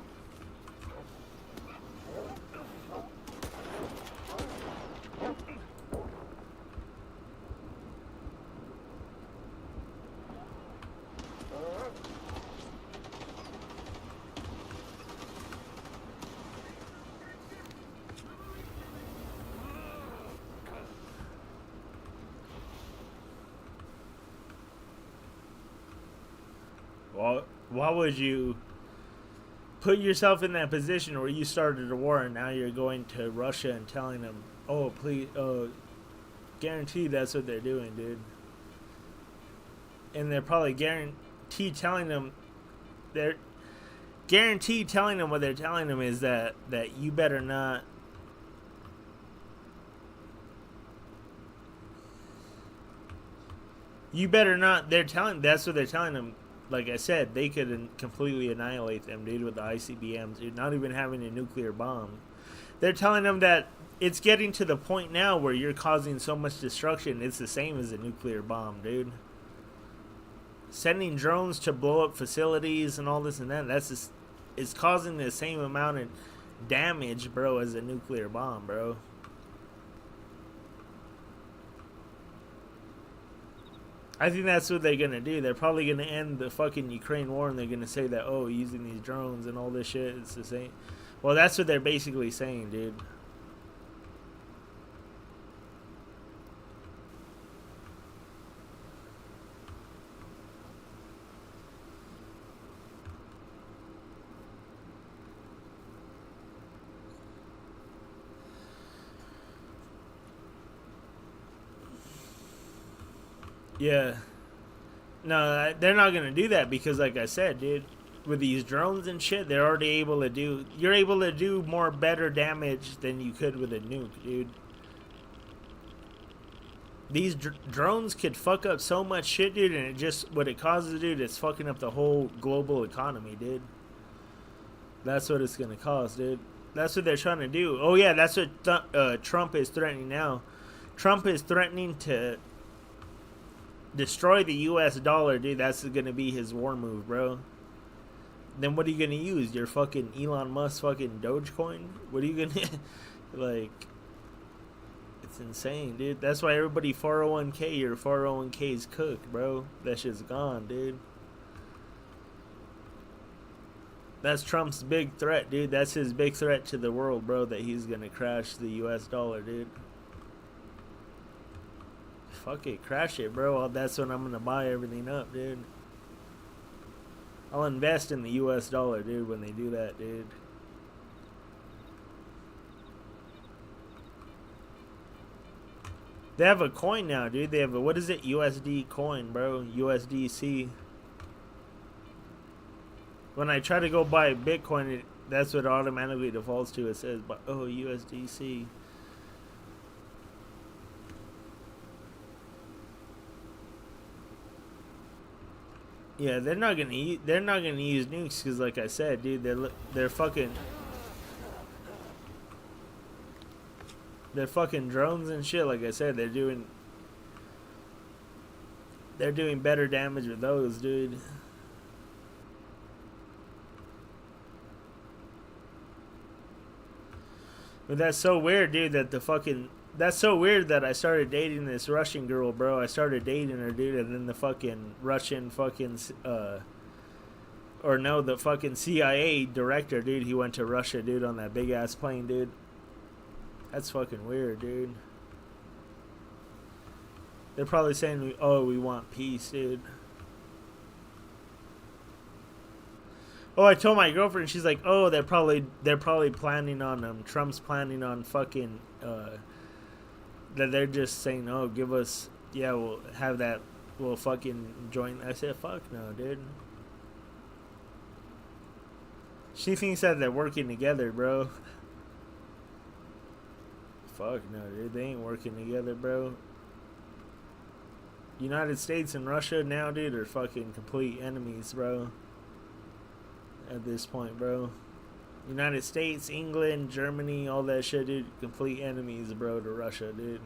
Why would you put yourself in that position where you started a war and now you're going to Russia and telling them, oh, please, guaranteed that's what they're doing, dude. And they're probably guaranteed telling them, they're guaranteed telling them what they're telling them is that you better not. You better not. That's what they're telling them. Like I said, they could completely annihilate them, dude, with the ICBMs, dude, not even having a nuclear bomb. They're telling them that it's getting to the point now where you're causing so much destruction, it's the same as a nuclear bomb, dude. Sending drones to blow up facilities and all this and that, it's causing the same amount of damage, bro, as a nuclear bomb, bro. I think that's what they're going to do. They're probably going to end the fucking Ukraine war and they're going to say that, oh, using these drones and all this shit, it's the same. Well, that's what they're basically saying, dude. Yeah. No, they're not going to do that because, like I said, dude, with these drones and shit, they're already able to do... You're able to do more better damage than you could with a nuke, dude. These drones could fuck up so much shit, dude, and it just... What it causes, dude, it's fucking up the whole global economy, dude. That's what it's going to cause, dude. That's what they're trying to do. Oh, yeah, that's what Trump is threatening now. Trump is threatening to... destroy the US dollar, dude. That's gonna be his war move, bro. Then what are you gonna use? Your fucking Elon Musk fucking Dogecoin? What are you gonna like? It's insane, dude. That's why everybody 401k, your 401k's cooked, bro. That shit's gone, dude. That's Trump's big threat, dude. That's his big threat to the world, bro, that he's gonna crash the US dollar, dude. Fuck it, crash it, bro. That's when I'm gonna buy everything up, dude. I'll invest in the US dollar, dude, when they do that, dude. They have a coin now, dude. They have a, what is it? USD coin, bro. USDC. When I try to go buy Bitcoin, that's what automatically defaults to. It says, oh, USDC. Yeah, they're not gonna use nukes because, like I said, dude, they're fucking drones and shit. Like I said, they're doing better damage with those, dude. But that's so weird, dude. That's so weird that I started dating this Russian girl, bro. I started dating her, dude, and then the fucking Russian fucking, the fucking CIA director, dude, he went to Russia, dude, on that big-ass plane, dude. That's fucking weird, dude. They're probably saying, we want peace, dude. Oh, I told my girlfriend, she's like, oh, they're probably planning on, Trump's planning on fucking, that they're just saying, oh, give us, yeah, we'll have that, we'll fucking join. I said, fuck no, dude. She thinks that they're working together, bro. Fuck no, dude. They ain't working together, bro. United States and Russia now, dude, are fucking complete enemies, bro. At this point, bro. United States, England, Germany, all that shit, dude. Complete enemies, bro, to Russia, dude.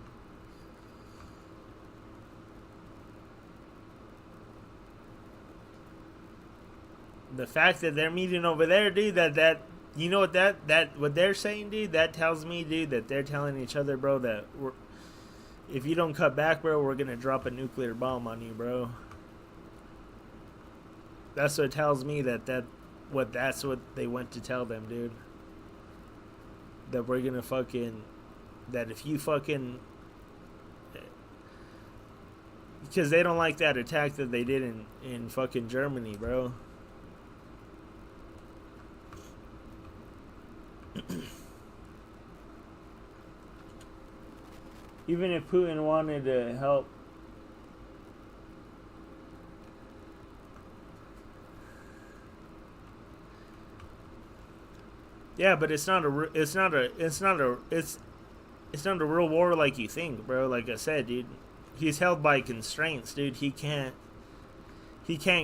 The fact that they're meeting over there, dude, that you know what they're saying, dude, that tells me, dude, that they're telling each other, bro, that if you don't cut back, bro, we're gonna drop a nuclear bomb on you, bro. That's what tells me that's what they went to tell them, dude. That we're gonna that if you because they don't like that attack that they did in fucking Germany, bro. Even if Putin wanted to help, yeah, but it's not a real war like you think, bro. Like I said, dude, he's held by constraints, dude. He can't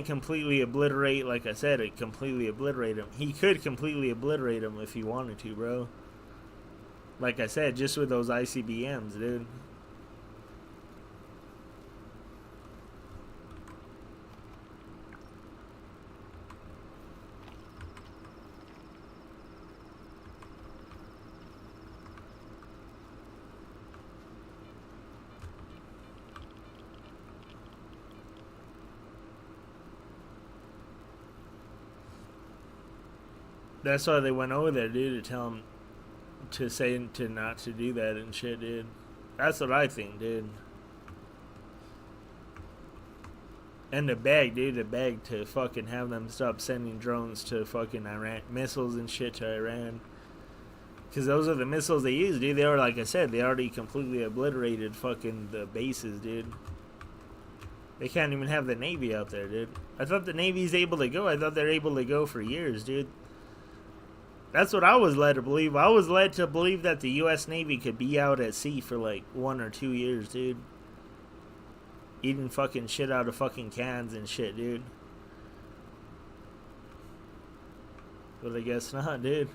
completely obliterate, like I said, completely obliterate him. He could completely obliterate him if he wanted to, bro. Like I said, just with those ICBMs, dude. That's why they went over there, dude, to tell him to say to not to do that and shit, dude. That's what I think, dude. And the beg, dude, to fucking have them stop sending drones to fucking Iran, missiles and shit to Iran. Because those are the missiles they use, dude. They are, like I said, they already completely obliterated fucking the bases, dude. They can't even have the Navy out there, dude. I thought the Navy's able to go. I thought they're able to go for years, dude. That's what I was led to believe. I was led to believe that the U.S. Navy could be out at sea for like 1 or 2 years, dude. Eating fucking shit out of fucking cans and shit, dude. But I guess not, dude.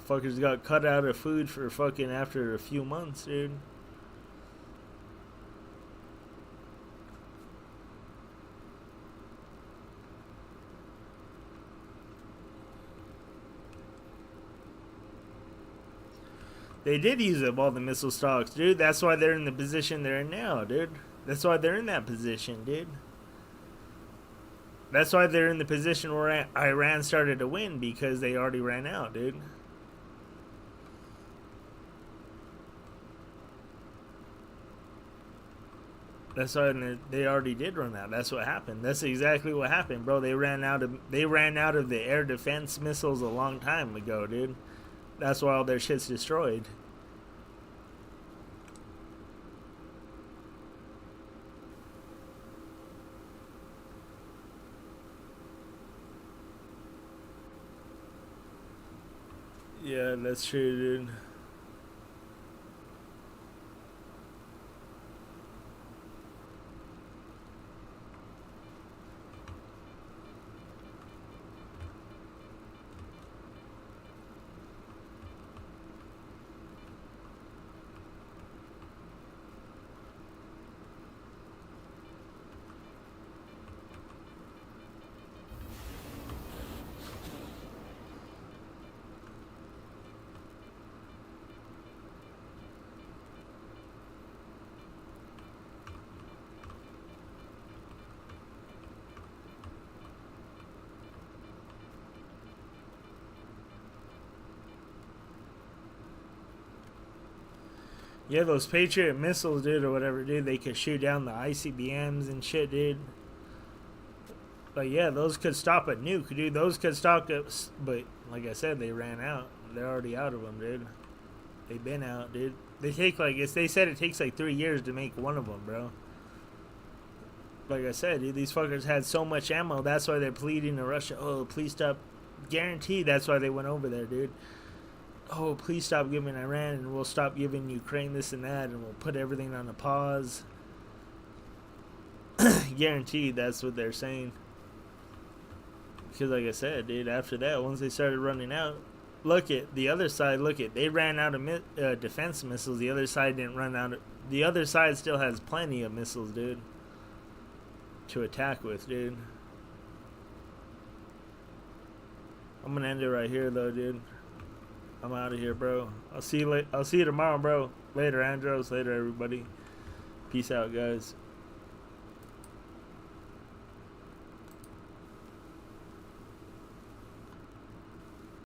Fuckers got cut out of food for fucking after a few months, dude. They did use up all the missile stocks, dude. That's why they're in the position they're in now, dude. That's why they're in that position, dude. That's why they're in the position where Iran started to win, because they already ran out, dude. That's why they already did run out. That's what happened. That's exactly what happened, bro. They ran out of the air defense missiles a long time ago, dude. That's why all their shit's destroyed. Yeah, that's true, dude. Yeah, those Patriot missiles, dude, or whatever, dude, they could shoot down the ICBMs and shit, dude. But yeah, those could stop a nuke, dude. Those could stop it, but like I said, they ran out. They're already out of them, dude. They've been out, dude. They take they said it takes like 3 years to make one of them, bro. like I said, dude, these fuckers had so much ammo. That's why they're pleading to Russia. Oh, please stop. Guaranteed that's why they went over there, dude. Oh, please stop giving Iran, and we'll stop giving Ukraine this and that, and we'll put everything on a pause. Guaranteed that's what they're saying. Because like I said, dude, after that, once they started running out, look at the other side. Look at, they ran out of defense missiles. The other side didn't run out of, the other side still has plenty of missiles, dude, to attack with, dude. I'm gonna end it right here, though, dude. I'm out of here, bro. I'll see you tomorrow, bro. Later, Andros. Later, everybody. Peace out, guys.